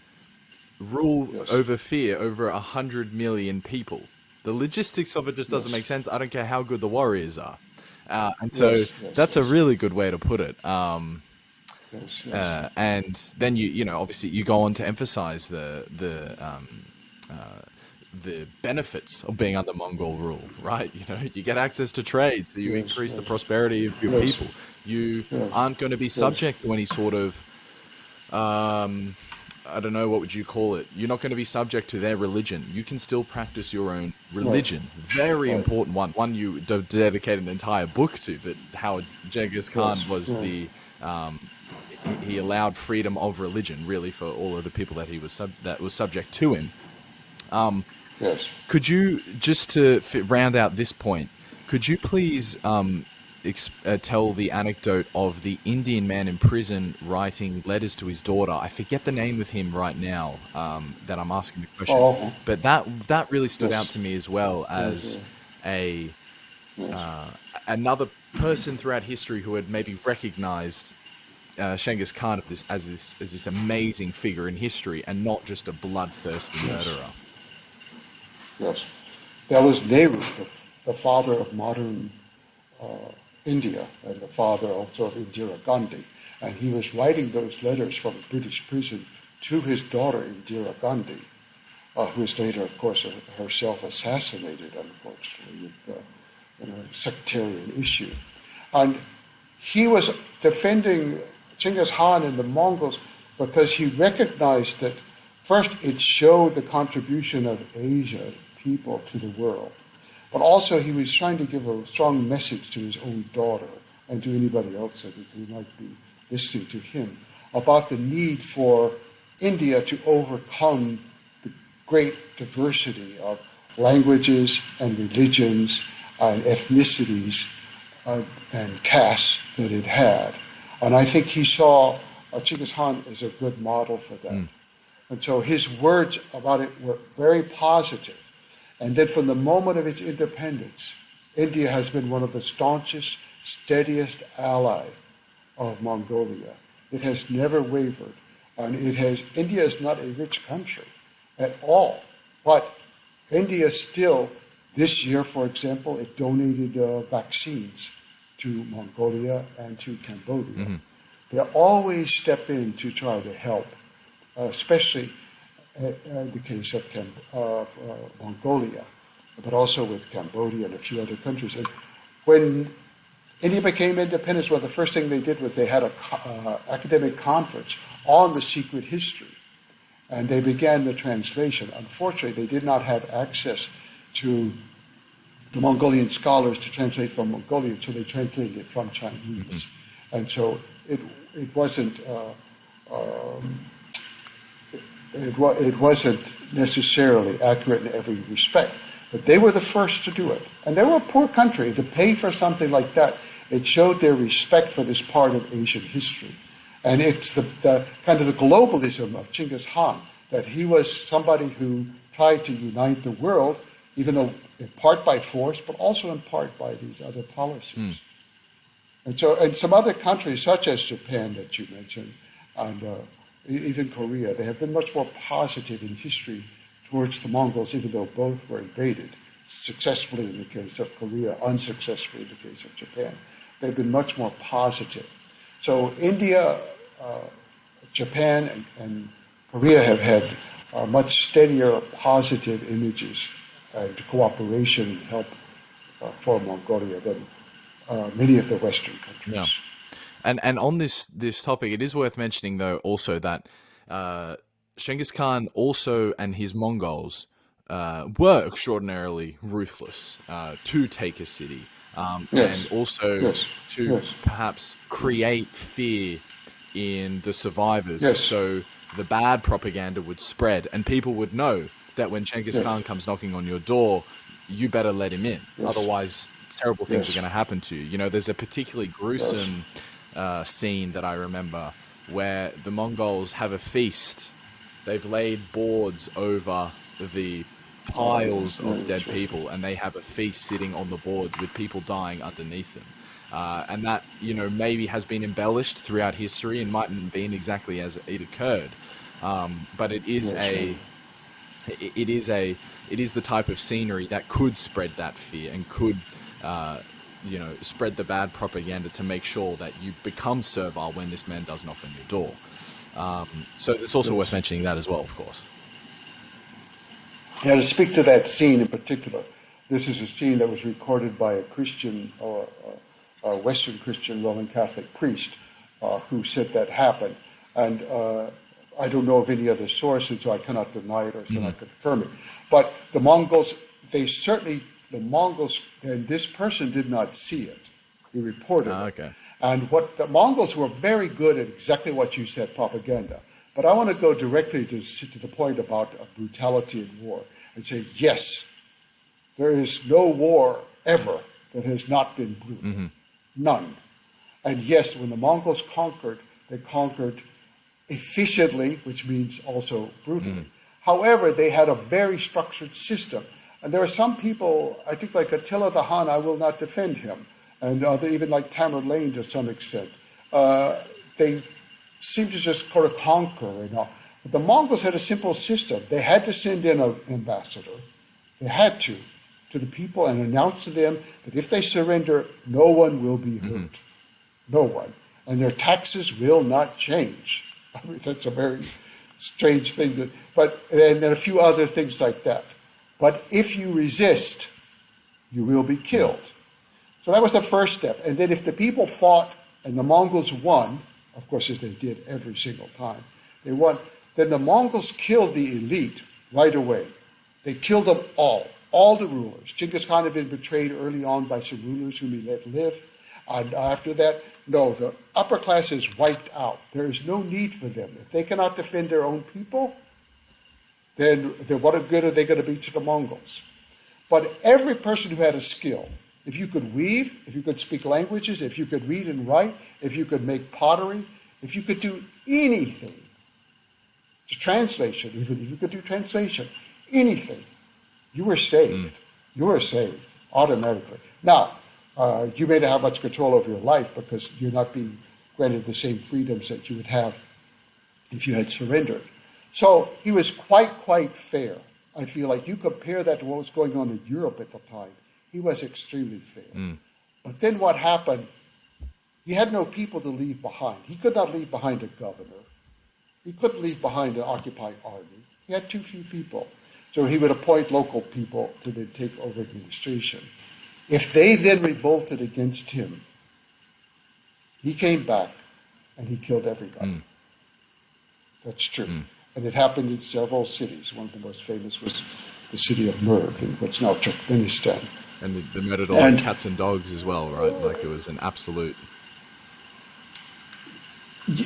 rule over fear over 100 million people? The logistics of it just doesn't make sense. I don't care how good the warriors are. And so that's a really good way to put it. And then you know, obviously you go on to emphasize the benefits of being under Mongol rule, right? You know, you get access to trade, so you increase the prosperity of your people. You aren't going to be subject to any sort of, I don't know, what would you call it? You're not going to be subject to their religion. You can still practice your own religion. Very important one. One you dedicate an entire book to, but how Genghis Khan was he allowed freedom of religion, really, for all of the people that he was that was subject to him. Could you, just to round out this point, could you please tell the anecdote of the Indian man in prison writing letters to his daughter? I forget the name of him right now that I'm asking the question, but that really stood out to me as well as another person throughout history who had maybe recognized Genghis Khan as this amazing figure in history and not just a bloodthirsty murderer. Yes, that was Nehru, the father of modern India, and the father also of Indira Gandhi. And he was writing those letters from a British prison to his daughter, Indira Gandhi. who was later, of course, herself assassinated, unfortunately, with a sectarian issue. And he was defending Genghis Khan and the Mongols because he recognized that, first, it showed the contribution of Asia people to the world, but also he was trying to give a strong message to his own daughter and to anybody else that who might be listening to him about the need for India to overcome the great diversity of languages and religions and ethnicities and castes that it had. And I think he saw Genghis Khan as a good model for that. And so his words about it were very positive. And then from the moment of its independence, India has been one of the staunchest, steadiest ally of Mongolia. It has never wavered. And India is not a rich country at all. But India still, this year, for example, it donated vaccines to Mongolia and to Cambodia. They always step in to try to help, especially in the case of Mongolia, but also with Cambodia and a few other countries. And when India became independent, well, the first thing they did was they had an academic conference on the secret history, and they began the translation. Unfortunately, they did not have access to the Mongolian scholars to translate from Mongolian, so they translated it from Chinese. And so it wasn't it wasn't necessarily accurate in every respect, but they were the first to do it. And they were a poor country. To pay for something like that, it showed their respect for this part of Asian history. And it's the kind of the globalism of Genghis Khan, that he was somebody who tried to unite the world, even though in part by force, but also in part by these other policies. And so, and some other countries, such as Japan that you mentioned, and even Korea, they have been much more positive in history towards the Mongols, even though both were invaded, successfully in the case of Korea, unsuccessfully in the case of Japan. They've been much more positive. So India, Japan, and Korea have had much steadier positive images and cooperation and help for Mongolia than many of the Western countries. Yeah. And on this topic, it is worth mentioning, though, also that Genghis Khan also and his Mongols were extraordinarily ruthless to take a city, and also to perhaps create fear in the survivors. So the bad propaganda would spread, and people would know that when Genghis Khan comes knocking on your door, you better let him in. Otherwise, terrible things are going to happen to you. You know, there's a particularly gruesome scene that I remember where the Mongols have a feast. They've laid boards over the piles of dead people, and they have a feast sitting on the boards with people dying underneath them. And that, you know, maybe has been embellished throughout history and mightn't have been exactly as it occurred. But it is it is the type of scenery that could spread that fear and could spread the bad propaganda to make sure that you become servile when this man does knock on your door. So it's also worth mentioning that as well, of course. Yeah, to speak to that scene in particular, this is a scene that was recorded by a Christian, or a Western Christian Roman Catholic priest who said that happened. And I don't know of any other source, and so I cannot deny it or cannot confirm it. But the Mongols, and this person did not see it. He reported it. And what the Mongols were very good at exactly what you said, propaganda. But I want to go directly to the point about brutality in war and say, yes, there is no war ever that has not been brutal. None. And yes, when the Mongols conquered, they conquered efficiently, which means also brutally. However, they had a very structured system. And there are some people, I think like Attila the Hun, I will not defend him, and even like Tamerlane to some extent. They seem to just sort of conquer, you know. But the Mongols had a simple system. They had to send in an ambassador. They had to the people and announce to them that if they surrender, no one will be hurt. No one. And their taxes will not change. I mean, that's a very strange thing. And then a few other things like that. But if you resist, you will be killed. So that was the first step. And then if the people fought and the Mongols won, of course, as they did every single time, they won, then the Mongols killed the elite right away. They killed them all the rulers. Genghis Khan had been betrayed early on by some rulers whom he let live. And after that, no, the upper class is wiped out. There is no need for them. If they cannot defend their own people, then what good are they going to be to the Mongols? But every person who had a skill, if you could weave, if you could speak languages, if you could read and write, if you could make pottery, if you could do anything, translation, even if you could do translation, anything, you were saved. You were saved automatically. Now, you may not have much control over your life because you're not being granted the same freedoms that you would have if you had surrendered. So he was quite fair. I feel like you compare that to what was going on in Europe at the time, he was extremely fair. But then what happened, he had no people to leave behind. He could not leave behind a governor. He couldn't leave behind an occupied army. He had too few people. So he would appoint local people to then take over administration. If they then revolted against him, he came back and he killed everybody. That's true. And it happened in several cities. One of the most famous was the city of Merv in what's now Turkmenistan. And they murdered all the cats and dogs as well, right? Like it was an absolute...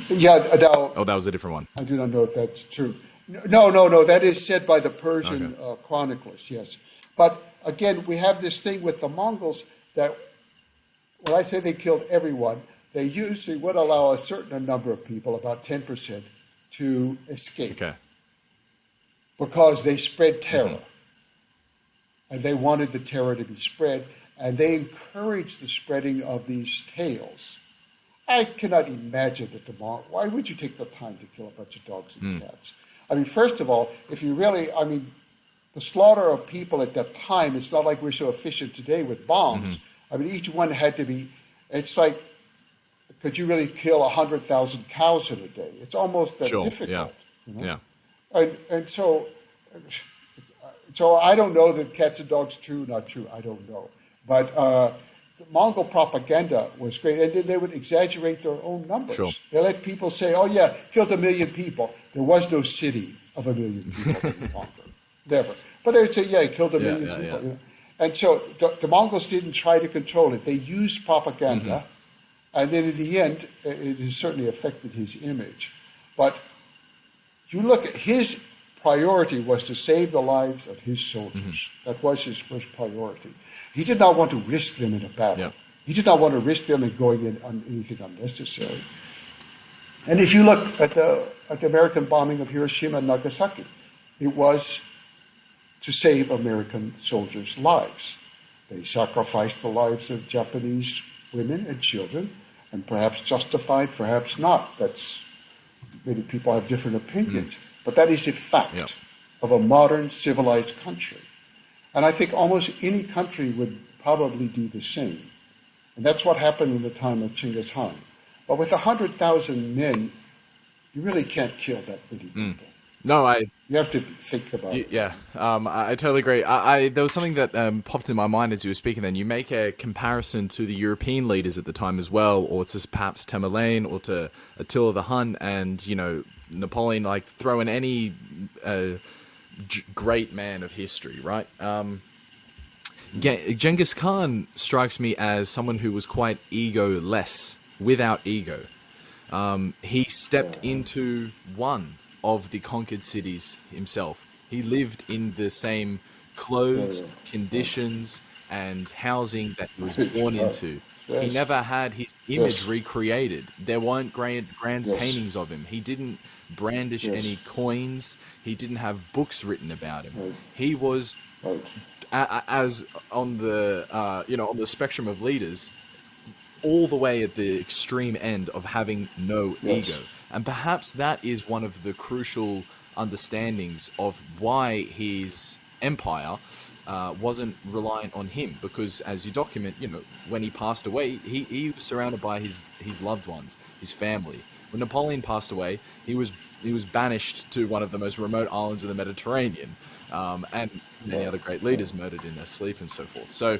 Yeah, now... Oh, that was a different one. I do not know if that's true. No. That is said by the Persian chroniclers, yes. But again, we have this thing with the Mongols that when I say they killed everyone, they usually would allow a certain number of people, about 10%, to escape. Okay. Because they spread terror. And they wanted the terror to be spread, and they encouraged the spreading of these tales. I cannot imagine that the Mongols, why would you take the time to kill a bunch of dogs and cats? I mean, first of all, if you really, the slaughter of people at that time, it's not like we're so efficient today with bombs. I mean, each one had to be, it's like, could you really kill 100,000 cows in a day? It's almost that difficult. Yeah. You know? And so I don't know that cats and dogs true, not true, I don't know. But the Mongol propaganda was great, and then they would exaggerate their own numbers. Sure. They let people say, oh yeah, killed 1 million people. There was no city of 1 million people in Congo. Never. But they would say, yeah, he killed 1 million people. You know? And so the Mongols didn't try to control it. They used propaganda, and then in the end, it has certainly affected his image. But you look at his priority was to save the lives of his soldiers. That was his first priority. He did not want to risk them in a battle. He did not want to risk them in going in on anything unnecessary. And if you look at the American bombing of Hiroshima and Nagasaki, it was to save American soldiers' lives. They sacrificed the lives of Japanese women and children, and perhaps justified, perhaps not. Many people have different opinions. But that is a fact of a modern civilized country. And I think almost any country would probably do the same. And that's what happened in the time of Genghis Khan. But with 100,000 men, you really can't kill that many people. No, you have to think about it. Yeah, I totally agree. There was something that popped in my mind as you were speaking then. You make a comparison to the European leaders at the time as well, or to perhaps Tamerlane, or to Attila the Hun, and, Napoleon, like throw in any great man of history, right? Genghis Khan strikes me as someone who was quite ego-less, without ego. He stepped into one of the conquered cities himself. He lived in the same clothes, conditions, and housing that he was born into. He never had his image recreated. There weren't grand paintings of him. He didn't brandish any coins. He didn't have books written about him. He was, as on the on the spectrum of leaders, all the way at the extreme end of having no ego. And perhaps that is one of the crucial understandings of why his empire wasn't reliant on him. Because as you document, when he passed away, he was surrounded by his loved ones, his family. When Napoleon passed away, he was banished to one of the most remote islands of the Mediterranean, and many other great leaders murdered in their sleep and so forth. So,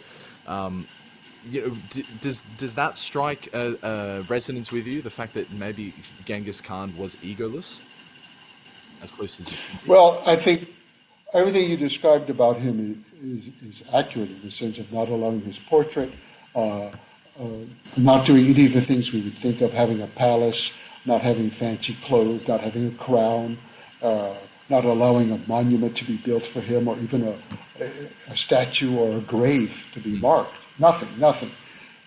does that strike a resonance with you? The fact that maybe Genghis Khan was egoless, as close as you can be? Well, I think everything you described about him is accurate in the sense of not allowing his portrait, not doing any of the things we would think of, having a palace, not having fancy clothes, not having a crown, not allowing a monument to be built for him, or even a statue or a grave to be marked. Nothing.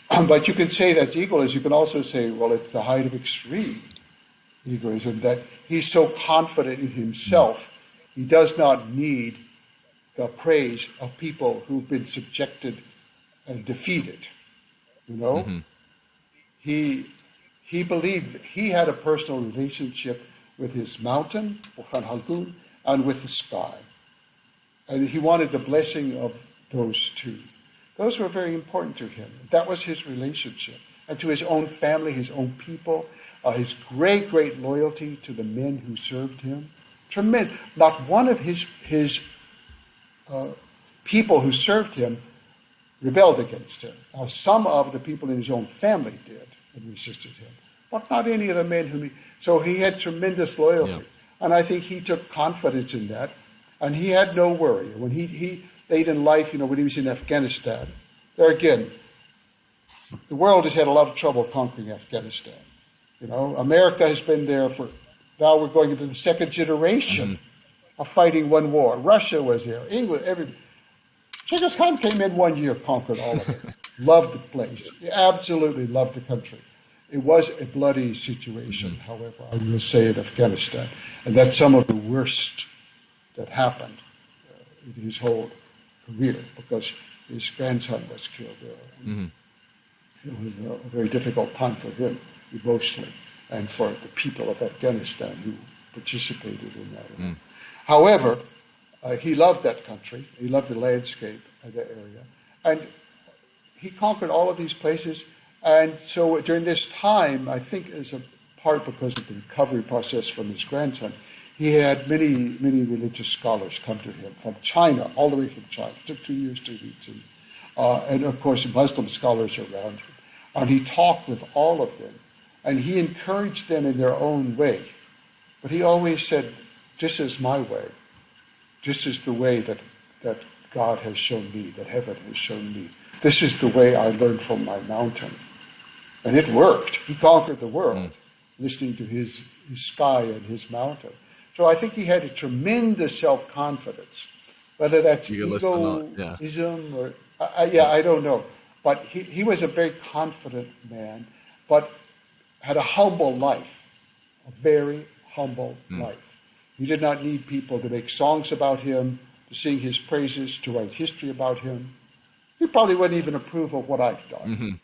But you can say that's egoism. You can also say, well, it's the height of extreme egoism, that he's so confident in himself, he does not need the praise of people who've been subjected and defeated. You know? Mm-hmm. He believed he had a personal relationship with his mountain, Burkhan Khaldun, and with the sky. And he wanted the blessing of those two. Those were very important to him. That was his relationship. And to his own family, his own people, his great loyalty to the men who served him. Tremendous. Not one of his people who served him rebelled against him. Now, some of the people in his own family did and resisted him, but not any of the men whom he... So he had tremendous loyalty. Yeah. And I think he took confidence in that. And he had no worry. When he late in life, when he was in Afghanistan, there again, the world has had a lot of trouble conquering Afghanistan. America has been there for... Now we're going into the second generation of fighting one war. Russia was there, England, everybody. Genghis Khan came in 1 year, conquered all of it. Loved the place. He absolutely loved the country. It was a bloody situation, however, I will say, in Afghanistan. And that's some of the worst that happened in his whole career, because his grandson was killed there. It was a very difficult time for him emotionally, and for the people of Afghanistan who participated in that. However, he loved that country. He loved the landscape of the area. And he conquered all of these places. And so during this time, I think as a part because of the recovery process from his grandson, he had many religious scholars come to him from China, all the way from China. It took 2 years to reach him. And of course, Muslim scholars around him. And he talked with all of them. And he encouraged them in their own way. But he always said, this is my way. This is the way that God has shown me, that heaven has shown me. This is the way I learned from my mountain. And it worked. He conquered the world, listening to his sky and his mountain. So I think he had a tremendous self-confidence. Whether that's egoism or I don't know. But he was a very confident man, but had a humble life, a very humble life. He did not need people to make songs about him, to sing his praises, to write history about him. He probably wouldn't even approve of what I've done,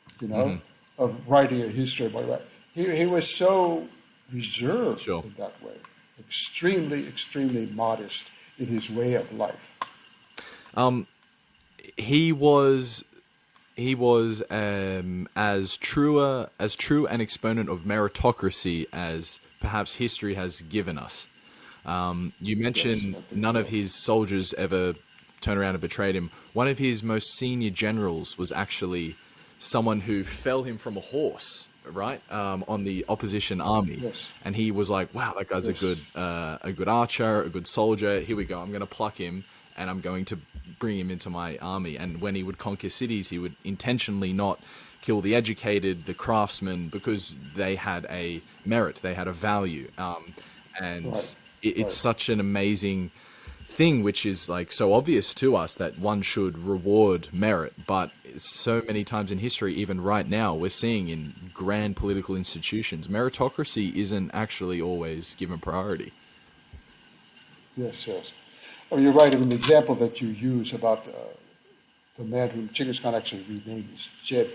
of writing a history about it. He was so reserved in that way, extremely modest in his way of life. He was as true an exponent of meritocracy as perhaps history has given us. You mentioned none of his soldiers ever turned around and betrayed him. One of his most senior generals was actually someone who fell him from a horse, right, on the opposition army. Yes. And he was like, wow, that guy's a good archer, a good soldier. Here we go. I'm going to pluck him and I'm going to bring him into my army. And when he would conquer cities, he would intentionally not kill the educated, the craftsmen, because they had a merit, they had a value. It's such an amazing thing, which is like so obvious to us that one should reward merit, but so many times in history, even right now, we're seeing in grand political institutions, meritocracy isn't actually always given priority. Yes. Oh, you're right. I mean, the example that you use about the man whom Genghis Khan actually renamed is Zeb.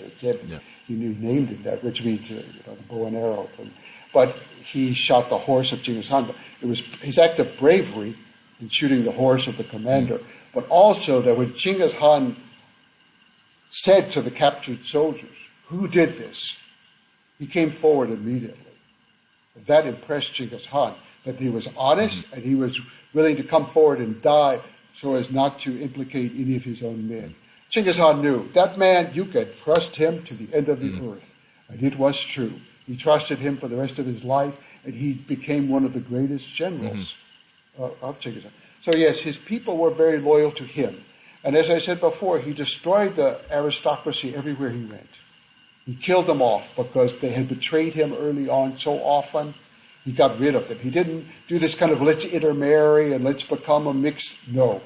He named him that, which means the bow and arrow. But he shot the horse of Genghis Khan. It was his act of bravery in shooting the horse of the commander, but also that when Genghis Khan said to the captured soldiers, who did this? He came forward immediately. That impressed Genghis Khan, that he was honest and he was willing to come forward and die so as not to implicate any of his own men. Genghis Khan knew that man, you can trust him to the end of the earth. And it was true. He trusted him for the rest of his life, and he became one of the greatest generals of Genghis Khan. So yes, his people were very loyal to him. And as I said before, he destroyed the aristocracy everywhere he went. He killed them off because they had betrayed him early on so often. He got rid of them. He didn't do this kind of let's intermarry and let's become a mixed. No.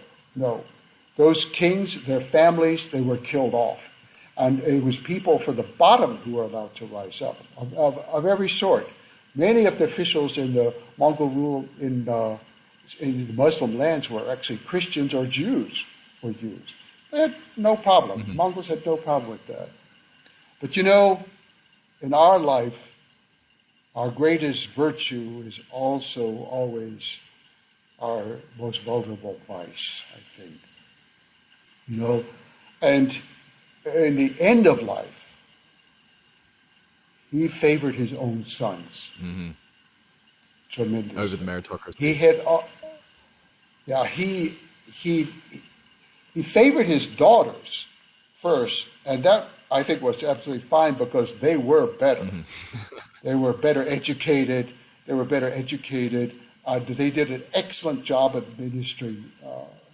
Those kings, their families, they were killed off. And it was people from the bottom who were allowed to rise up, of every sort. Many of the officials in the Mongol rule in the Muslim lands were actually Christians or Jews were used. They had no problem. Mongols had no problem with that. But you know, in our life, our greatest virtue is also always our most vulnerable vice, I think. You know, and in the end of life, he favored his own sons. Tremendously. Over the meritocracy. He had, he favored his daughters first, and that I think was absolutely fine because they were better. They were better educated. They did an excellent job administering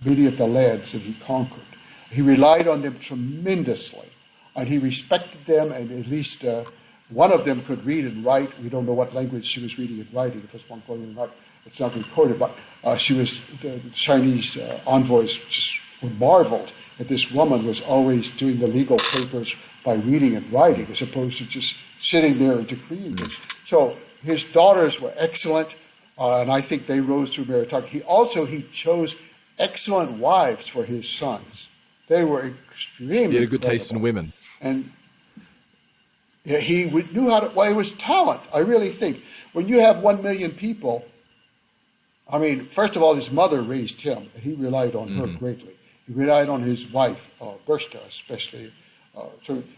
many of the lands that he conquered. He relied on them tremendously, and he respected them, and at least one of them could read and write. We don't know what language she was reading and writing, if it's Mongolian or not. It's not recorded, but the Chinese envoys just marveled that this woman was always doing the legal papers by reading and writing, as opposed to just sitting there and decreeing them. So his daughters were excellent, and I think they rose through meritocracy. He chose excellent wives for his sons. They were extremely. He had a good taste in women. And he knew how to, well, it was talent, I really think. When you have 1 million people, I mean, first of all, his mother raised him, and he relied on her greatly. He relied on his wife, Bertha, especially.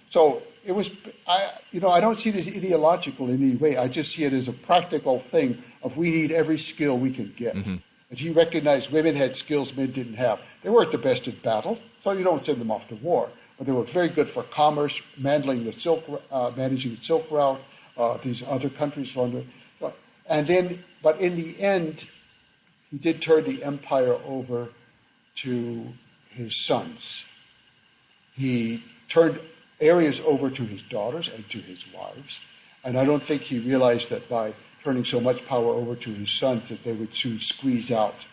So it was, I don't see this ideological in any way. I just see it as a practical thing of we need every skill we can get. And he recognized women had skills men didn't have. They weren't the best at battle, so you don't send them off to war. But they were very good for commerce, managing the Silk Route, these other countries. And then, but in the end, he did turn the empire over to his sons. He turned areas over to his daughters and to his wives. And I don't think he realized that by turning so much power over to his sons that they would soon squeeze out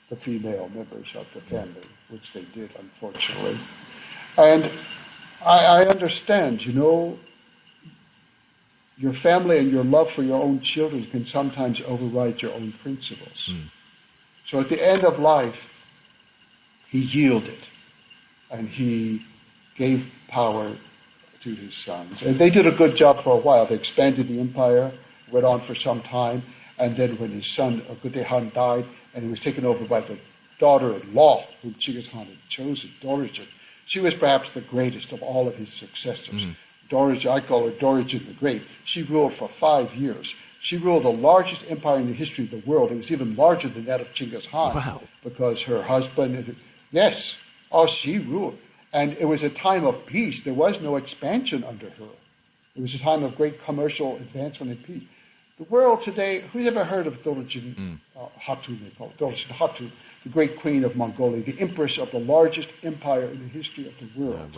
the female members of the family, which they did, unfortunately. And I understand, your family and your love for your own children can sometimes override your own principles. So at the end of life, he yielded, and he gave power to his sons. And they did a good job for a while. They expanded the empire, went on for some time, and then when his son, Genghis Khan, died, and he was taken over by the daughter-in-law, whom Genghis Khan had chosen, Dorigen. She was perhaps the greatest of all of his successors. Dorigen, I call her Dorigen the Great. She ruled for 5 years. She ruled the largest empire in the history of the world. It was even larger than that of Genghis Khan, because her husband, she ruled. And it was a time of peace. There was no expansion under her. It was a time of great commercial advancement and peace. The world today, who's ever heard of Dorigen Hatun, they call it, Dorigen Hatun, the great queen of Mongolia, the empress of the largest empire in the history of the world.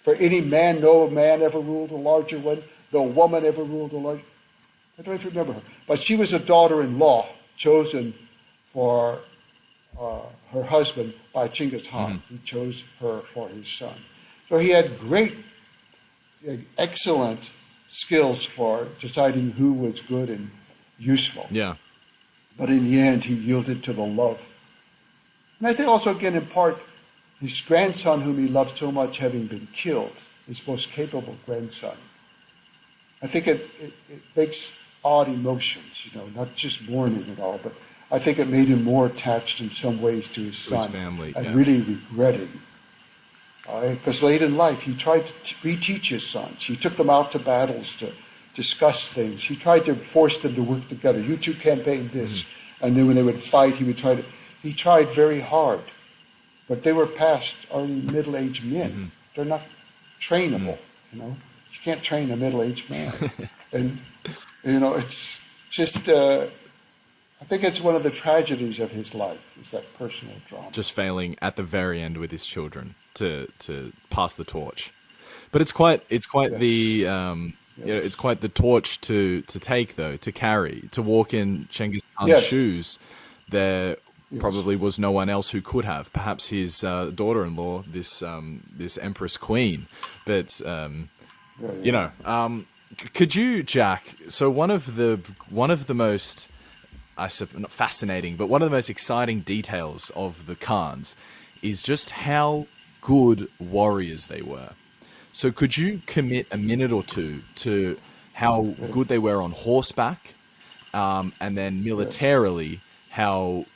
For any man, no man ever ruled a larger one, no woman ever ruled a larger. I don't even remember her. But she was a daughter-in-law chosen for her husband by Genghis Khan. He chose her for his son. So he had excellent skills for deciding who was good and useful. But in the end, he yielded to the love. And I think also, again, in part, his grandson, whom he loved so much, having been killed, his most capable grandson. I think it makes odd emotions, not just mourning at all, but I think it made him more attached in some ways to his son, family, and really regretting. Because late in life, he tried to reteach his sons. He took them out to battles to discuss things. He tried to force them to work together. You two campaign this. And then when they would fight, he tried very hard. But they were past already middle-aged men. They're not trainable, you know. You can't train a middle-aged man. And, you know, it's just, I think it's one of the tragedies of his life, is that personal drama. Just failing at the very end with his children to pass the torch. But it's quite Yes. the you know, it's quite the torch to take, though, to carry, to walk in Genghis Khan's Yes. shoes. There probably was no one else who could have. Perhaps his daughter-in-law, this Empress Queen. But you know, could you, Jack? So one of the most, not fascinating, but one of the most exciting details of the Khans is just how good warriors they were. So could you commit a minute or two to how good they were on horseback, and then militarily how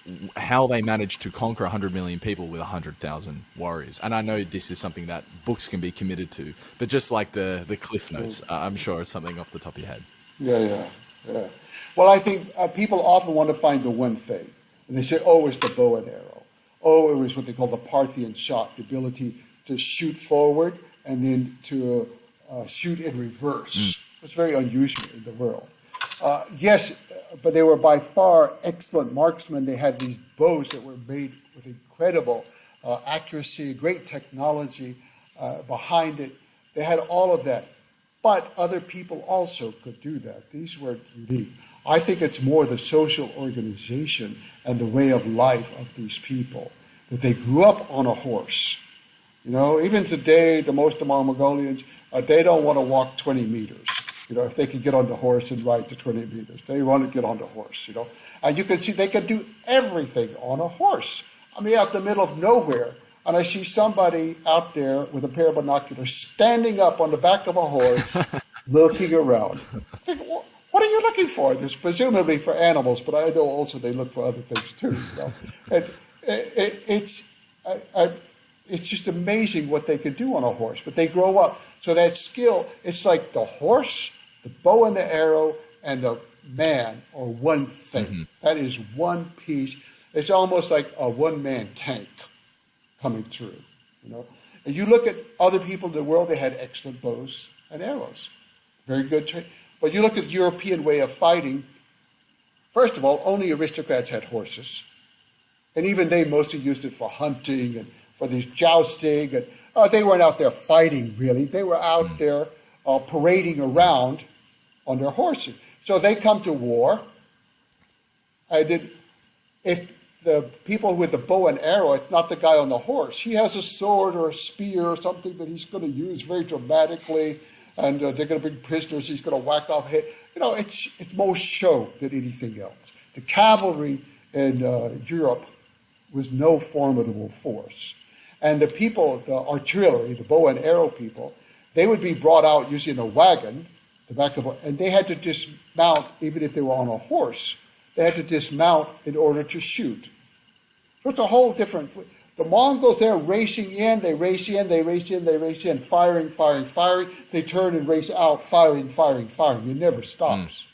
they managed to conquer 100 million people with 100,000 warriors? And I know this is something that books can be committed to, but just like the cliff notes, I'm sure it's something off the top of your head. Yeah. Well, I think people often want to find the one thing. And they say, oh, it's the bow and arrow. Oh, it was what they call the Parthian shot, the ability to shoot forward and then to shoot in reverse. It's very unusual in the world. Yes, but they were by far excellent marksmen. They had these bows that were made with incredible accuracy, great technology behind it. They had all of that. But other people also could do that. These were unique. I think it's more the social organization and the way of life of these people, that they grew up on a horse. You know, even today, most of Mongolians, they don't want to walk 20 meters. You know, if they could get on the horse and ride to 20 meters, they want to get on the horse, you know. And you can see they can do everything on a horse. I mean, out in the middle of nowhere, and I see somebody out there with a pair of binoculars standing up on the back of a horse, looking around. I think, what are you looking for? There's presumably for animals, but I know also they look for other things too, you know. And it's just amazing what they can do on a horse. But they grow up. So that skill, it's like the horse, the bow and the arrow, and the man are one thing. That is one piece. It's almost like a one-man tank coming through, you know. And you look at other people in the world, they had excellent bows and arrows. Very good training. But you look at the European way of fighting, first of all, only aristocrats had horses. And even they mostly used it for hunting and for these jousting. And they weren't out there fighting, really. They were out there parading around on their horses. So they come to war. And if the people with the bow and arrow, it's not the guy on the horse. He has a sword or a spear or something that he's going to use very dramatically. And they're going to bring prisoners. He's going to whack off head. You know, it's more show than anything else. The cavalry in Europe was no formidable force. And the people, the artillery, the bow and arrow people, they would be brought out using a wagon, and they had to dismount even if they were on a horse. They had to dismount in order to shoot. So it's a whole different. The Mongols, they're racing in, they race in, firing. They turn and race out, firing. It never stops.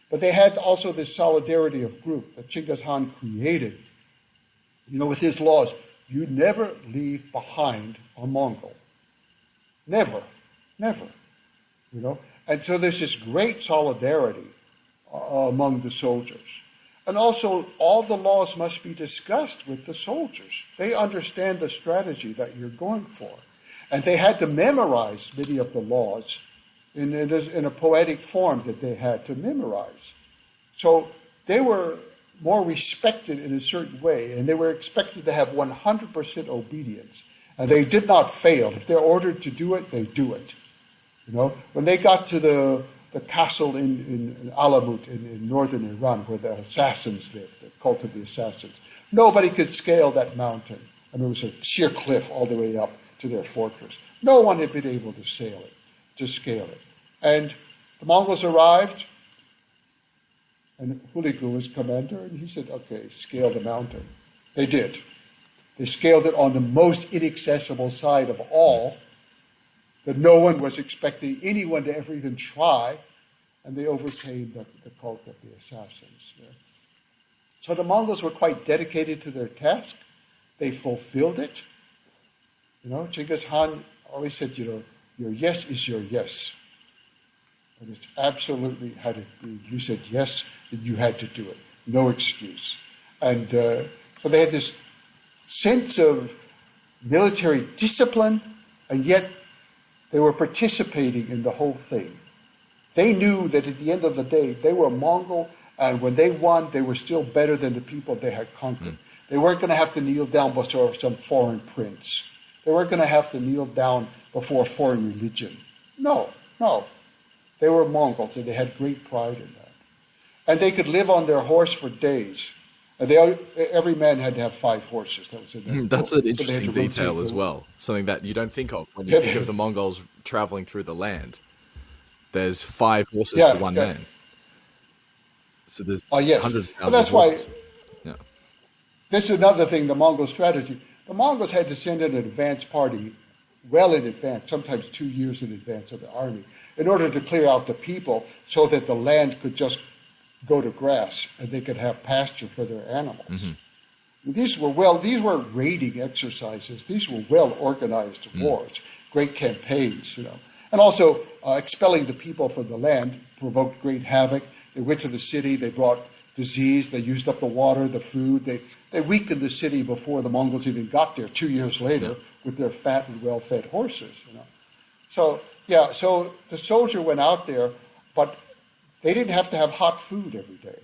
But they had also this solidarity of group that Genghis Khan created. You know, with his laws, you never leave behind a Mongol. Never. You know, and so there's this great solidarity among the soldiers. And also, all the laws must be discussed with the soldiers. They understand the strategy that you're going for. And they had to memorize many of the laws in a poetic form that they had to memorize. So they were more respected in a certain way, and they were expected to have 100% obedience. And they did not fail. If they're ordered to do it, they do it. You know, when they got to the castle in Alamut in northern Iran, where the assassins lived, the cult of the assassins, nobody could scale that mountain. I mean, it was a sheer cliff all the way up to their fortress. No one had been able to scale it. And the Mongols arrived, and Huligu was commander, and he said, okay, scale the mountain. They did. They scaled it on the most inaccessible side of all, that no one was expecting anyone to ever even try, and they overcame the cult of the assassins. Yeah. So the Mongols were quite dedicated to their task. They fulfilled it. Genghis Khan always said, your yes is your yes. And it's absolutely had to be. You said yes, and you had to do it. No excuse. And so they had this sense of military discipline, and yet they were participating in the whole thing. They knew that at the end of the day, they were Mongol, and when they won, they were still better than the people they had conquered. They weren't going to have to kneel down before some foreign prince. They weren't going to have to kneel down before a foreign religion. No. They were Mongols, and they had great pride in that. And they could live on their horse for days. And every man had to have 5 horses. That was in That's an interesting detail as well. Something that you don't think of when you think of the Mongols traveling through the land. There's 5 horses to one man. So there's hundreds of thousands that's of horses. Why. This is another thing, the Mongol strategy. The Mongols had to send in an advance party well in advance, sometimes 2 years in advance of the army, in order to clear out the people so that the land could just go to grass and they could have pasture for their animals. These were raiding exercises. These were well-organized wars, great campaigns, And also expelling the people from the land provoked great havoc. They went to the city, they brought disease, they used up the water, the food. They weakened the city before the Mongols even got there 2 years later with their fat and well-fed horses, So the soldier went out there, but they didn't have to have hot food every day.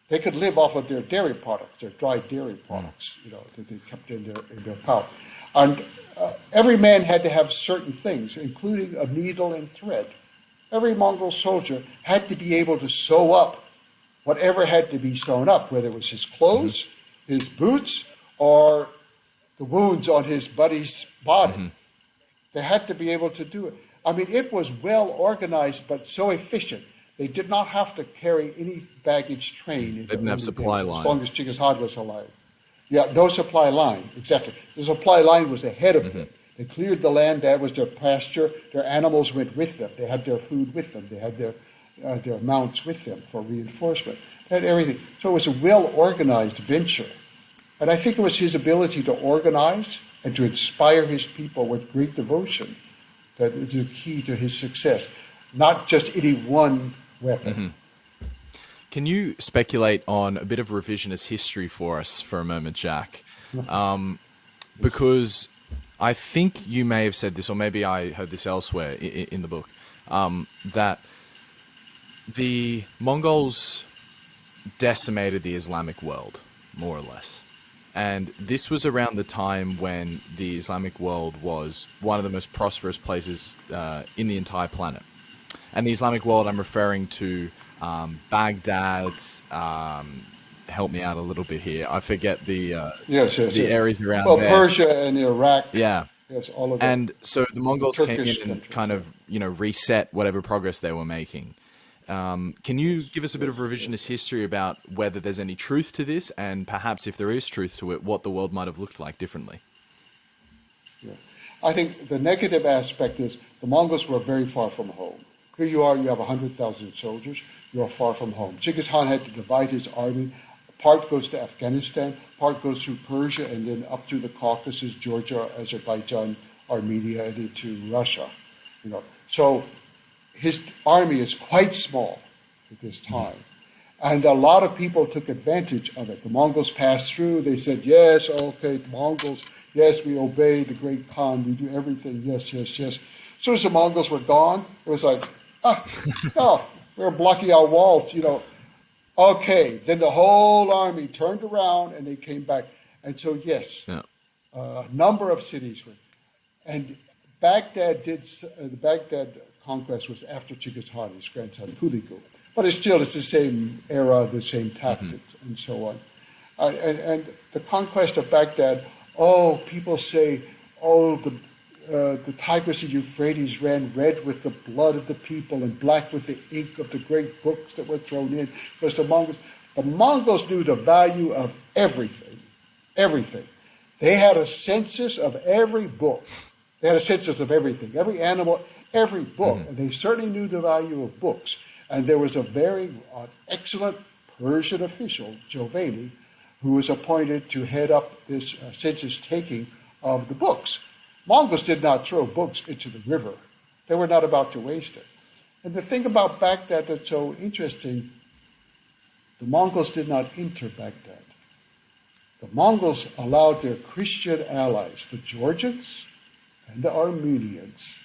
They could live off of their dairy products, their dried dairy products, that they kept in their pouch. And every man had to have certain things, including a needle and thread. Every Mongol soldier had to be able to sew up whatever had to be sewn up, whether it was his clothes, his boots, or the wounds on his buddy's body. They had to be able to do it. I mean, it was well organized, but so efficient. They did not have to carry any baggage train. They didn't have supply line. As long as Genghis Khan was alive. Yeah, no supply line, exactly. The supply line was ahead of them. They cleared the land, that was their pasture. Their animals went with them. They had their food with them. They had their mounts with them for reinforcement. They had everything. So it was a well-organized venture. And I think it was his ability to organize and to inspire his people with great devotion that is the key to his success, not just any one weapon. Can you speculate on a bit of revisionist history for us for a moment, Jack? Because I think you may have said this, or maybe I heard this elsewhere in the book, that the Mongols decimated the Islamic world, more or less. And this was around the time when the Islamic world was one of the most prosperous places in the entire planet. And the Islamic world, I'm referring to Baghdad. Help me out a little bit here. I forget the areas around there. Persia and Iraq. Yeah. Yes, all of that. And so the Mongols came in and countries. kind of, reset whatever progress they were making. Can you give us a bit of revisionist history about whether there's any truth to this, and perhaps if there is truth to it, what the world might have looked like differently? Yeah. I think the negative aspect is the Mongols were very far from home. Here you are, you have 100,000 soldiers, you are far from home. Genghis Khan had to divide his army. Part goes to Afghanistan, part goes through Persia, and then up through the Caucasus, Georgia, Azerbaijan, Armenia, and into Russia. So his army is quite small at this time. And a lot of people took advantage of it. The Mongols passed through. They said, yes, okay, the Mongols, yes, we obey the great Khan. We do everything, yes, yes, yes. As soon as the Mongols were gone, it was like, no, we're blocking our walls, Okay, then the whole army turned around and they came back. And so, yes, a number of cities were. And Baghdad the Baghdad conquest was after Genghis Khan, his grandson, Kuliku. But it's the same era, the same tactics, and so on. And the conquest of Baghdad, people say, the Tigris and Euphrates ran red with the blood of the people and black with the ink of the great books that were thrown in. Because the Mongols knew the value of everything. They had a census of every book. They had a census of everything, every animal, every book, and they certainly knew the value of books. And there was a very excellent Persian official, Jovani, who was appointed to head up this census taking of the books. Mongols did not throw books into the river. They were not about to waste it. And the thing about Baghdad that's so interesting, the Mongols did not enter Baghdad. The Mongols allowed their Christian allies, the Georgians and the Armenians,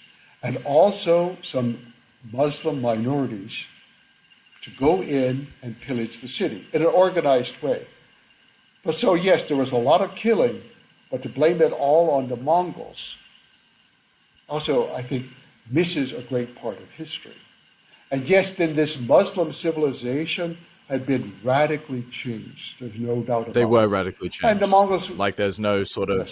and also some Muslim minorities, to go in and pillage the city in an organized way. But so, yes, there was a lot of killing, but to blame it all on the Mongols also, I think, misses a great part of history. And yes, then this Muslim civilization had been radically changed. There's no doubt about it. They were radically changed. And the Mongols... Like, there's no sort of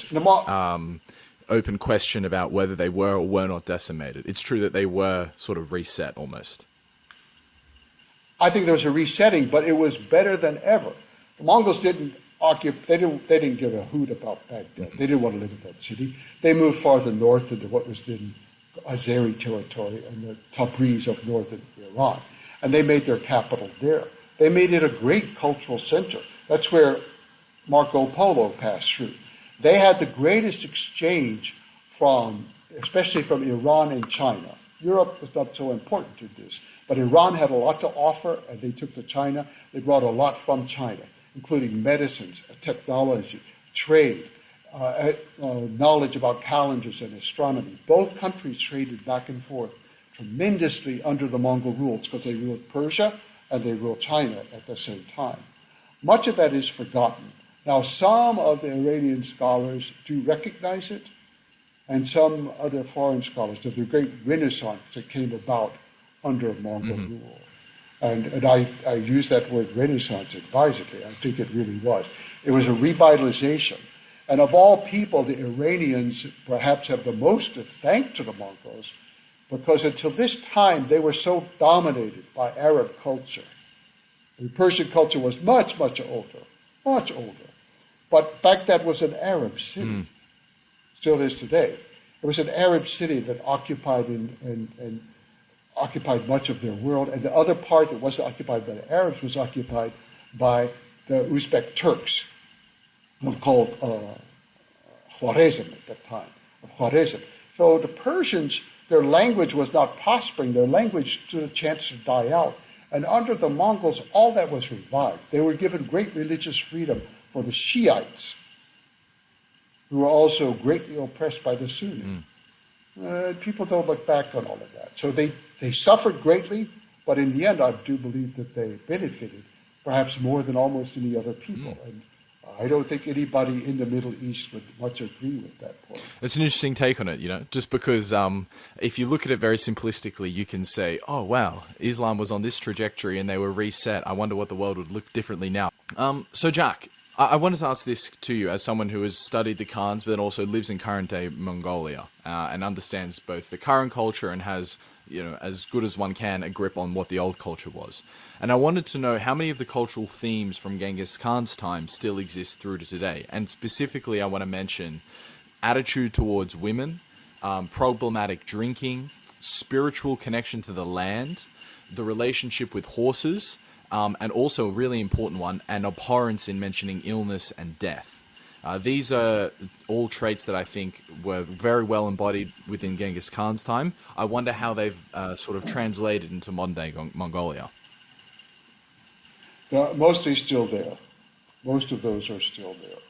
open question about whether they were or were not decimated. It's true that they were sort of reset almost. I think there was a resetting, but it was better than ever. The Mongols didn't occupy, they didn't give a hoot about Baghdad. They didn't want to live in that city. They moved farther north into what was then Azeri territory and the Tabriz of northern Iran. And they made their capital there. They made it a great cultural center. That's where Marco Polo passed through. They had the greatest exchange especially from Iran and China. Europe was not so important to this, but Iran had a lot to offer, and they took to China. They brought a lot from China, including medicines, technology, trade, knowledge about calendars and astronomy. Both countries traded back and forth tremendously under the Mongol rules because they ruled Persia and they ruled China at the same time. Much of that is forgotten. Now, some of the Iranian scholars do recognize it, and some other foreign scholars of the great Renaissance that came about under Mongol rule. And I use that word Renaissance advisedly. I think it really was. It was a revitalization. And of all people, the Iranians perhaps have the most to thank to the Mongols, because until this time, they were so dominated by Arab culture. The Persian culture was much, much older. But Baghdad was an Arab city. Still is today. It was an Arab city that occupied and occupied much of their world, and the other part that wasn't occupied by the Arabs was occupied by the Uzbek Turks, called Khwarezm at that time, Khwarezm. So the Persians, their language was not prospering. Their language stood a chance to die out. And under the Mongols, all that was revived. They were given great religious freedom for the Shiites, who were also greatly oppressed by the Sunni. People don't look back on all of that. So they suffered greatly, but in the end, I do believe that they benefited, perhaps more than almost any other people. And I don't think anybody in the Middle East would much agree with that point. It's an interesting take on it, just because if you look at it very simplistically, you can say, oh, wow, Islam was on this trajectory and they were reset. I wonder what the world would look differently now. So, Jack, I wanted to ask this to you as someone who has studied the Khans, but then also lives in current-day Mongolia and understands both the current culture and has, as good as one can, a grip on what the old culture was. And I wanted to know how many of the cultural themes from Genghis Khan's time still exist through to today. And specifically, I want to mention attitude towards women, problematic drinking, spiritual connection to the land, the relationship with horses, and also a really important one, an abhorrence in mentioning illness and death. These are all traits that I think were very well embodied within Genghis Khan's time. I wonder how they've sort of translated into modern-day Mongolia. They're mostly still there. Most of those are still there.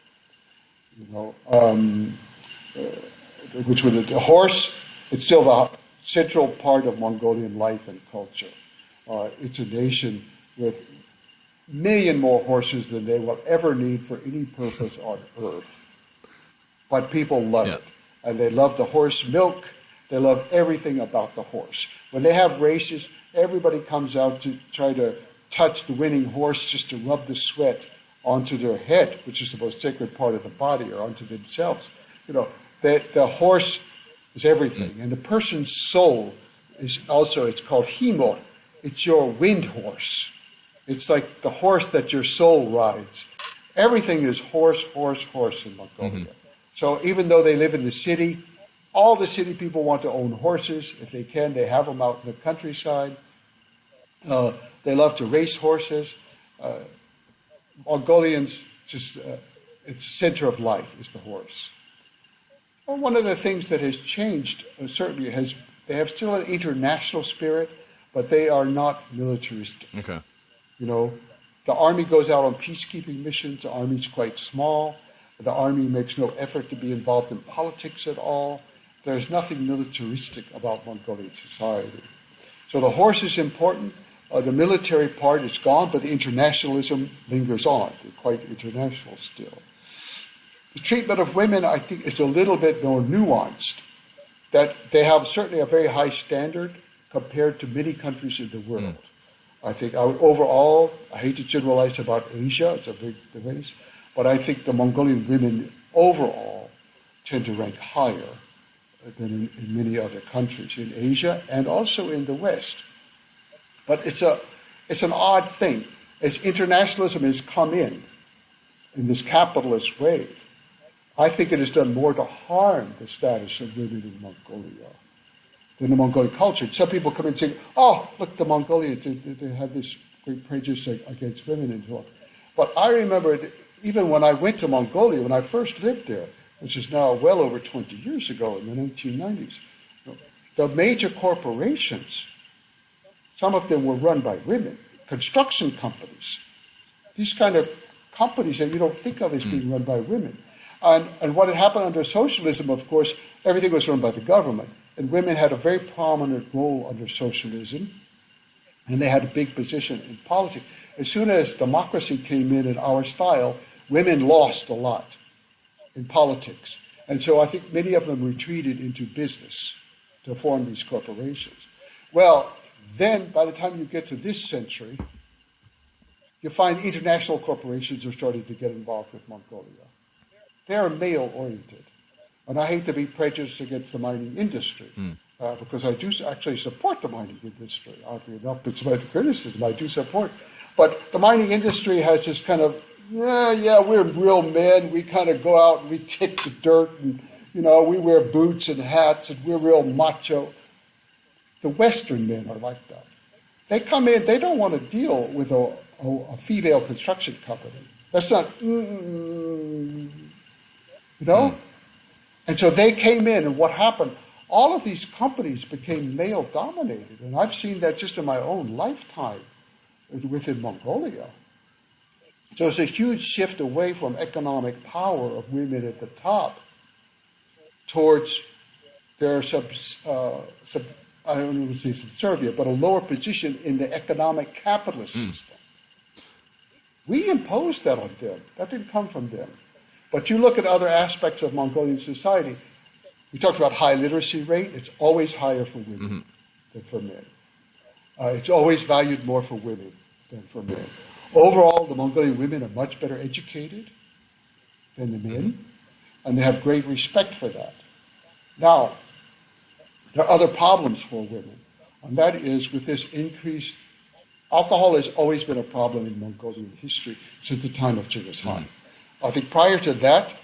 Which with the horse, it's still the central part of Mongolian life and culture. It's a nation with a million more horses than they will ever need for any purpose on earth. But people love it. And they love the horse milk. They love everything about the horse. When they have races, everybody comes out to try to touch the winning horse just to rub the sweat onto their head, which is the most sacred part of the body, or onto themselves. The horse is everything. And the person's soul is also, it's called himor. It's your wind horse. It's like the horse that your soul rides. Everything is horse in Mongolia. So even though they live in the city, All the city people want to own horses. If they can, they have them out in the countryside. They love to race horses. Mongolians, just its center of life is the horse. Well, one of the things that has changed, certainly, they have still an international spirit, but they are not militaristic. Okay. You know, the army goes out on peacekeeping missions. The army's quite small. The army makes no effort to be involved in politics at all. There's nothing militaristic about Mongolian society. So the horse is important. The military part is gone, but the internationalism lingers on. They're quite international still. The treatment of women, I think, is a little bit more nuanced. That they have certainly a very high standard compared to many countries in the world. I think overall, I hate to generalize about Asia, it's a big race, but I think the Mongolian women overall tend to rank higher than in many other countries in Asia and also in the West. But it's an odd thing. As internationalism has come in this capitalist wave, I think it has done more to harm the status of women in Mongolia than the Mongolian culture. Some people come in and say, oh, look, the Mongolians, they have this great prejudice against women and so on. But I remember even when I went to Mongolia, when I first lived there, which is now well over 20 years ago in the 1990s, the major corporations, some of them were run by women, construction companies, these kind of companies that you don't think of as being run by women. And what had happened under socialism, of course, everything was run by the government. And women had a very prominent role under socialism, and they had a big position in politics. As soon as democracy came in our style, women lost a lot in politics. And so I think many of them retreated into business to form these corporations. Well, then by the time you get to this century, you find international corporations are starting to get involved with Mongolia. They are male-oriented. And I hate to be prejudiced against the mining industry, because I do actually support the mining industry. Oddly enough, it's about the criticism I do support. But the mining industry has this kind of, we're real men. We kind of go out and we kick the dirt and, we wear boots and hats and we're real macho. The Western men are like that. They come in, they don't want to deal with a female construction company. That's not, And so they came in, and what happened? All of these companies became male-dominated, and I've seen that just in my own lifetime within Mongolia. So it's a huge shift away from economic power of women at the top towards their I don't want to say subservient, but a lower position in the economic capitalist system. We imposed that on them. That didn't come from them. But you look at other aspects of Mongolian society, we talked about high literacy rate. It's always higher for women than for men. It's always valued more for women than for men. Overall, the Mongolian women are much better educated than the men, and they have great respect for that. Now, there are other problems for women, and that is with this increased, alcohol has always been a problem in Mongolian history since the time of Genghis Khan. I think prior to that,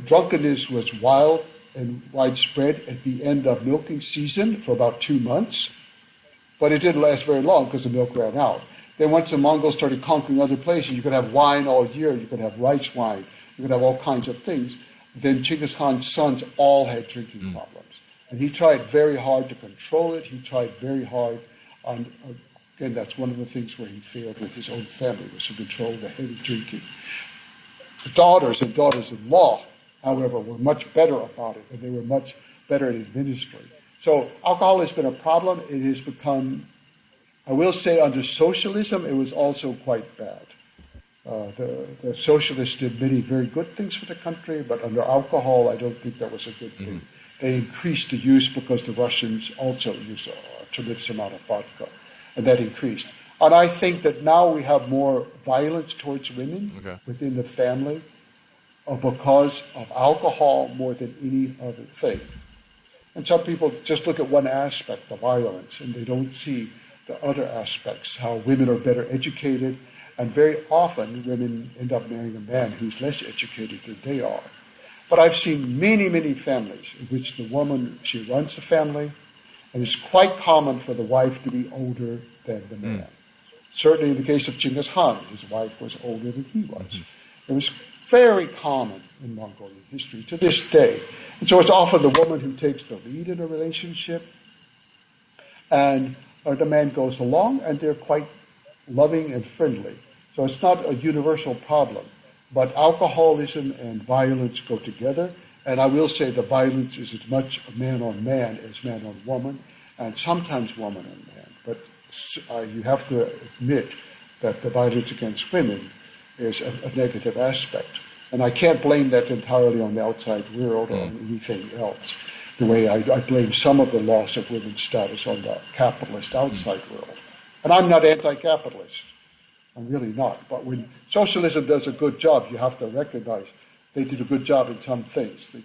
drunkenness was wild and widespread at the end of milking season for about 2 months, but it didn't last very long because the milk ran out. Then once the Mongols started conquering other places, you could have wine all year, you could have rice wine, you could have all kinds of things. Then Genghis Khan's sons all had drinking problems. And he tried very hard to control it. He tried very hard on, again, that's one of the things where he failed with his own family, was to control the heavy drinking. The daughters and daughters-in-law, however, were much better about it, and they were much better at administering. So alcohol has been a problem. It has become, I will say, under socialism, it was also quite bad. The socialists did many very good things for the country, but under alcohol, I don't think that was a good thing. They increased the use because the Russians also use a tremendous amount of vodka, and that increased. And I think that now we have more violence towards women within the family because of alcohol more than any other thing. And some people just look at one aspect, the violence, and they don't see the other aspects, how women are better educated, and very often women end up marrying a man who's less educated than they are. But I've seen many, many families in which the woman, she runs the family, and it's quite common for the wife to be older than the man. Certainly in the case of Genghis Khan, his wife was older than he was. It was very common in Mongolian history to this day. And so it's often the woman who takes the lead in a relationship, and the man goes along, and they're quite loving and friendly. So it's not a universal problem. But alcoholism and violence go together. And I will say the violence is as much man on man as man on woman, and sometimes woman on man. But you have to admit that the violence against women is a negative aspect. And I can't blame that entirely on the outside world or on anything else, the way I blame some of the loss of women's status on the capitalist outside world. And I'm not anti-capitalist. I'm really not. But when socialism does a good job, you have to recognize they did a good job in some things.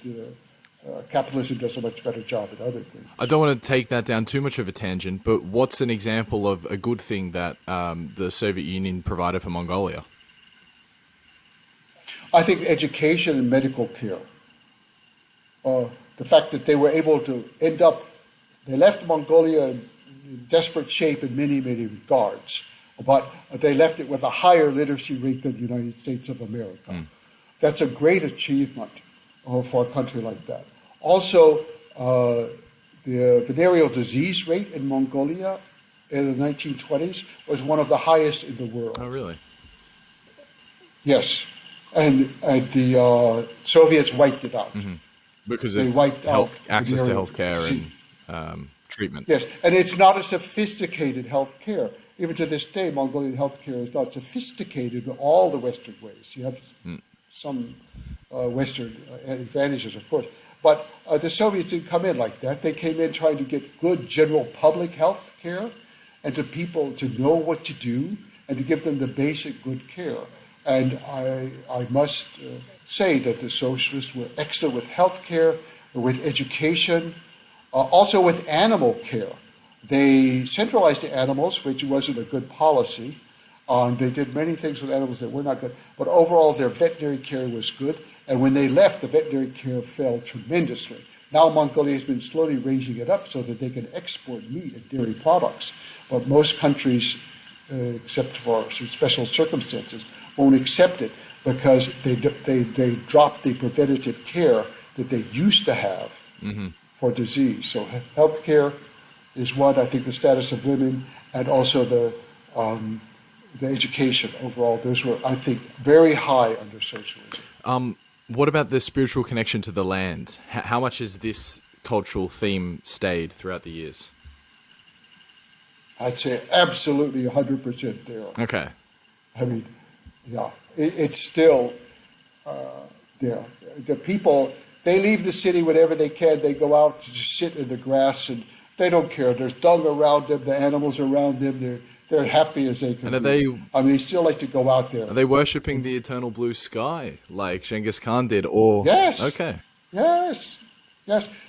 Capitalism does a much better job in other things. I don't want to take that down too much of a tangent, but what's an example of a good thing that the Soviet Union provided for Mongolia? I think education and medical care. The fact that they were able to they left Mongolia in desperate shape in many, many regards, but they left it with a higher literacy rate than the United States of America. That's a great achievement for a country like that. Also, the venereal disease rate in Mongolia in the 1920s was one of the highest in the world. Oh, really? Yes. And the Soviets wiped it out. Because they of wiped access to healthcare and treatment. Yes, and it's not a sophisticated healthcare. Even to this day, Mongolian healthcare is not sophisticated in all the Western ways. You have some Western advantages, of course. But the Soviets didn't come in like that. They came in trying to get good general public health care and to people to know what to do and to give them the basic good care. And I must say that the socialists were excellent with health care, with education, also with animal care. They centralized the animals, which wasn't a good policy. They did many things with animals that were not good. But overall, their veterinary care was good. And when they left, the veterinary care fell tremendously. Now Mongolia has been slowly raising it up so that they can export meat and dairy products. But most countries, except for some special circumstances, won't accept it because they dropped the preventative care that they used to have for disease. So health care is one. I think the status of women and also the education overall, those were, I think, very high under socialism. What about the spiritual connection to the land? How much has this cultural theme stayed throughout the years? I'd say absolutely 100% there. Okay. I mean, yeah, it's still there. The people, they leave the city whenever they can. They go out to just sit in the grass and they don't care. There's dung around them, the animals around them. They're happy as they can be. They still like to go out there. Are they worshipping the eternal blue sky like Genghis Khan did? Or yes. Okay. Yes.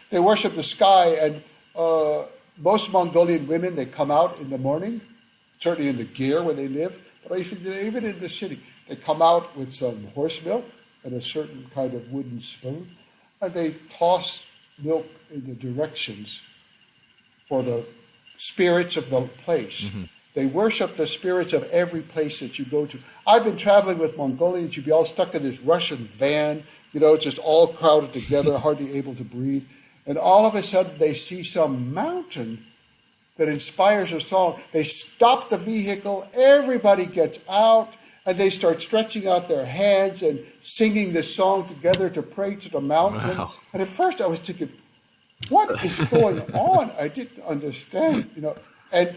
They worship the sky, and most Mongolian women, they come out in the morning, certainly in the gear where they live, but even in the city, they come out with some horse milk and a certain kind of wooden spoon, and they toss milk in the directions for the spirits of the place. They worship the spirits of every place that you go to. I've been traveling with Mongolians. You'd be all stuck in this Russian van, just all crowded together, hardly able to breathe. And all of a sudden, they see some mountain that inspires a song. They stop the vehicle. Everybody gets out, and they start stretching out their hands and singing this song together to pray to the mountain. Wow. And at first, I was thinking, what is going on? I didn't understand, And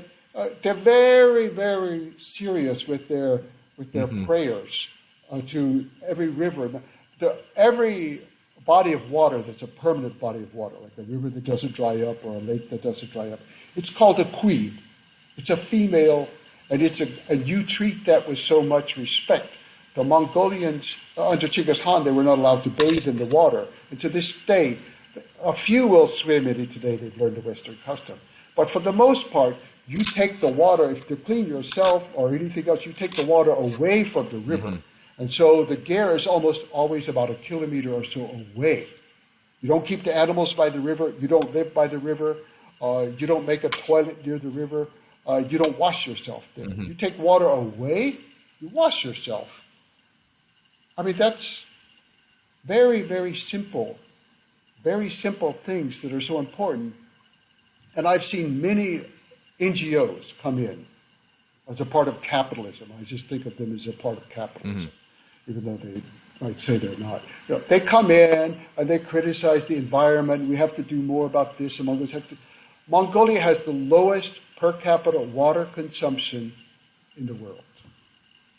they're very, very serious with their prayers to every river. Every body of water that's a permanent body of water, like a river that doesn't dry up or a lake that doesn't dry up, it's called a queen. It's a female, and you treat that with so much respect. The Mongolians, under Genghis Khan, they were not allowed to bathe in the water. And to this day, a few will swim in it today. They've learned the Western custom. But for the most part, you take the water, if to clean yourself or anything else, you take the water away from the river. And so the ger is almost always about a kilometer or so away. You don't keep the animals by the river. You don't live by the river. You don't make a toilet near the river. You don't wash yourself there. You take water away, you wash yourself. I mean, that's very, very simple things that are so important. And I've seen many NGOs come in as a part of capitalism. I just think of them as a part of capitalism, even though they might say they're not. You know, they come in and they criticize the environment. We have to do more about this. And Mongols have to. Mongolia has the lowest per capita water consumption in the world.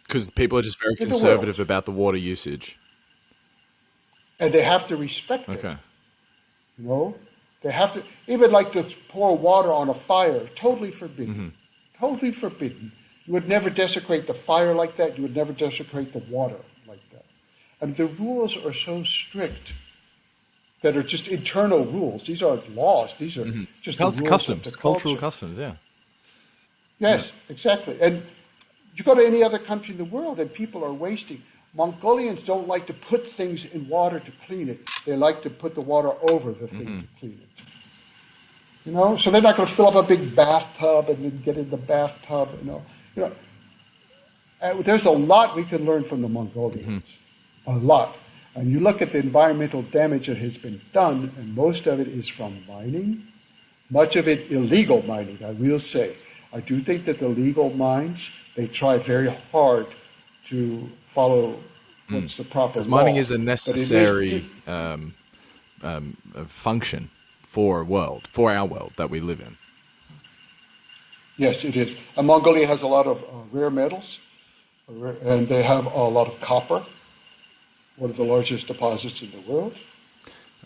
Because people are just very conservative about the water usage. And they have to respect it. Okay. You know? They have to, even like to pour water on a fire, totally forbidden. Totally forbidden. You would never desecrate the fire like that. You would never desecrate the water like that. And the rules are so strict that are just internal rules. These aren't laws. These are just the rules customs, of the cultural culture. customs, yeah. Yes, exactly. And you go to any other country in the world and people are wasting. Mongolians don't like to put things in water to clean it. They like to put the water over the thing to clean it. You know, so they're not going to fill up a big bathtub and then get in the bathtub. You know. And there's a lot we can learn from the Mongolians, a lot. And you look at the environmental damage that has been done, and most of it is from mining, much of it illegal mining, I will say. I do think that the legal mines, they try very hard to follow what's the proper law. Mining is a necessary function for our world that we live in. Yes, it is. And Mongolia has a lot of rare metals, and they have a lot of copper, one of the largest deposits in the world,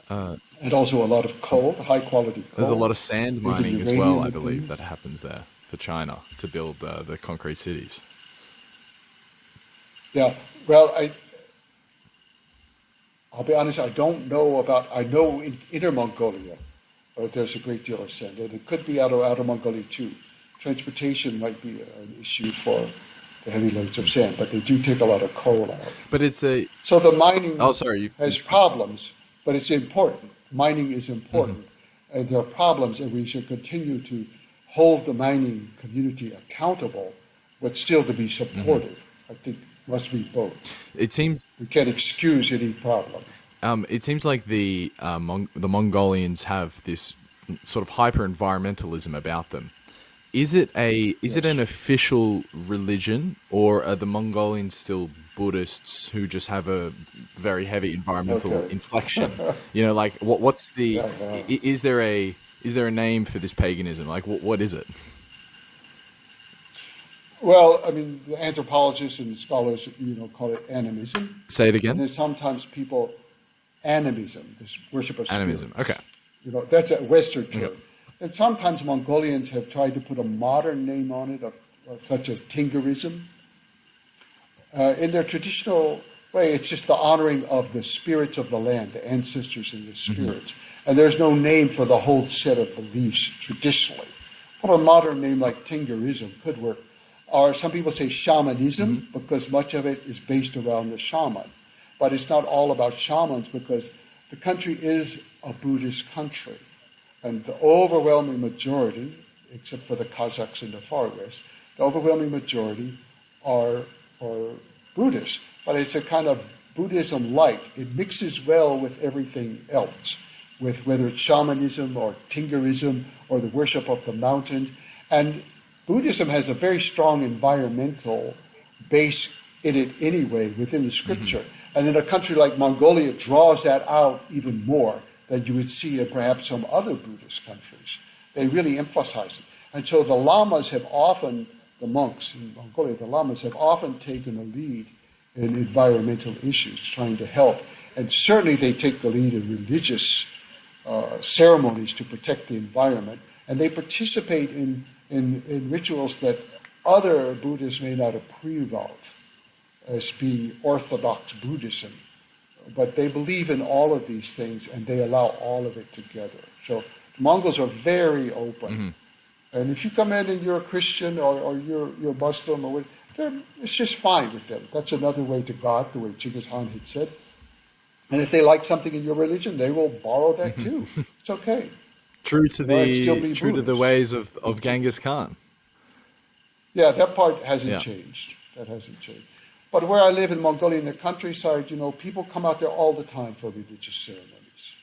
and also a lot of coal, high-quality coal. There's a lot of sand mining as well, I believe, that happens there for China to build the concrete cities. Yeah, well, I'll be honest, I know in Inner Mongolia, there's a great deal of sand, and it could be out of Outer Mongolia too. Transportation might be an issue for the heavy loads of sand, but they do take a lot of coal out. But So the mining has problems, but it's important. Mining is important, and there are problems, and we should continue to hold the mining community accountable, but still to be supportive. I think must be both. It seems we can't excuse any problem. It seems like the Mongolians have this sort of hyper environmentalism about them. Is it an official religion, or are the Mongolians still Buddhists who just have a very heavy environmental inflection? You know, like what's the is there a name for this paganism? Like what is it? Well, I mean, the anthropologists and scholars, call it animism. Say it again. And there's sometimes people animism, this worship of spirits. Animism. Okay. That's a Western term. Okay. And sometimes Mongolians have tried to put a modern name on it, such as Tingerism. In their traditional way, it's just the honoring of the spirits of the land, the ancestors and the spirits. And there's no name for the whole set of beliefs traditionally. But a modern name like Tingerism could work. Or some people say shamanism, because much of it is based around the shaman. But it's not all about shamans, because the country is a Buddhist country. And the overwhelming majority, except for the Kazakhs in the far west, the overwhelming majority are Buddhist. But it's a kind of Buddhism light. It mixes well with everything else, with whether it's shamanism or Tingerism or the worship of the mountains. And Buddhism has a very strong environmental base in it anyway, within the scripture. And then a country like Mongolia draws that out even more than you would see in perhaps some other Buddhist countries. They really emphasize it. And so the lamas have often, the monks in Mongolia, the lamas have often taken the lead in environmental issues, trying to help. And certainly they take the lead in religious ceremonies to protect the environment. And they participate in rituals that other Buddhists may not approve of as being orthodox Buddhism. But they believe in all of these things, and they allow all of it together. So the Mongols are very open. And if you come in and you're a Christian or you're Muslim, it's just fine with them. That's another way to God, the way Genghis Khan had said. And if they like something in your religion, they will borrow that too. It's okay. True to It'd still be the ways of Genghis Khan. Yeah, that part hasn't Yeah. changed. That hasn't changed. But where I live in Mongolia, in the countryside, people come out there all the time for religious ceremonies.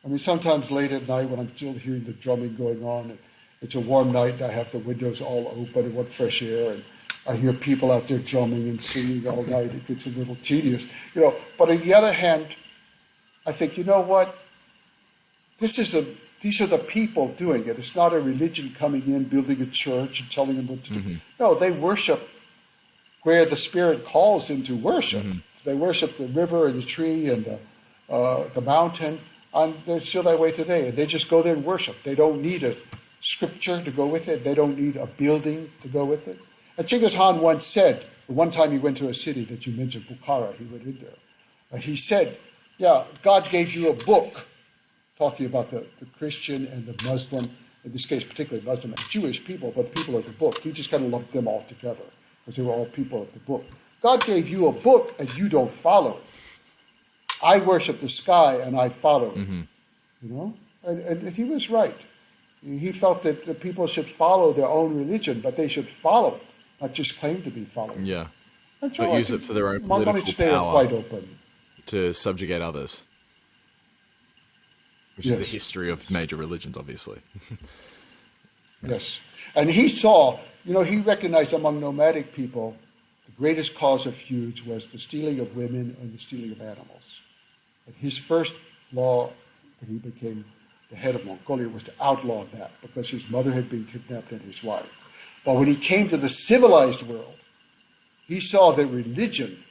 I mean, sometimes late at night when I'm still hearing the drumming going on, and it's a warm night, and I have the windows all open and want fresh air, and I hear people out there drumming and singing all night. It gets a little tedious, But on the other hand, I think, you know what? These are the people doing it. It's not a religion coming in, building a church and telling them what to do. No, they worship where the spirit calls them to worship. So they worship the river and the tree and the mountain, and they're still that way today. And they just go there and worship. They don't need a scripture to go with it. They don't need a building to go with it. And Genghis Khan once said, the one time he went to a city that you mentioned, Bukhara, he went in there, and he said, yeah, God gave you a book, talking about the Christian and the Muslim, in this case particularly Muslim and Jewish people, but people of the book. He just kind of lumped them all together because they were all people of the book. God gave you a book and you don't follow it. I worship the sky and I follow it. And he was right. He felt that the people should follow their own religion, but they should follow it, not just claim to be following. Yeah. And so But use it for their own Mongols political today are power quite open. to subjugate others. Which is the Yes. history of major religions, obviously. Yes. And he saw, he recognized among nomadic people, the greatest cause of feuds was the stealing of women and the stealing of animals. And his first law, when he became the head of Mongolia, was to outlaw that because his mother had been kidnapped and his wife. But when he came to the civilized world, he saw that religion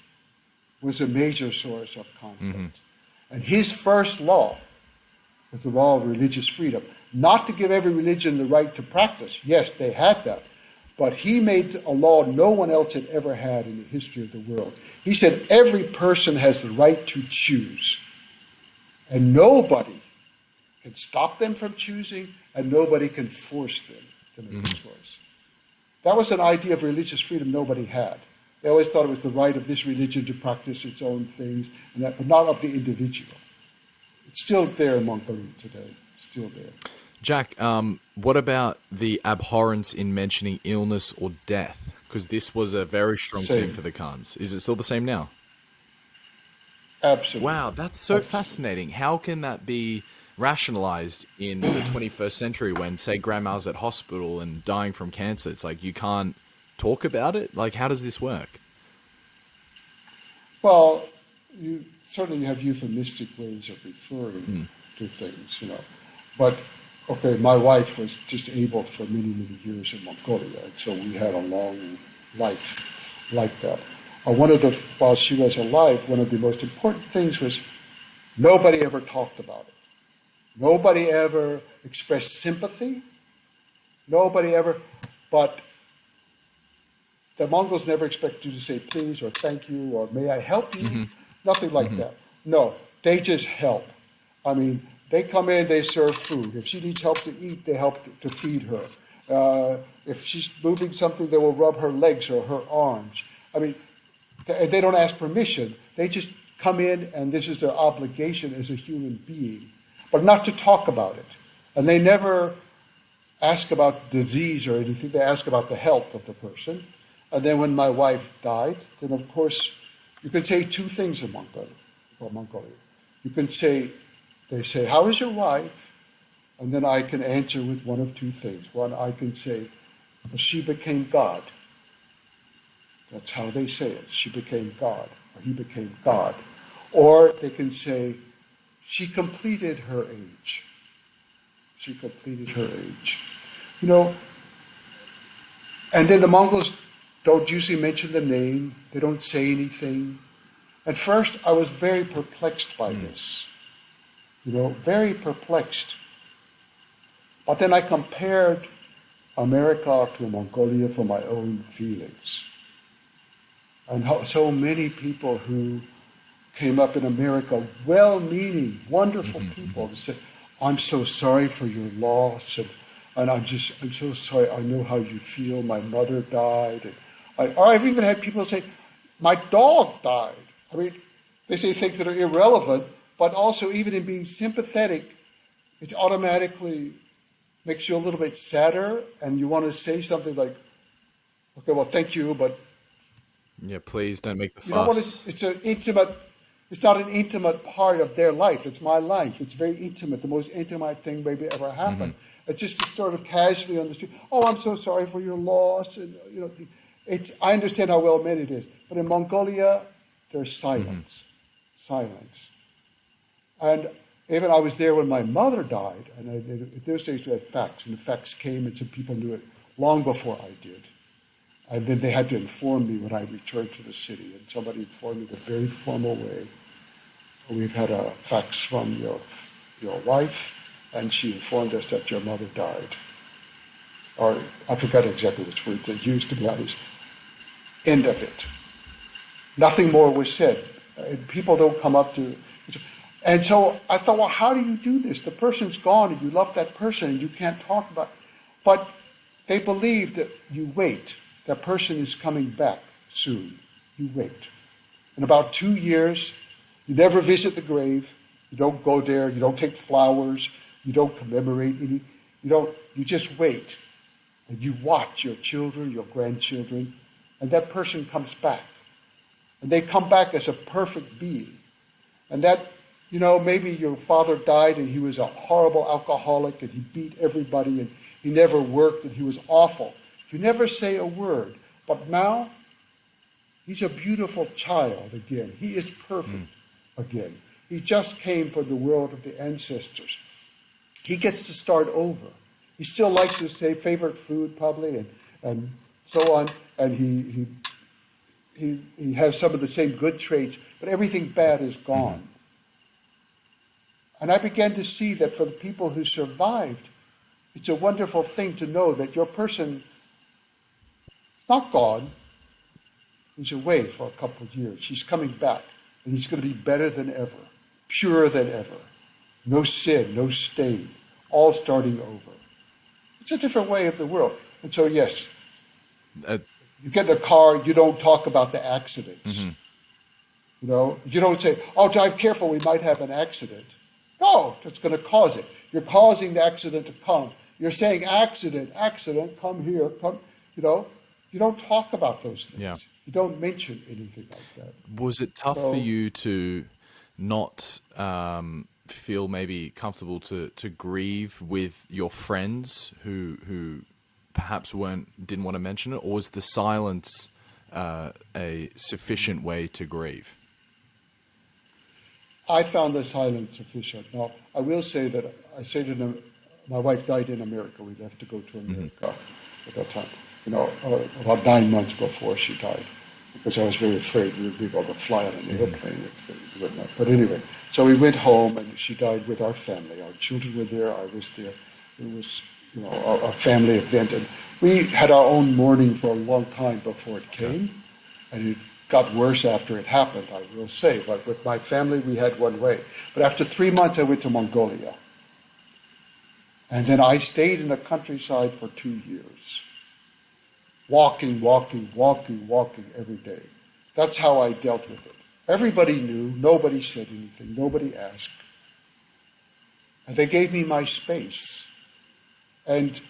was a major source of conflict. And his first law was the law of religious freedom. Not to give every religion the right to practice. Yes, they had that. But he made a law no one else had ever had in the history of the world. He said every person has the right to choose. And nobody can stop them from choosing, and nobody can force them to make a choice. That was an idea of religious freedom nobody had. They always thought it was the right of this religion to practice its own things, but not of the individual. It's still there in Mongolia today. Still there. Jack, what about the abhorrence in mentioning illness or death? Because this was a very strong theme for the Khans. Is it still the same now? Absolutely. Wow, that's so fascinating. How can that be rationalized in the 21st century when, say, grandma's at hospital and dying from cancer? It's like you can't talk about it? Like, how does this work? Well, you certainly have euphemistic ways of referring to things, But, okay, my wife was disabled for many, many years in Mongolia, and so we had a long life like that. While she was alive, one of the most important things was nobody ever talked about it. Nobody ever expressed sympathy. Nobody ever, but the Mongols never expect you to say please or thank you or may I help you? Nothing like that. No, they just help. I mean, they come in, they serve food. If she needs help to eat, they help to feed her. If she's moving something, they will rub her legs or her arms. I mean, they don't ask permission. They just come in, and this is their obligation as a human being, but not to talk about it. And they never ask about disease or anything. They ask about the health of the person. And then when my wife died, then of course, you can say two things in Mongolia. You can say, they say, how is your wife? And then I can answer with one of two things. One, I can say, well, she became God. That's how they say it. She became God, or he became God. Or they can say, she completed her age. She completed her age. And then the Mongols don't usually mention the name. They don't say anything. At first, I was very perplexed by this. Very perplexed. But then I compared America to Mongolia for my own feelings. And how so many people who came up in America, well-meaning, wonderful people, said, I'm so sorry for your loss, and I'm so sorry, I know how you feel, my mother died, and Or I've even had people say, my dog died. I mean, they say things that are irrelevant, but also even in being sympathetic, it automatically makes you a little bit sadder, and you want to say something like, okay, well, thank you, but Yeah, please don't make the you don't want fuss. to, it's not an intimate part of their life. It's my life. It's very intimate, the most intimate thing maybe ever happened. It's just to sort of casually on the street, oh, I'm so sorry for your loss. And, I understand how well meant it is. But in Mongolia, there's silence. Silence. And even I was there when my mother died, and at those days we had fax, and the fax came, and some people knew it long before I did. And then they had to inform me when I returned to the city, and somebody informed me in a very formal way. We've had a fax from your wife, and she informed us that your mother died. Or I forgot exactly which words they used, to be honest. End of it. Nothing more was said. People don't come up to... And so I thought, well, how do you do this? The person's gone, and you love that person, and you can't talk about it. But they believe that you wait. That person is coming back soon. You wait. In about 2 years, you never visit the grave. You don't go there. You don't take flowers. You don't commemorate any. You just wait. And you watch your children, your grandchildren, and that person comes back. And they come back as a perfect being. And that, maybe your father died and he was a horrible alcoholic and he beat everybody and he never worked and he was awful. You never say a word. But now, he's a beautiful child again. He is perfect again. He just came from the world of the ancestors. He gets to start over. He still likes to say favorite food probably and so on. And he has some of the same good traits, but everything bad is gone. And I began to see that for the people who survived, it's a wonderful thing to know that your person is not gone. He's away for a couple of years. He's coming back, and he's going to be better than ever, purer than ever. No sin, no stain, all starting over. It's a different way of the world. And so, yes, you get in the car, you don't talk about the accidents. You don't say, oh, drive careful, we might have an accident. No, that's going to cause it. You're causing the accident to come. You're saying accident, come here, come, You don't talk about those things. Yeah. You don't mention anything like that. Was it tough for you to not feel maybe comfortable to grieve with your friends who perhaps didn't want to mention it, or was the silence a sufficient way to grieve? I found the silence sufficient. Now, I will say that I say to them, my wife died in America. We left to go to America at that time. About 9 months before she died, because I was very afraid we would be able to fly on an airplane. But anyway, so we went home, and she died with our family. Our children were there. I was there. It was, a family event, and we had our own mourning for a long time before it came, and it got worse after it happened, I will say. But with my family, we had one way. But after 3 months, I went to Mongolia, and then I stayed in the countryside for 2 years. Walking every day. That's how I dealt with it. Everybody knew, nobody said anything, nobody asked. And they gave me my space. And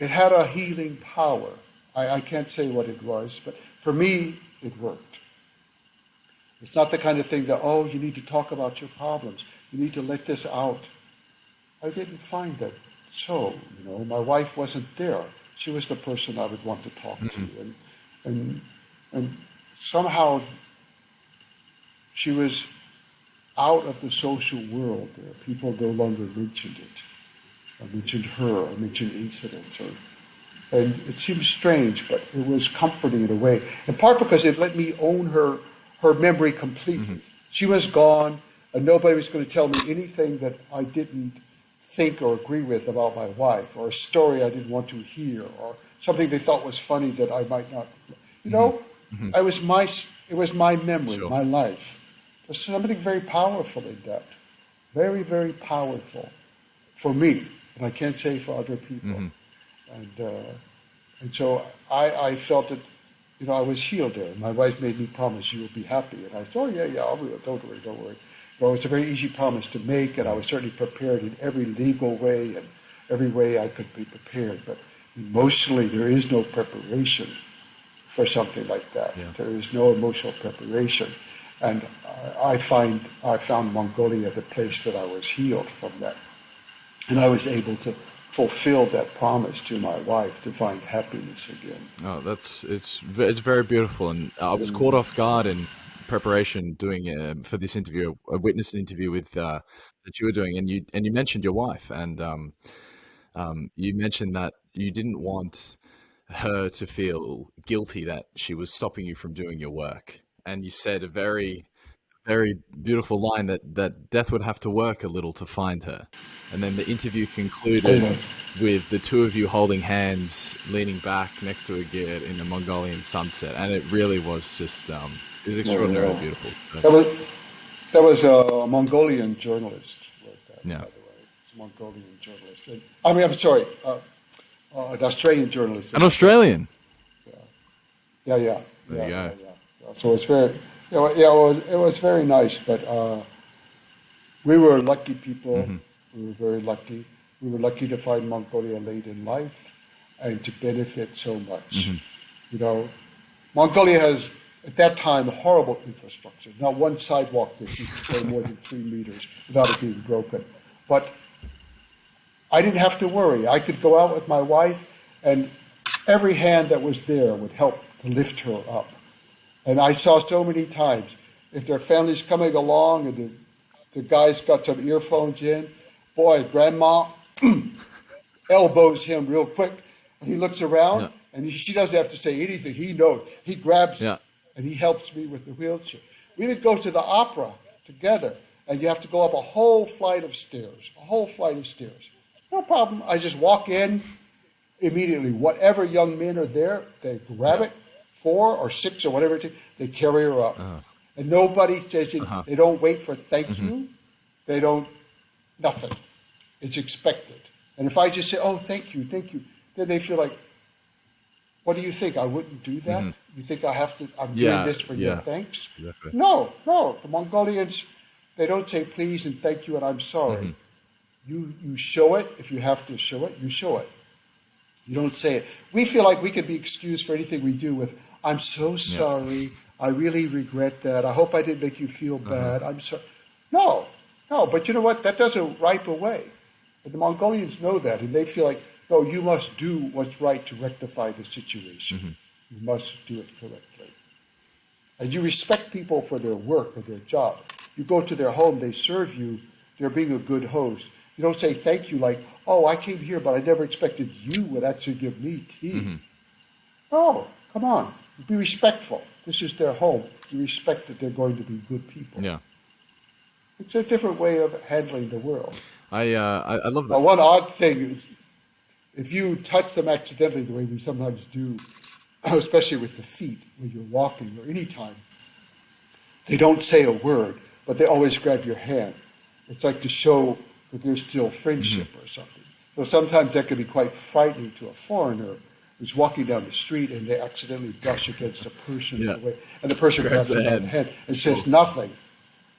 it had a healing power. I can't say what it was, but for me, it worked. It's not the kind of thing that, oh, you need to talk about your problems. You need to let this out. I didn't find that so. My wife wasn't there. She was the person I would want to talk to. And somehow she was out of the social world there. People no longer mentioned it. I mentioned her, I mentioned incidents. And it seemed strange, but it was comforting in a way. In part because it let me own her memory completely. She was gone, and nobody was going to tell me anything that I didn't think or agree with about my wife, or a story I didn't want to hear, or something they thought was funny that I might not. It was my memory, my life. There's something very powerful in that. Very, very powerful for me, and I can't say for other people. And so I felt that, I was healed there. My wife made me promise you will be happy. And I thought, oh, yeah, I'll be, don't worry, don't worry. It's a very easy promise to make, and I was certainly prepared in every legal way and every way I could be prepared. But emotionally, there is no preparation for something like that. Yeah. There is no emotional preparation. And I found Mongolia the place that I was healed from that. And I was able to fulfill that promise to my wife to find happiness again. Oh, it's very beautiful, and I was caught off guard in preparation doing for this interview. I witnessed an interview with that you were doing, and you mentioned your wife, and you mentioned that you didn't want her to feel guilty that she was stopping you from doing your work, and you said a very beautiful line that death would have to work a little to find her. And then the interview concluded with the two of you holding hands, leaning back next to a gate in the Mongolian sunset. And it really was just, it was extraordinarily beautiful. That was a Mongolian journalist who wrote that, Yeah. by the way. It's a Mongolian journalist. I'm sorry, an Australian journalist. An Australian? Yeah. There you go. Yeah. So it's very, it was very nice, but we were lucky people. Mm-hmm. We were very lucky. We were lucky to find Mongolia late in life and to benefit so much. Mm-hmm. Mongolia has, at that time, horrible infrastructure. Not one sidewalk that you could go more than 3 meters without it being broken. But I didn't have to worry. I could go out with my wife, and every hand that was there would help to lift her up. And I saw so many times, if their family's coming along and the guy's got some earphones in, boy, grandma elbows him real quick. And he looks around, and she doesn't have to say anything. He knows. He grabs, and he helps me with the wheelchair. We would go to the opera together, and you have to go up a whole flight of stairs. No problem. I just walk in immediately. Whatever young men are there, they grab it, 4 or 6 or whatever it is, they carry her up. And nobody says it. They don't wait for thank you. They don't, nothing. It's expected. And if I just say, oh, thank you, then they feel like, what do you think? I wouldn't do that? You think I'm doing this for your thanks? Exactly. No. The Mongolians, they don't say please and thank you and I'm sorry. You show it. If you have to show it, you show it. You don't say it. We feel like we could be excused for anything we do with, I'm so sorry. I really regret that. I hope I didn't make you feel bad. I'm sorry. No. But you know what? That doesn't ripe away. But the Mongolians know that, and they feel like, no, you must do what's right to rectify the situation. You must do it correctly. And you respect people for their work or their job. You go to their home, they serve you, they're being a good host. You don't say thank you like, oh, I came here, but I never expected you would actually give me tea. Oh, come on. Be respectful. This is their home. You respect that they're going to be good people. Yeah. It's a different way of handling the world. I love that. Now, one odd thing is, if you touch them accidentally the way we sometimes do, especially with the feet when you're walking or any time, they don't say a word, but they always grab your hand. It's like to show that there's still friendship or something. So sometimes that can be quite frightening to a foreigner who's walking down the street and they accidentally brush against a person in the way, and the person grabs them by the hand and says nothing.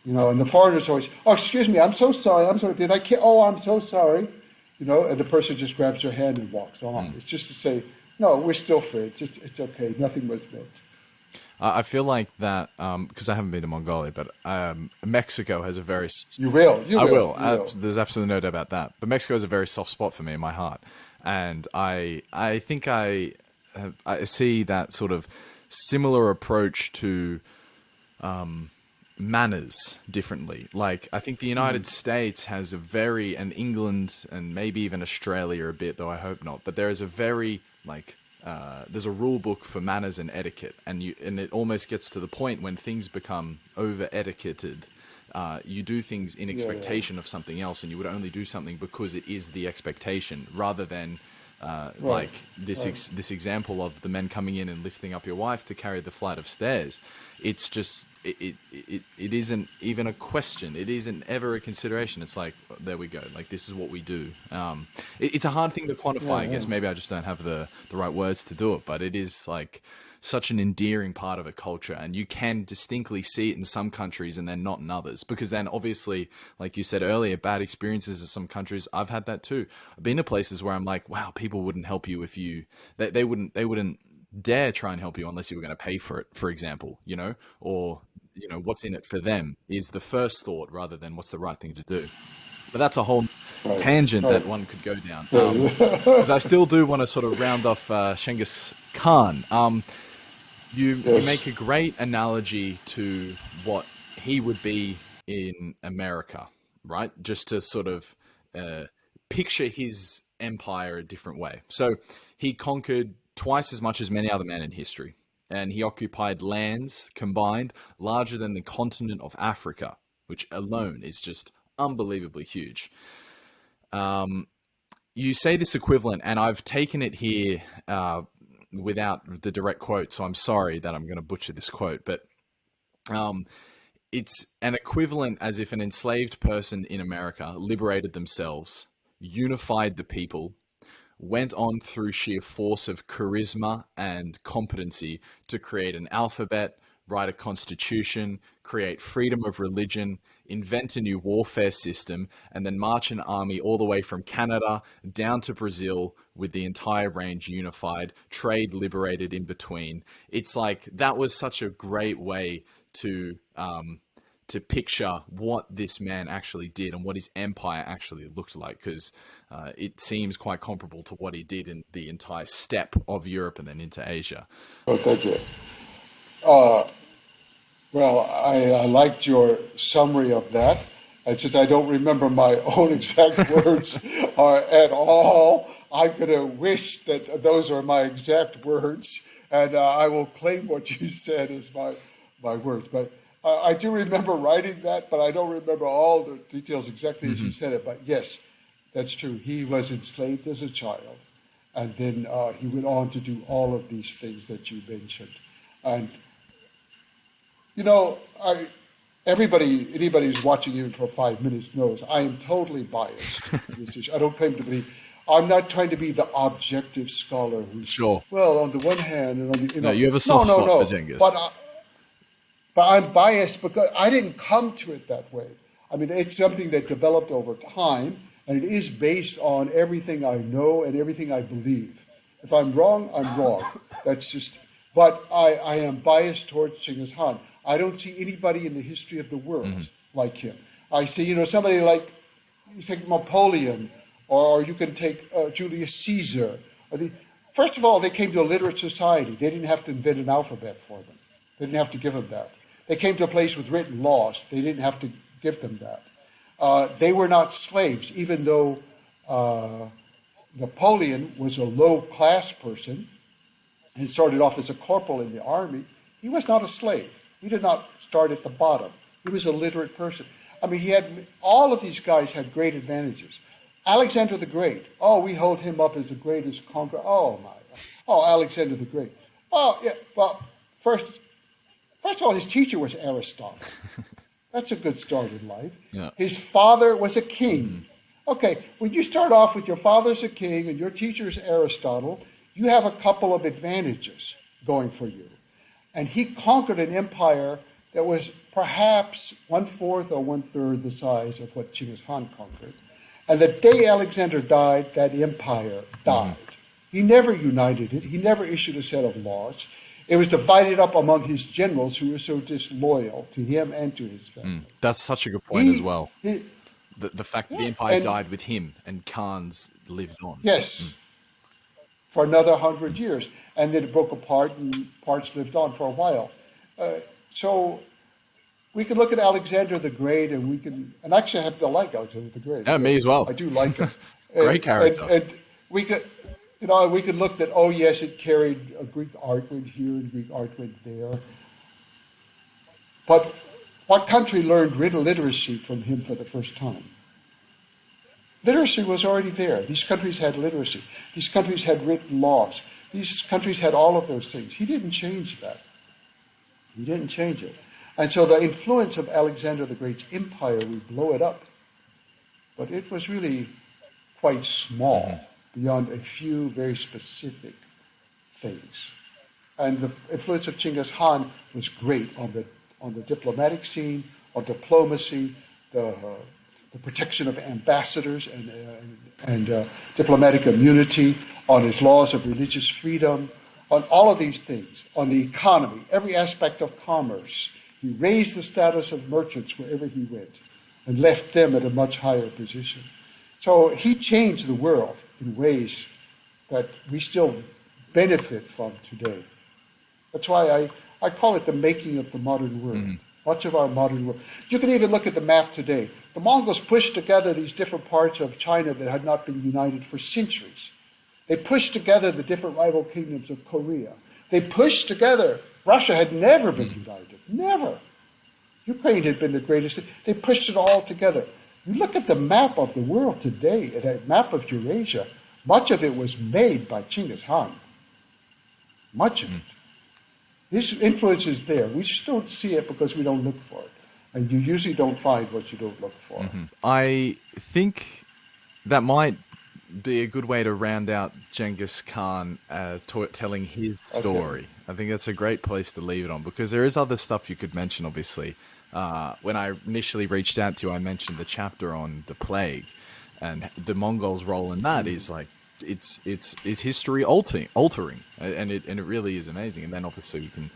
And the foreigners always, oh, excuse me, I'm so sorry. Did I kill? Oh, I'm so sorry. And the person just grabs your hand and walks on. It's just to say, no, we're still friends. It's okay. Nothing was meant. I feel like that, because I haven't been to Mongolia, but Mexico has a very... You will. I will. There's absolutely no doubt about that. But Mexico has a very soft spot for me in my heart. And I think I see that sort of similar approach to manners differently. Like, I think the United States has a very, and England and maybe even Australia a bit, though I hope not, but there is a very, there's a rule book for manners and etiquette, and it almost gets to the point when things become over etiquetted. You do things in expectation of something else, and you would only do something because it is the expectation, rather than Right. Like this Right. this example of the men coming in and lifting up your wife to carry the flight of stairs. It's just it isn't even a question. It isn't ever a consideration. It's like, there we go. Like, this is what we do. It's a hard thing to quantify. Yeah. I Yeah. guess maybe I just don't have the right words to do it. But it is like such an endearing part of a culture, and you can distinctly see it in some countries and then not in others, because then obviously, like you said earlier, bad experiences in some countries. I've had that too. I've been to places where I'm like, wow, people wouldn't help you if you they wouldn't dare try and help you unless you were going to pay for it, for example, or what's in it for them is the first thought rather than what's the right thing to do. But that's a whole Right. tangent that Right. one could go down. Yeah. Because I still do want to sort of round off Genghis Khan. You Yes. make a great analogy to what he would be in America, right? Just to sort of uh, picture his empire a different way. So he conquered twice as much as many other men in history, and he occupied lands combined larger than the continent of Africa, which alone is just unbelievably huge. You say this equivalent, and I've taken it here without the direct quote, so I'm sorry that I'm going to butcher this quote, but um, it's an equivalent as if an enslaved person in America liberated themselves, unified the people, went on through sheer force of charisma and competency to create an alphabet, write a constitution, create freedom of religion, invent a new warfare system, and then march an army all the way from Canada down to Brazil with the entire range unified, trade liberated in between. It's like that was such a great way to picture what this man actually did and what his empire actually looked like, because it seems quite comparable to what he did in the entire steppe of Europe and then into Asia. Oh, thank you. Uh, well, I liked your summary of that. And since I don't remember my own exact words at all, I'm going to wish that those are my exact words. And I will claim what you said as my words. But I do remember writing that, but I don't remember all the details exactly as you said it. But yes, that's true. He was enslaved as a child. And then he went on to do all of these things that you mentioned. And you know, anybody who's watching even for 5 minutes knows I am totally biased on this issue. I don't claim to be. I'm not trying to be the objective scholar who's Sure. well on the one hand and on the No, you have a no soft no spot for no. Genghis. But I'm biased because I didn't come to it that way. I mean, it's something that developed over time, and it is based on everything I know and everything I believe. If I'm wrong, I'm wrong. That's just. But I am biased towards Genghis Khan. I don't see anybody in the history of the world like him. I see, somebody like, you take Napoleon, or you can take Julius Caesar. First of all, they came to a literate society. They didn't have to invent an alphabet for them. They didn't have to give them that. They came to a place with written laws. They didn't have to give them that. They were not slaves, even though Napoleon was a low-class person and started off as a corporal in the army. He was not a slave. He did not start at the bottom. He was a literate person. I mean, all of these guys had great advantages. Alexander the Great. Oh, we hold him up as the greatest conqueror. Oh, my. Oh, Alexander the Great. Oh, yeah. Well, first of all, his teacher was Aristotle. That's a good start in life. Yeah. His father was a king. Okay, when you start off with your father's a king and your teacher's Aristotle, you have a couple of advantages going for you. And he conquered an empire that was perhaps 1/4 or 1/3 the size of what Genghis Khan conquered. And the day Alexander died, that empire died. He never united it. He never issued a set of laws. It was divided up among his generals who were so disloyal to him and to his family. That's such a good point as well. The fact that the empire and died with him and Khan's lived on. yes, for another 100 years. And then it broke apart and parts lived on for a while. So we can look at Alexander the Great and actually I happen to like Alexander the Great. Yeah, me as well. I do like him. Great character. And we could, we could look that, oh yes, it carried a Greek art went here and Greek art went there. But what country learned literacy from him for the first time? Literacy was already there. These countries had literacy. These countries had written laws. These countries had all of those things. He didn't change that. He didn't change it. And so the influence of Alexander the Great's empire, we blow it up. But it was really quite small beyond a few very specific things. And the influence of Genghis Khan was great on the diplomatic scene, on diplomacy, the protection of ambassadors and diplomatic immunity, on his laws of religious freedom, on all of these things, on the economy, every aspect of commerce. He raised the status of merchants wherever he went and left them at a much higher position. So he changed the world in ways that we still benefit from today. That's why I call it the making of the modern world. Much of our modern world. You can even look at the map today. The Mongols pushed together these different parts of China that had not been united for centuries. They pushed together the different rival kingdoms of Korea. They pushed together. Russia had never been united. Never. Ukraine had been the greatest. They pushed it all together. You look at the map of the world today, that map of Eurasia, much of it was made by Genghis Khan. Much of it. His influence is there. We just don't see it because we don't look for it. And you usually don't find what you don't look for. I think that might be a good way to round out Genghis Khan telling his story. Okay. I think that's a great place to leave it on, because there is other stuff you could mention, obviously. When I initially reached out to you, I mentioned the chapter on the plague, and the Mongols' role in that is like, it's history altering, and it really is amazing. And then obviously we can,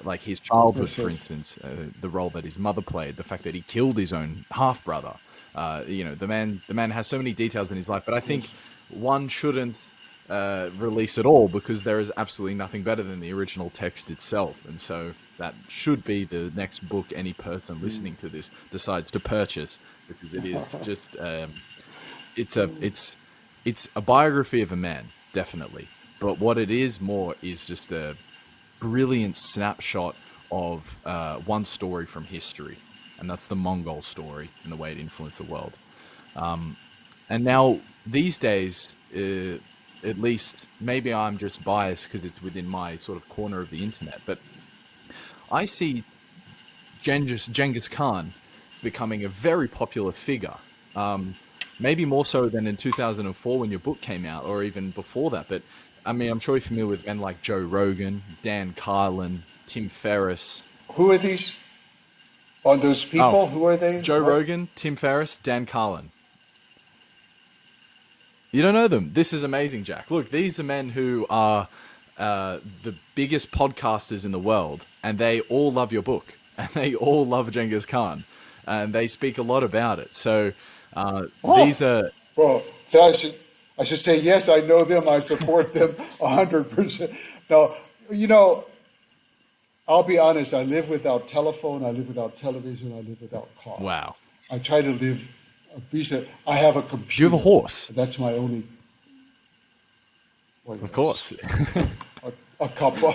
like his childhood, for instance, the role that his mother played, the fact that he killed his own half brother. The man has so many details in his life, but I think one shouldn't release it all, because there is absolutely nothing better than the original text itself. And so that should be the next book any person listening to this decides to purchase, because it is just it's a biography of a man, definitely. But what it is more is just a brilliant snapshot of one story from history. And that's the Mongol story and the way it influenced the world. And now, these days, at least, maybe I'm just biased because it's within my sort of corner of the internet, but I see Genghis Khan becoming a very popular figure. Maybe more so than in 2004 when your book came out, or even before that. But, I mean, I'm sure you're familiar with men like Joe Rogan, Dan Carlin, Tim Ferriss. Who are these? On those people, who are they? Joe Rogan, Tim Ferriss, Dan Carlin. You don't know them. This is amazing, Jack. Look, these are men who are the biggest podcasters in the world, and they all love your book, and they all love Genghis Khan, and they speak a lot about it. So these are... Well, I should say, yes, I know them. I support them 100%. Now, I'll be honest, I live without telephone, I live without television, I live without car. Wow. I try to live I have a computer. Do you have a horse? That's my only... Of course. a couple.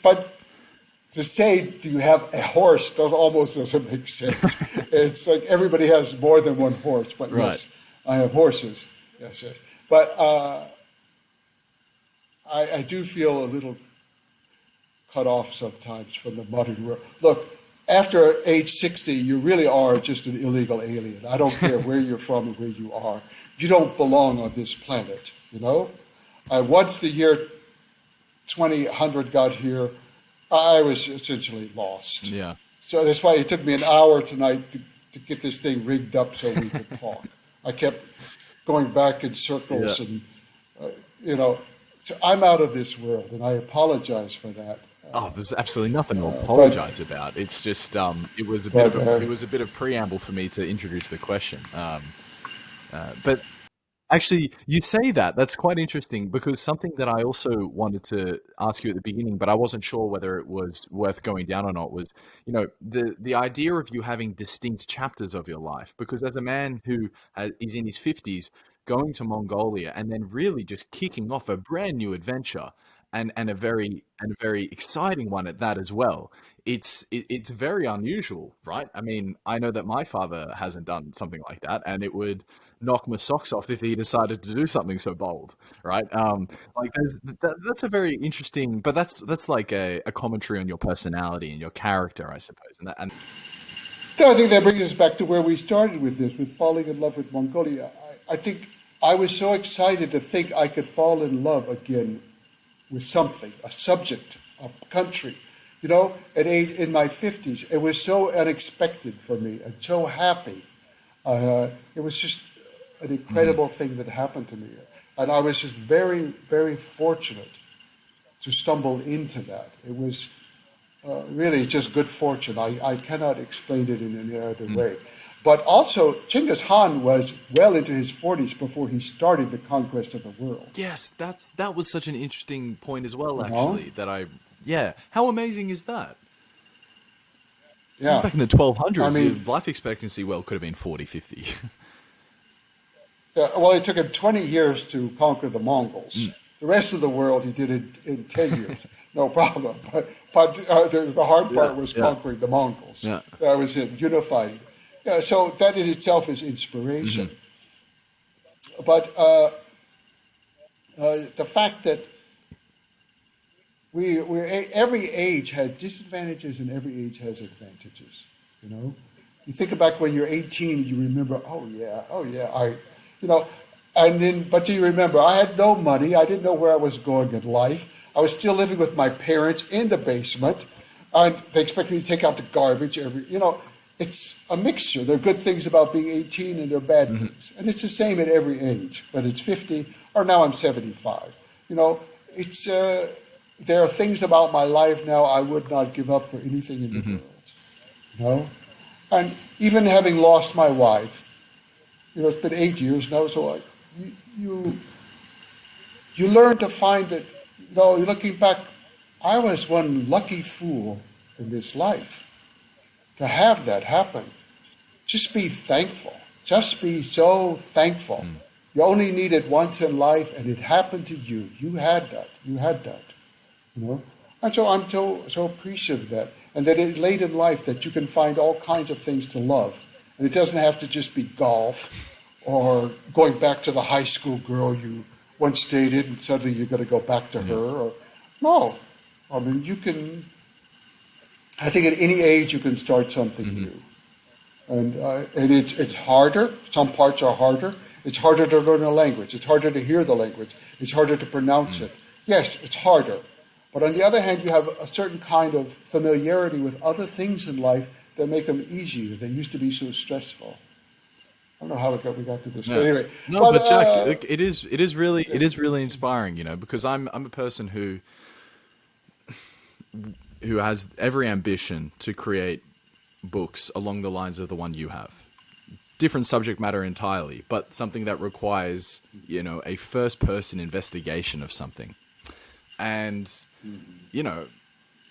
But to say, do you have a horse, that almost doesn't make sense. It's like everybody has more than one horse, but right. Yes, I have horses. Yes. But I do feel a little cut off sometimes from the modern world. Look, after age 60, you really are just an illegal alien. I don't care where you're from and where you are. You don't belong on this planet, Once the year 2100 got here, I was essentially lost. Yeah. So that's why it took me an hour tonight to get this thing rigged up so we could talk. I kept going back in circles and, so I'm out of this world, and I apologize for that. There's absolutely nothing to apologize about. It's just it was a bit of preamble for me to introduce the question. But actually, you say that's quite interesting, because something that I also wanted to ask you at the beginning, but I wasn't sure whether it was worth going down or not, was the idea of you having distinct chapters of your life. Because as a man who is in his 50s, going to Mongolia and then really just kicking off a brand new adventure, and a very exciting one at that as well. It's very unusual, right? I mean, I know that my father hasn't done something like that, and it would knock my socks off if he decided to do something so bold, right? Like that's a very interesting, but that's like a commentary on your personality and your character, I suppose. And No, I think that brings us back to where we started with this, with falling in love with Mongolia. I think I was so excited to think I could fall in love again with something, a subject, a country. You know, at age in my 50s, it was so unexpected for me and so happy. It was just an incredible thing that happened to me. And I was just very, very fortunate to stumble into that. It was really just good fortune. I cannot explain it in any other way. But also, Genghis Khan was well into his 40s before he started the conquest of the world. yes, that was such an interesting point as well, You know? actually. Yeah, how amazing is that? This is Yeah. back in the 1200s. I mean, The life expectancy, well, could have been 40, 50. well, it took him 20 years to conquer the Mongols. The rest of the world he did it in 10 years, no problem. But the hard part was conquering the Mongols. Yeah. That was it, unifying. Yeah, so that in itself is inspiration. But the fact that every age has disadvantages and every age has advantages. You know, you think back when you're 18, you remember, oh yeah, and then, but do you remember, I had no money, I didn't know where I was going in life. I was still living with my parents in the basement, and they expect me to take out the garbage it's a mixture. There are good things about being 18 and there are bad things. And it's the same at every age, whether it's 50 or now I'm 75. You know, there are things about my life now I would not give up for anything in the world. You know? And even having lost my wife, it's been 8 years now, so you learn to find that, looking back, I was one lucky fool in this life to have that happen. Just be thankful. Just be so thankful. You only need it once in life, and it happened to you. You had that. And so I'm so appreciative of that. And that late in life that you can find all kinds of things to love. And it doesn't have to just be golf or going back to the high school girl you once dated and suddenly you're going to go back to her. No. I mean, I think at any age you can start something new. And it's harder. Some parts are harder. It's harder to learn a language. It's harder to hear the language. It's harder to pronounce it. Yes, it's harder. But on the other hand, you have a certain kind of familiarity with other things in life that make them easier. They used to be so stressful. I don't know how we got to this, but anyway. But Jack, it is really inspiring, because I'm a person who has every ambition to create books along the lines of the one you have. Different subject matter entirely, but something that requires, a first-person investigation of something. And,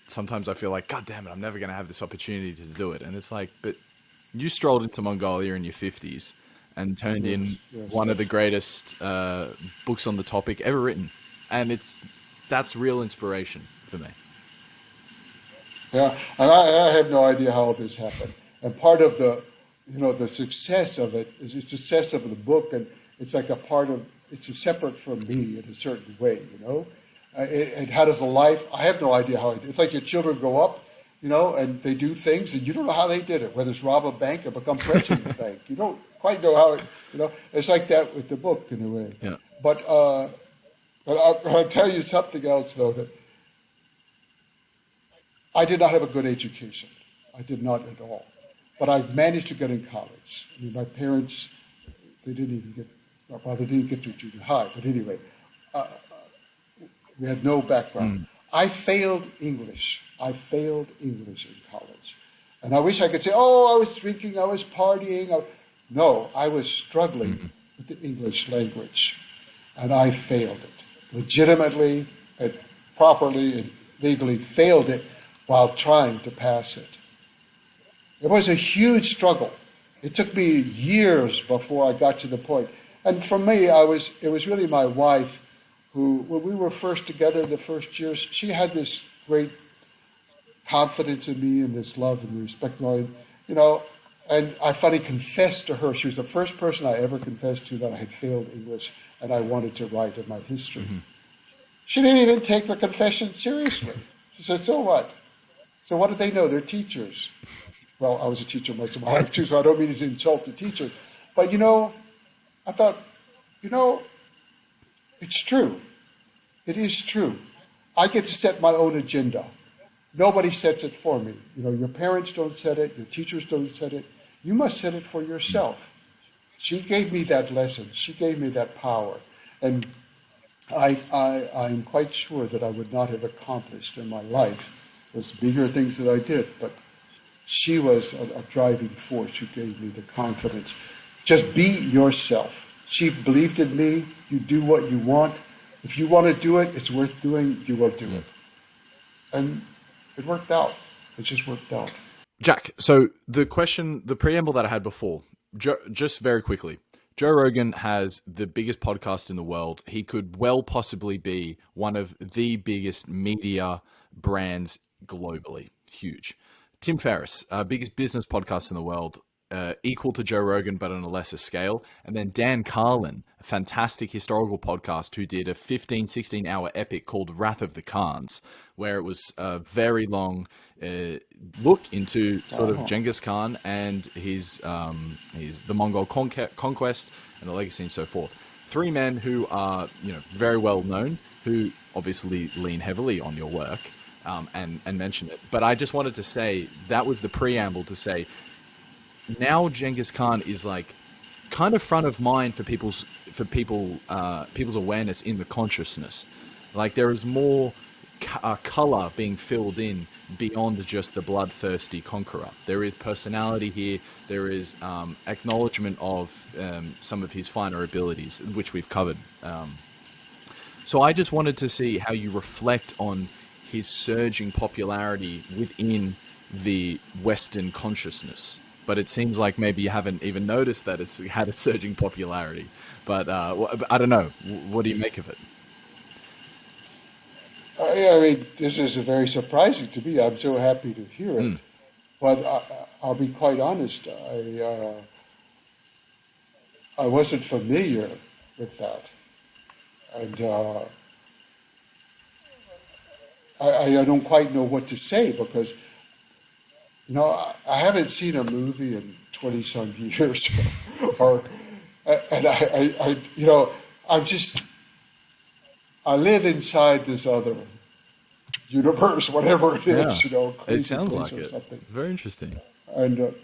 sometimes I feel like, God damn it, I'm never going to have this opportunity to do it. And it's like, but you strolled into Mongolia in your 50s and turned in one of the greatest books on the topic ever written. And that's real inspiration for me. Yeah, and I have no idea how this happened. And part of the success of it is the success of the book, and it's like it's a separate from me in a certain way, And how does a life? I have no idea how it's like your children grow up, and they do things, and you don't know how they did it, whether it's rob a bank or become president of the bank. You don't quite know how It's like that with the book in a way. Yeah. But I'll tell you something else, though, that I did not have a good education. I did not at all. But I managed to get in college. I mean, my parents, my father didn't get through junior high, but anyway, we had no background. I failed English. I failed English in college. And I wish I could say, I was drinking, I was partying. No, I was struggling with the English language. And I failed it. Legitimately and properly and legally failed it while trying to pass it. It was a huge struggle. It took me years before I got to the point. And for me, it was really my wife who, when we were first together in the first years, she had this great confidence in me and this love and respect. And I finally confessed to her. She was the first person I ever confessed to that I had failed English and I wanted to write in my history. Mm-hmm. She didn't even take the confession seriously. She said, so what? So what did they know? They're teachers. Well, I was a teacher most of my life too, so I don't mean to insult the teachers. But, I thought, it's true. It is true. I get to set my own agenda. Nobody sets it for me. Your parents don't set it. Your teachers don't set it. You must set it for yourself. She gave me that lesson. She gave me that power. And I'm quite sure that I would not have accomplished in my life those bigger things that I did. But she was a driving force who gave me the confidence. Just be yourself. She believed in me. You do what you want. If you want to do it, it's worth doing. You will do it. And it worked out. It just worked out. Jack, so the preamble that I had before, just very quickly, Joe Rogan has the biggest podcast in the world. He could well possibly be one of the biggest media brands globally. Huge. Tim Ferriss, biggest business podcast in the world, equal to Joe Rogan, but on a lesser scale. And then Dan Carlin, a fantastic historical podcast who did a 15, 16-hour epic called Wrath of the Khans, where it was a very long look into sort of Genghis Khan and his the Mongol conquest and the legacy and so forth. Three men who are very well known, who obviously lean heavily on your work and mention it. But I just wanted to say that was the preamble to say, now Genghis Khan is like kind of front of mind for people's awareness in the consciousness. Like there is more color being filled in beyond just the bloodthirsty conqueror. There is personality here. There is acknowledgement of some of his finer abilities, which we've covered. So I just wanted to see how you reflect on his surging popularity within the Western consciousness. But it seems like maybe you haven't even noticed that it's had a surging popularity. But I don't know. What do you make of it? I mean, this is very surprising to me. I'm so happy to hear it. But I'll be quite honest. I wasn't familiar with that. And I don't quite know what to say because I haven't seen a movie in 20-some years, and I live inside this other universe, whatever it is, crazy it sounds place like or it. something. Very interesting. And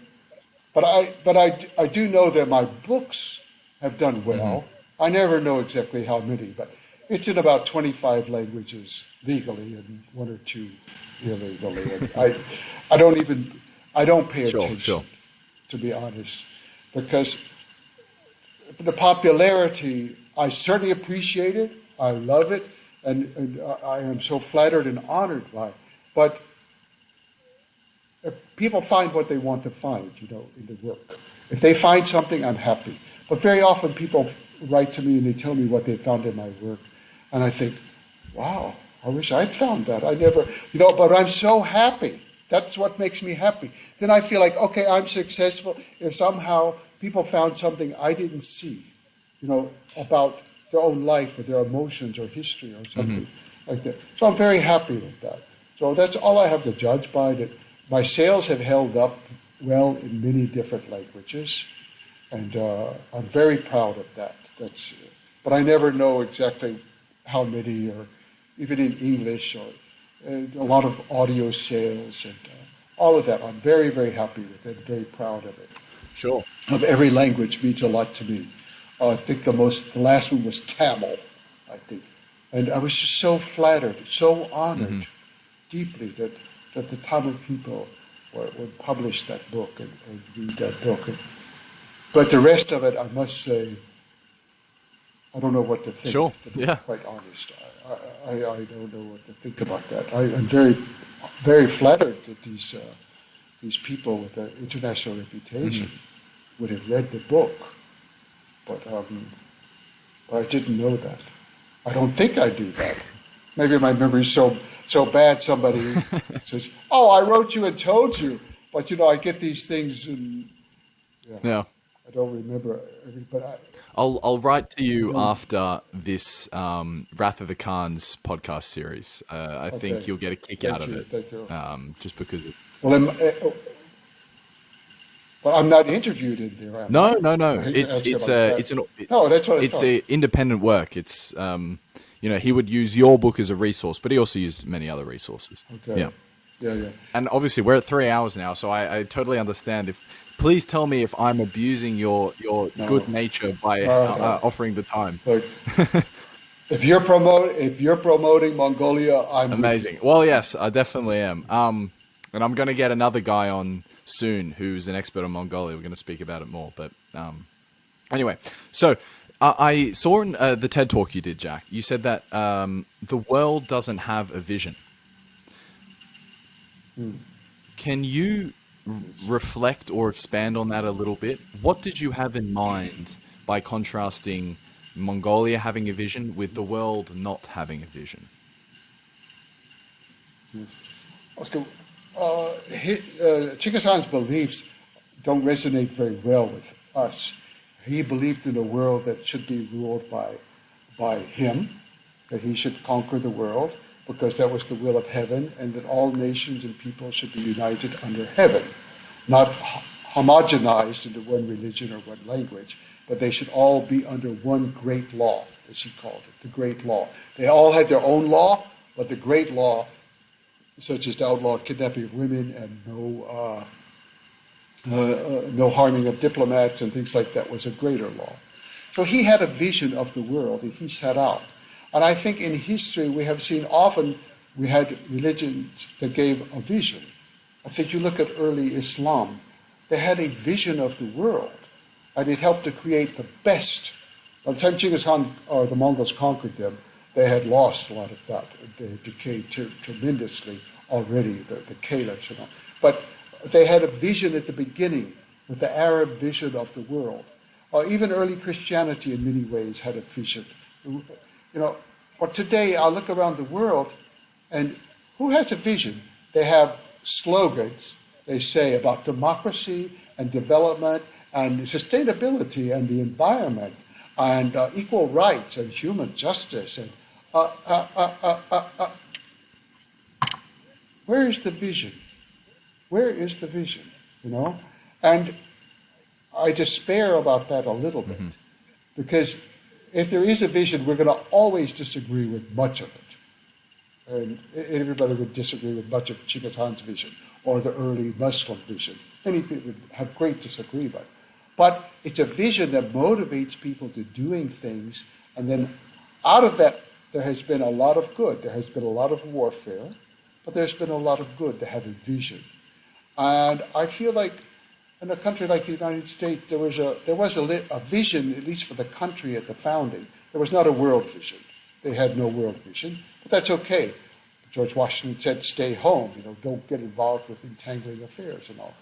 but I do know that my books have done well. I never know exactly how many, but it's in about 25 languages legally and one or two illegally. And I don't pay attention, to be honest, because the popularity, I certainly appreciate it. I love it, and I am so flattered and honored by it. But if people find what they want to find, in the work. If they find something, I'm happy. But very often people write to me and they tell me what they found in my work, and I think, wow, I wish I'd found that. I never, but I'm so happy. That's what makes me happy. Then I feel like, okay, I'm successful if somehow people found something I didn't see, about their own life or their emotions or history or something like that. So I'm very happy with that. So that's all I have to judge by. That my sales have held up well in many different languages, and I'm very proud of that. But I never know exactly how many, or even in English, or a lot of audio sales and all of that. I'm very, very happy with it, very proud of it. Sure. Of every language means a lot to me. I think the last one was Tamil, I think. And I was just so flattered, so honored deeply that the Tamil people would publish that book and read that book. But the rest of it, I must say, I don't know what to think. Sure, to be quite honest. I don't know what to think about that. I'm very, very flattered that these people with an international reputation would have read the book, but I didn't know that. I don't think I do that. Maybe my memory's so bad. Somebody says, "Oh, I wrote you and told you," but I get these things and Yeah. I don't remember. But I'll write to you don't. after this Wrath of the Khans podcast series. I think Okay. you'll get a kick Thank out of you. it, Thank you. just because. Well, I'm not interviewed in there, am I? No. I hate to It's ask it's about a that. it's an No, that's what I it's thought. a independent work. It's he would use your book as a resource, but he also used many other resources. Okay. Yeah. Yeah. And obviously, we're at 3 hours now, so I totally understand. Please tell me if I'm abusing your good nature by No. offering the time. Look, if you're promoting Mongolia, I'm Amazing. with you. Well, yes, I definitely am. And I'm going to get another guy on soon who's an expert on Mongolia. We're going to speak about it more. But anyway, so I saw in the TED talk you did, Jack. You said that the world doesn't have a vision. Can you reflect or expand on that a little bit? What did you have in mind by contrasting Mongolia having a vision with the world not having a vision? Oscar, Genghis Khan's beliefs don't resonate very well with us. He believed in a world that should be ruled by him, that he should conquer the world because that was the will of heaven, and that all nations and people should be united under heaven, not homogenized into one religion or one language, but they should all be under one great law, as he called it, the great law. They all had their own law, but the great law, such as to outlaw kidnapping of women and no harming of diplomats and things like that, was a greater law. So he had a vision of the world that he set out. And I think in history we have seen often we had religions that gave a vision. I think you look at early Islam, they had a vision of the world, and it helped to create the best. By the time Genghis Khan or the Mongols conquered them, they had lost a lot of that. They had decayed tremendously already, the caliphs and all. But they had a vision at the beginning, with the Arab vision of the world. Even early Christianity in many ways had a vision. But today I look around the world, and who has a vision? They have slogans, they say, about democracy and development and sustainability and the environment and equal rights and human justice. And where is the vision? Where is the vision? And I despair about that a little bit, because if there is a vision, we're going to always disagree with much of it. And everybody would disagree with much of Genghis Khan's vision or the early Muslim vision. Many people would have great disagreement. But it's a vision that motivates people to doing things, and then out of that, there has been a lot of good. There has been a lot of warfare, but there's been a lot of good to have a vision. And I feel like in a country like the United States, there was a vision, at least for the country at the founding. There was not a world vision. They had no world vision, but that's okay. George Washington said, "Stay home. Don't get involved with entangling affairs and all."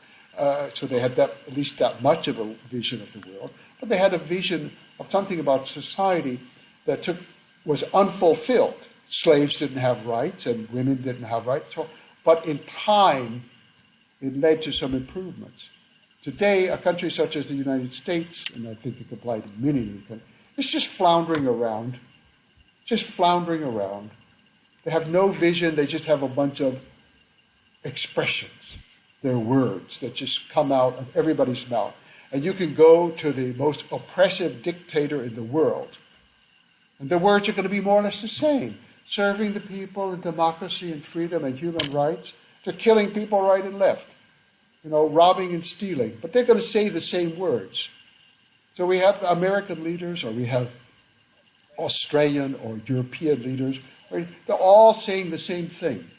So they had that, at least that much of a vision of the world, but they had a vision of something about society that was unfulfilled. Slaves didn't have rights, and women didn't have rights. But in time, it led to some improvements. Today, a country such as the United States, and I think it can apply to many countries, is just floundering around. They have no vision. They just have a bunch of expressions. They're words that just come out of everybody's mouth. And you can go to the most oppressive dictator in the world, and the words are going to be more or less the same. Serving the people and democracy and freedom and human rights. They're killing people right and left. Robbing and stealing. But they're going to say the same words. So we have American leaders, or we have Australian or European leaders. They're all saying the same thing.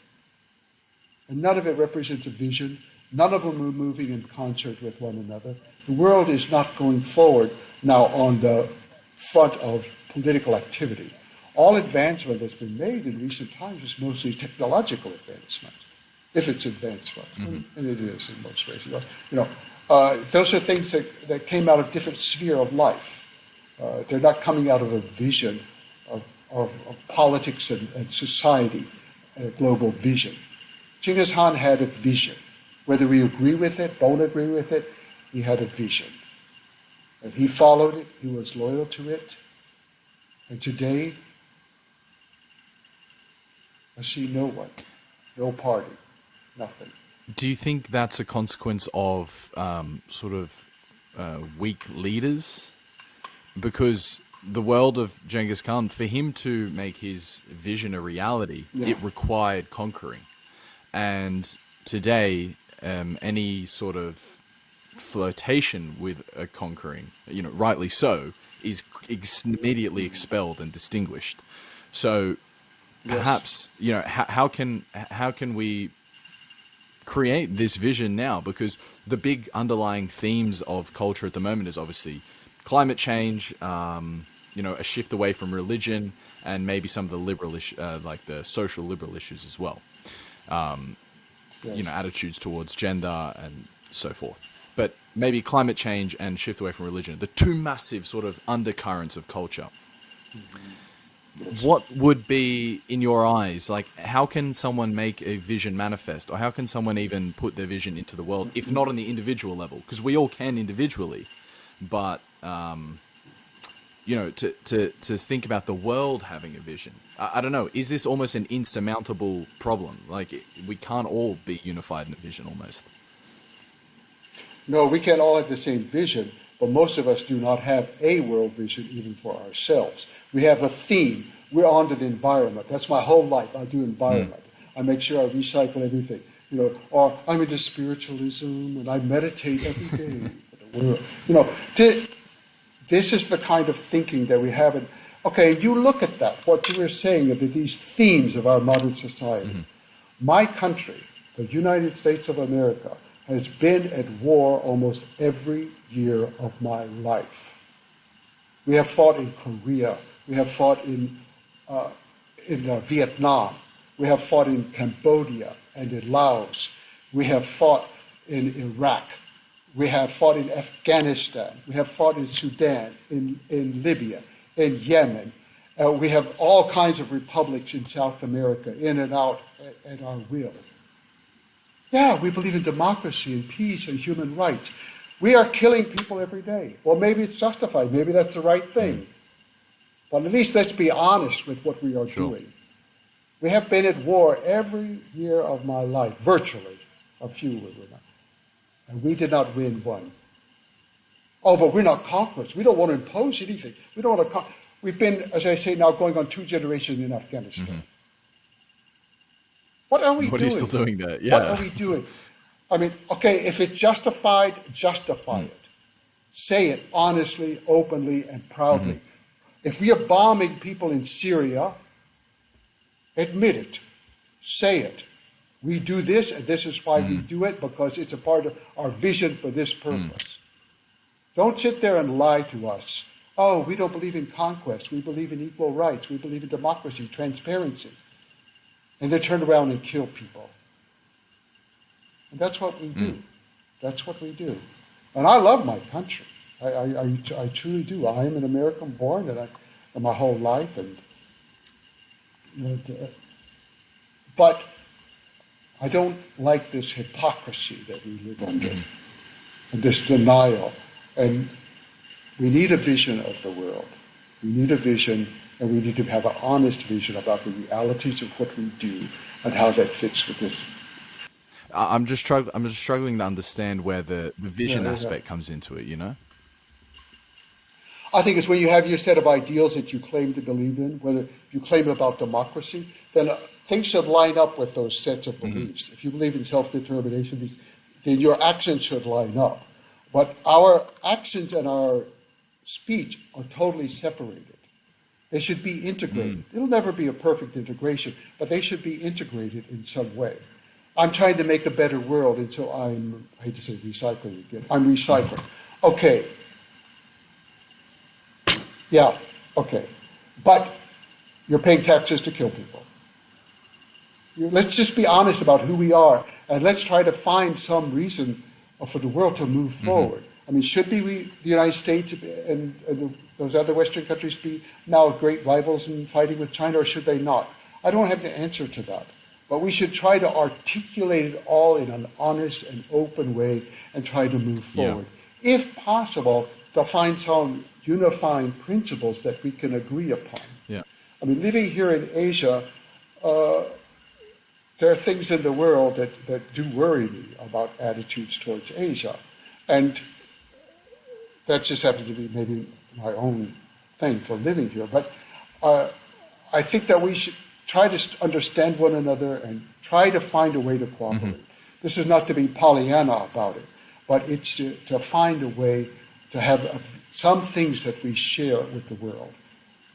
And none of it represents a vision. None of them are moving in concert with one another. The world is not going forward now on the front of political activity. All advancement that's been made in recent times is mostly technological advancement, if it's advancement, and it is in most ways. Those are things that came out of different sphere of life. They're not coming out of a vision of politics and society, a global vision. Genghis Khan had a vision. Whether we agree with it, don't agree with it, he had a vision. And he followed it, he was loyal to it. And today, I see no one, no party, nothing. Do you think that's a consequence of weak leaders? Because the world of Genghis Khan, for him to make his vision a reality, it required conquering. And today, any sort of flirtation with a conquering, rightly so, is immediately expelled and distinguished. So perhaps, how can we create this vision now? Because the big underlying themes of culture at the moment is obviously climate change, a shift away from religion, and maybe some of the liberal like the social liberal issues as well. Attitudes towards gender and so forth. But maybe climate change and shift away from religion, the two massive sort of undercurrents of culture. What would be, in your eyes, like, how can someone make a vision manifest, or how can someone even put their vision into the world, if not on the individual level? Because we all can individually, but to think about the world having a vision. I don't know. Is this almost an insurmountable problem? Like, we can't all be unified in a vision almost. No, we can't all have the same vision, but most of us do not have a world vision even for ourselves. We have a theme. We're on to the environment. That's my whole life. I do environment. I make sure I recycle everything. Or I'm into spiritualism and I meditate every day for the world. This is the kind of thinking that we have. Okay, you look at that, what you were saying, that these themes of our modern society. Mm-hmm. My country, the United States of America, has been at war almost every year of my life. We have fought in Korea. We have fought in Vietnam. We have fought in Cambodia and in Laos. We have fought in Iraq. We have fought in Afghanistan. We have fought in Sudan, in Libya, in Yemen. We have all kinds of republics in South America, in and out at our will. Yeah, we believe in democracy and peace and human rights. We are killing people every day. Well, maybe it's justified. Maybe that's the right thing. But at least let's be honest with what we are doing. We have been at war every year of my life, virtually. A few were not. And we did not win one. Oh, but we're not conquerors. We don't want to impose anything. We don't want to. We've been, as I say now, going on 2 generations in Afghanistan. Mm-hmm. What are we doing? What are you still doing there? Yeah. What are we doing? I mean, okay, if it's justified, justify it. Say it honestly, openly, and proudly. Mm-hmm. If we are bombing people in Syria, admit it. Say it. We do this, and this is why we do it, because it's a part of our vision for this purpose. Don't sit there and lie to us. Oh, we don't believe in conquest. We believe in equal rights. We believe in democracy, transparency. And then turn around and kill people. And that's what we do. That's what we do. And I love my country. I truly do. I am an American born, and my whole life. But I don't like this hypocrisy that we live under, and this denial. And we need a vision of the world. We need a vision, and we need to have an honest vision about the realities of what we do and how that fits with this. I'm just struggling to understand where the vision aspect comes into it, I think it's when you have your set of ideals that you claim to believe in, whether you claim about democracy, then things should line up with those sets of beliefs. If you believe in self-determination, then your actions should line up. But our actions and our speech are totally separated. They should be integrated. It'll never be a perfect integration, but they should be integrated in some way. I'm trying to make a better world, and so I hate to say recycling again. I'm recycling. Okay. Yeah, okay. But you're paying taxes to kill people. Let's just be honest about who we are, and let's try to find some reason for the world to move forward. I mean, should be the United States and those other Western countries be now great rivals in fighting with China, or should they not? I don't have the answer to that. But we should try to articulate it all in an honest and open way and try to move forward. Yeah. If possible, to find some unifying principles that we can agree upon. Yeah. I mean, living here in Asia, there are things in the world that do worry me about attitudes towards Asia. And that just happens to be maybe my own thing for living here. But I think that we should try to understand one another and try to find a way to cooperate. This is not to be Pollyanna about it, but it's to find a way to have some things that we share with the world.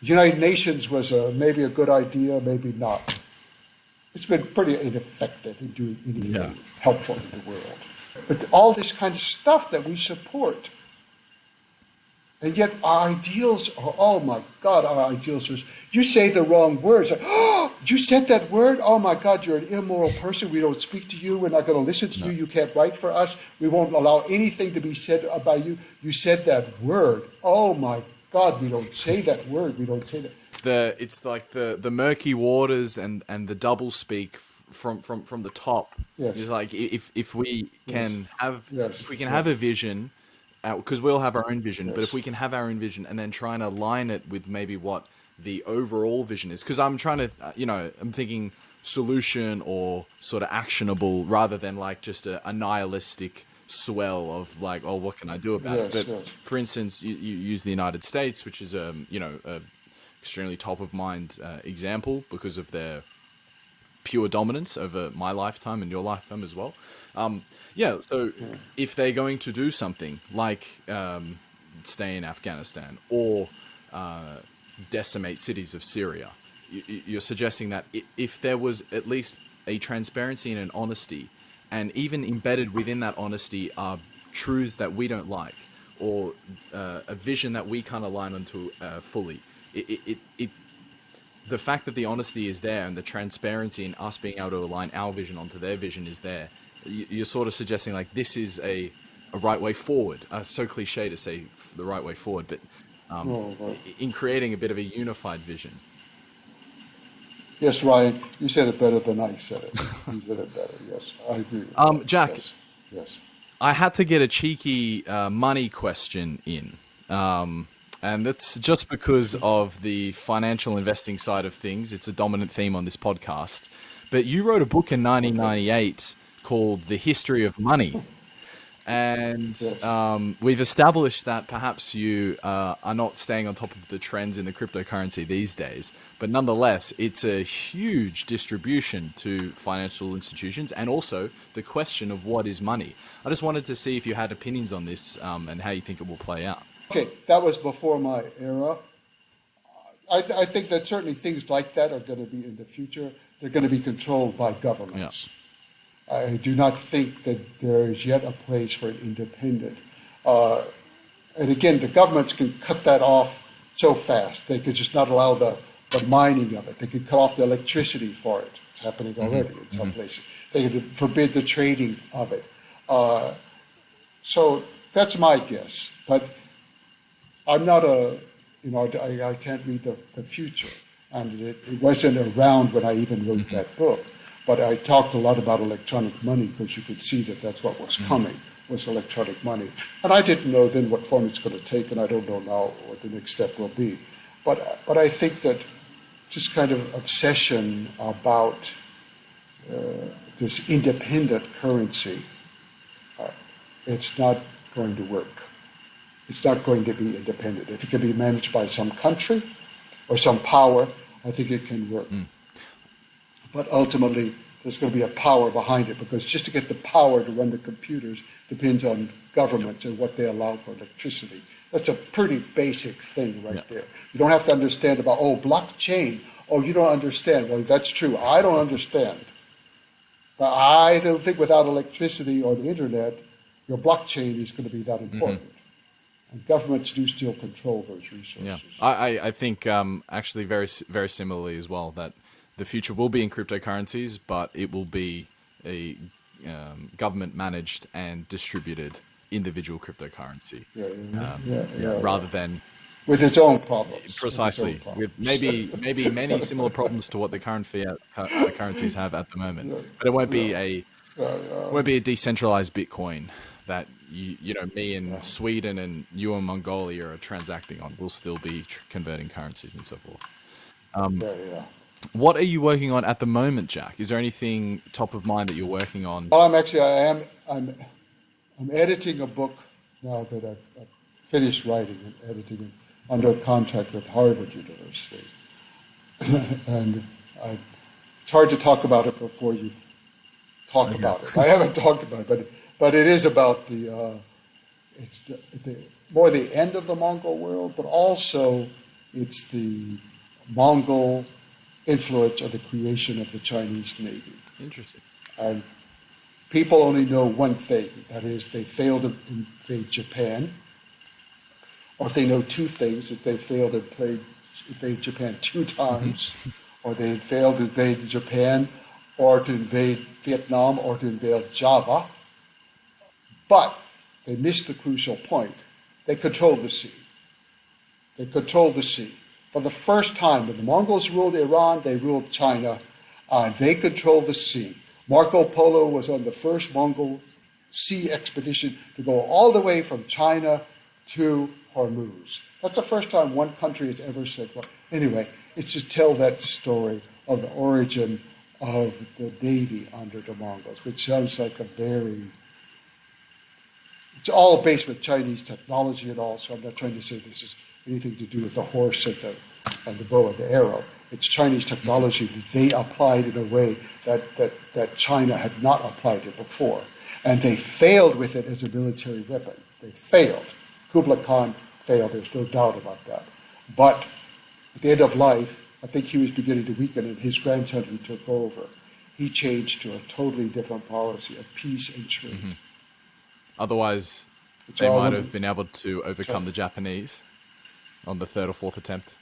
The United Nations was maybe a good idea, maybe not. It's been pretty ineffective in doing anything helpful in the world. But all this kind of stuff that we support, and yet our ideals are, oh my God, our ideals are, you say the wrong words. Like, oh, you said that word? Oh my God, you're an immoral person. We don't speak to you. We're not going to listen to you. You can't write for us. We won't allow anything to be said about you. You said that word. Oh my God, we don't say that word. We don't say that. It's like the murky waters and the double speak from the top. Yes. It's like if we can have have a vision, because we'll have our own vision, but if we can have our own vision and then try and align it with maybe what the overall vision is, because I'm trying to, I'm thinking solution or sort of actionable rather than like just a nihilistic swell of like, oh, what can I do about it? But for instance, you use the United States, which is a extremely top of mind example because of their pure dominance over my lifetime and your lifetime as well. So if they're going to do something like stay in Afghanistan or decimate cities of Syria, you're suggesting that if there was at least a transparency and an honesty, and even embedded within that honesty are truths that we don't like, or a vision that we can't align onto fully, the fact that the honesty is there and the transparency in us being able to align our vision onto their vision is there, you're sort of suggesting like this is a right way forward. So cliche to say the right way forward, but in creating a bit of a unified vision. Yes, Ryan, you said it better than I said it. You did it better. Yes, I agree with that. Jack, yes. I had to get a cheeky money question in. And that's just because of the financial investing side of things. It's a dominant theme on this podcast. But you wrote a book in 1998 called The History of Money. And we've established that perhaps you are not staying on top of the trends in the cryptocurrency these days. But nonetheless, it's a huge distribution to financial institutions and also the question of what is money. I just wanted to see if you had opinions on this and how you think it will play out. Okay, that was before my era. I think that certainly things like that are going to be in the future. They're going to be controlled by governments. Yeah. I do not think that there is yet a place for an independent. And again, the governments can cut that off so fast. They could just not allow the mining of it. They could cut off the electricity for it. It's happening already in some places. They could forbid the trading of it. So that's my guess. But I'm not I can't read the future. And it wasn't around when I even wrote that book. But I talked a lot about electronic money because you could see that that's what was coming, was electronic money. And I didn't know then what form it's going to take, and I don't know now what the next step will be. But I think that this kind of obsession about this independent currency, it's not going to work. It's not going to be independent. If it can be managed by some country or some power, I think it can work. But ultimately, there's going to be a power behind it, because just to get the power to run the computers depends on governments and what they allow for electricity. That's a pretty basic thing there. You don't have to understand about, blockchain. Oh, you don't understand. Well, that's true. I don't understand. But I don't think without electricity or the internet, your blockchain is going to be that important. And governments do still control those resources. Yeah, I think actually very, very similarly as well, that the future will be in cryptocurrencies, but it will be a government-managed and distributed individual cryptocurrency, rather than with its own problems. Precisely, with maybe many similar problems to what the current fiat currencies have at the moment. But it won't be a decentralized Bitcoin that me in Sweden and you in Mongolia are transacting on. We'll still be converting currencies and so forth. What are you working on at the moment, Jack? Is there anything top of mind that you're working on? Well, I'm editing a book now that I've finished writing and editing it, under contract with Harvard University. And it's hard to talk about it before you talk about it. I haven't talked about it, but it is about it's more the end of the Mongol world, but also it's the Mongol influence of the creation of the Chinese Navy. Interesting. And people only know one thing, that is they failed to invade Japan, or if they know two things, that they failed to invade Japan 2 times, or they had failed to invade Japan, or to invade Vietnam, or to invade Java. But they missed the crucial point. They controlled the sea. They controlled the sea. For the first time, when the Mongols ruled Iran, they ruled China. They controlled the sea. Marco Polo was on the first Mongol sea expedition to go all the way from China to Hormuz. That's the first time one country has ever said, well, anyway, it's to tell that story of the origin of the Navy under the Mongols, which sounds like it's all based with Chinese technology and all, so I'm not trying to say this is anything to do with the horse and the bow and the arrow. It's Chinese technology that they applied in a way that China had not applied it before. And they failed with it as a military weapon. They failed. Kublai Khan failed, there's no doubt about that. But at the end of life, I think he was beginning to weaken, and his grandson who took over, he changed to a totally different policy of peace and trade. Mm-hmm. Otherwise, they might have been able to overcome the Japanese on the 3rd or 4th attempt.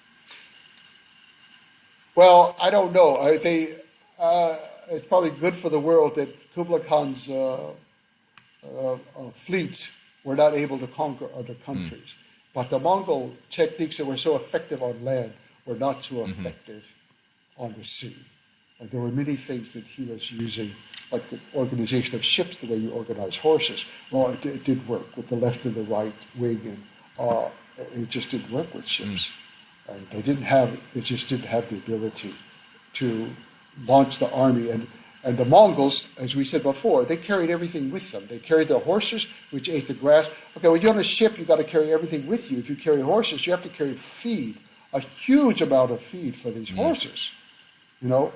Well, I don't know. It's probably good for the world that Kublai Khan's fleets were not able to conquer other countries. But the Mongol techniques that were so effective on land were not so effective on the sea. And there were many things that he was using, like the organization of ships, the way you organize horses. Well, it did work with the left and the right wing, and it just didn't work with ships. And they just didn't have the ability to launch the army. And the Mongols, as we said before, they carried everything with them. They carried their horses, which ate the grass. Okay, when you're on a ship, you've got to carry everything with you. If you carry horses, you have to carry feed, a huge amount of feed for these horses,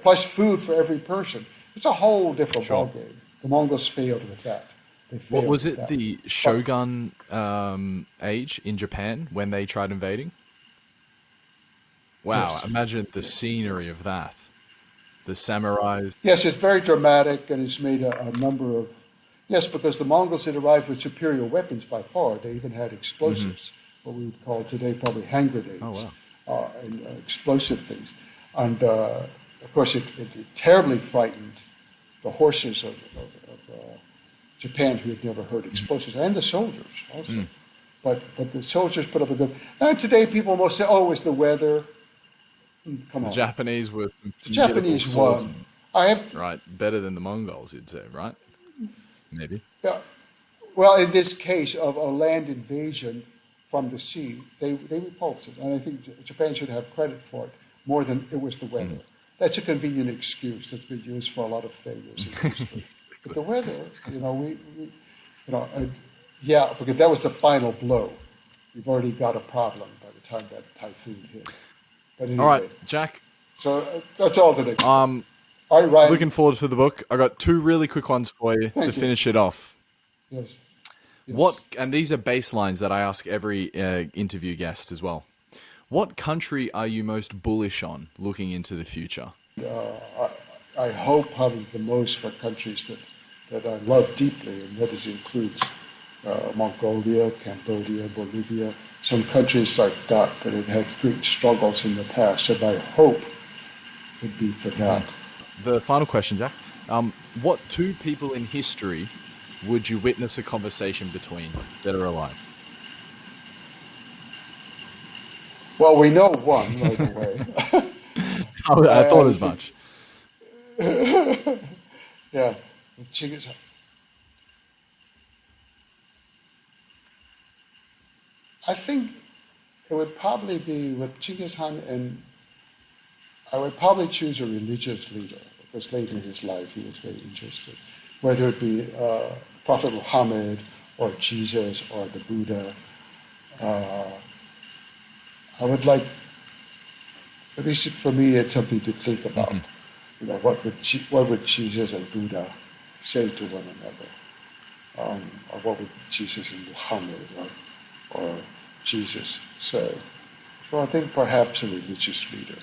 plus food for every person. It's a whole different ballgame. The Mongols failed with that. What was it, the Shogun age in Japan when they tried invading? Wow, yes. Imagine the scenery of that. The samurais. Yes, it's very dramatic, and it's made a number of... Yes, because the Mongols had arrived with superior weapons by far. They even had explosives, what we would call today probably hand grenades, and explosive things. And, of course, it terribly frightened the horses of Japan, who had never heard explosives, and the soldiers also. But the soldiers put up a good... And today people most say, oh, it was the weather. Come on. The Japanese were... The Japanese won. Right, better than the Mongols, you'd say, right? Maybe. Yeah. Well, in this case of a land invasion from the sea, they repulsed it. And I think Japan should have credit for it more than it was the weather. That's a convenient excuse that's been used for a lot of failures in history. But the weather, because that was the final blow. We've already got a problem by the time that typhoon hit. But anyway, all right, Jack. So that's all the next. All right, Ryan. Looking forward to the book. I got 2 really quick ones for you to finish it off. Yes. And these are baselines that I ask every interview guest as well. What country are you most bullish on looking into the future? I hope probably the most for countries that I love deeply, and that includes Mongolia, Cambodia, Bolivia, some countries like that have had great struggles in the past. So my hope would be for that. The final question, Jack. What 2 people in history would you witness a conversation between, dead or alive? Well, we know one right away. I thought I as think, much. yeah, Genghis. I think it would probably be with Genghis Khan, and I would probably choose a religious leader because later in his life he was very interested, whether it be Prophet Muhammad or Jesus or the Buddha. Uh, I would like, at least for me, it's something to think about. Hmm. What would Jesus and Buddha say to one another, or what would Jesus and Muhammad or Jesus say? So I think perhaps a religious leader.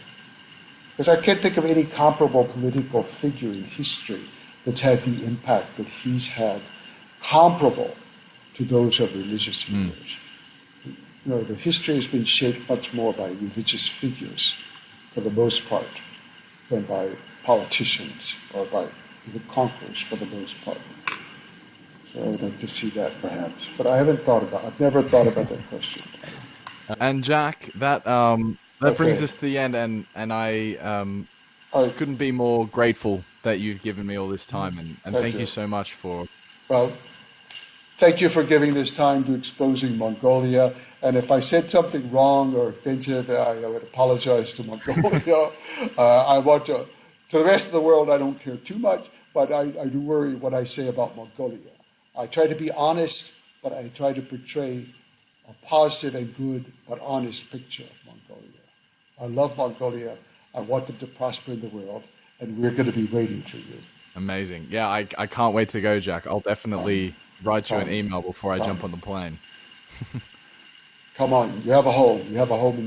Because I can't think of any comparable political figure in history that's had the impact that he's had, comparable to those of religious figures. The history has been shaped much more by religious figures, for the most part, than by politicians or by even conquerors, for the most part. So I would like to see that perhaps, but I've never thought about that question. And Jack, that brings Okay, us to the end, and I all right, couldn't be more grateful that you've given me all this time, and thank thank you you. so much for. Well, thank you for giving this time to exposing Mongolia. And if I said something wrong or offensive, I would apologize to Mongolia. To the rest of the world, I don't care too much, but I do worry what I say about Mongolia. I try to be honest, but I try to portray a positive and good but honest picture of Mongolia. I love Mongolia. I want them to prosper in the world, and we're going to be waiting for you. Amazing. Yeah, I can't wait to go, Jack. I'll Come, definitely write you an come, email before I jump come. on the plane. Come on. You have a home. You have a home in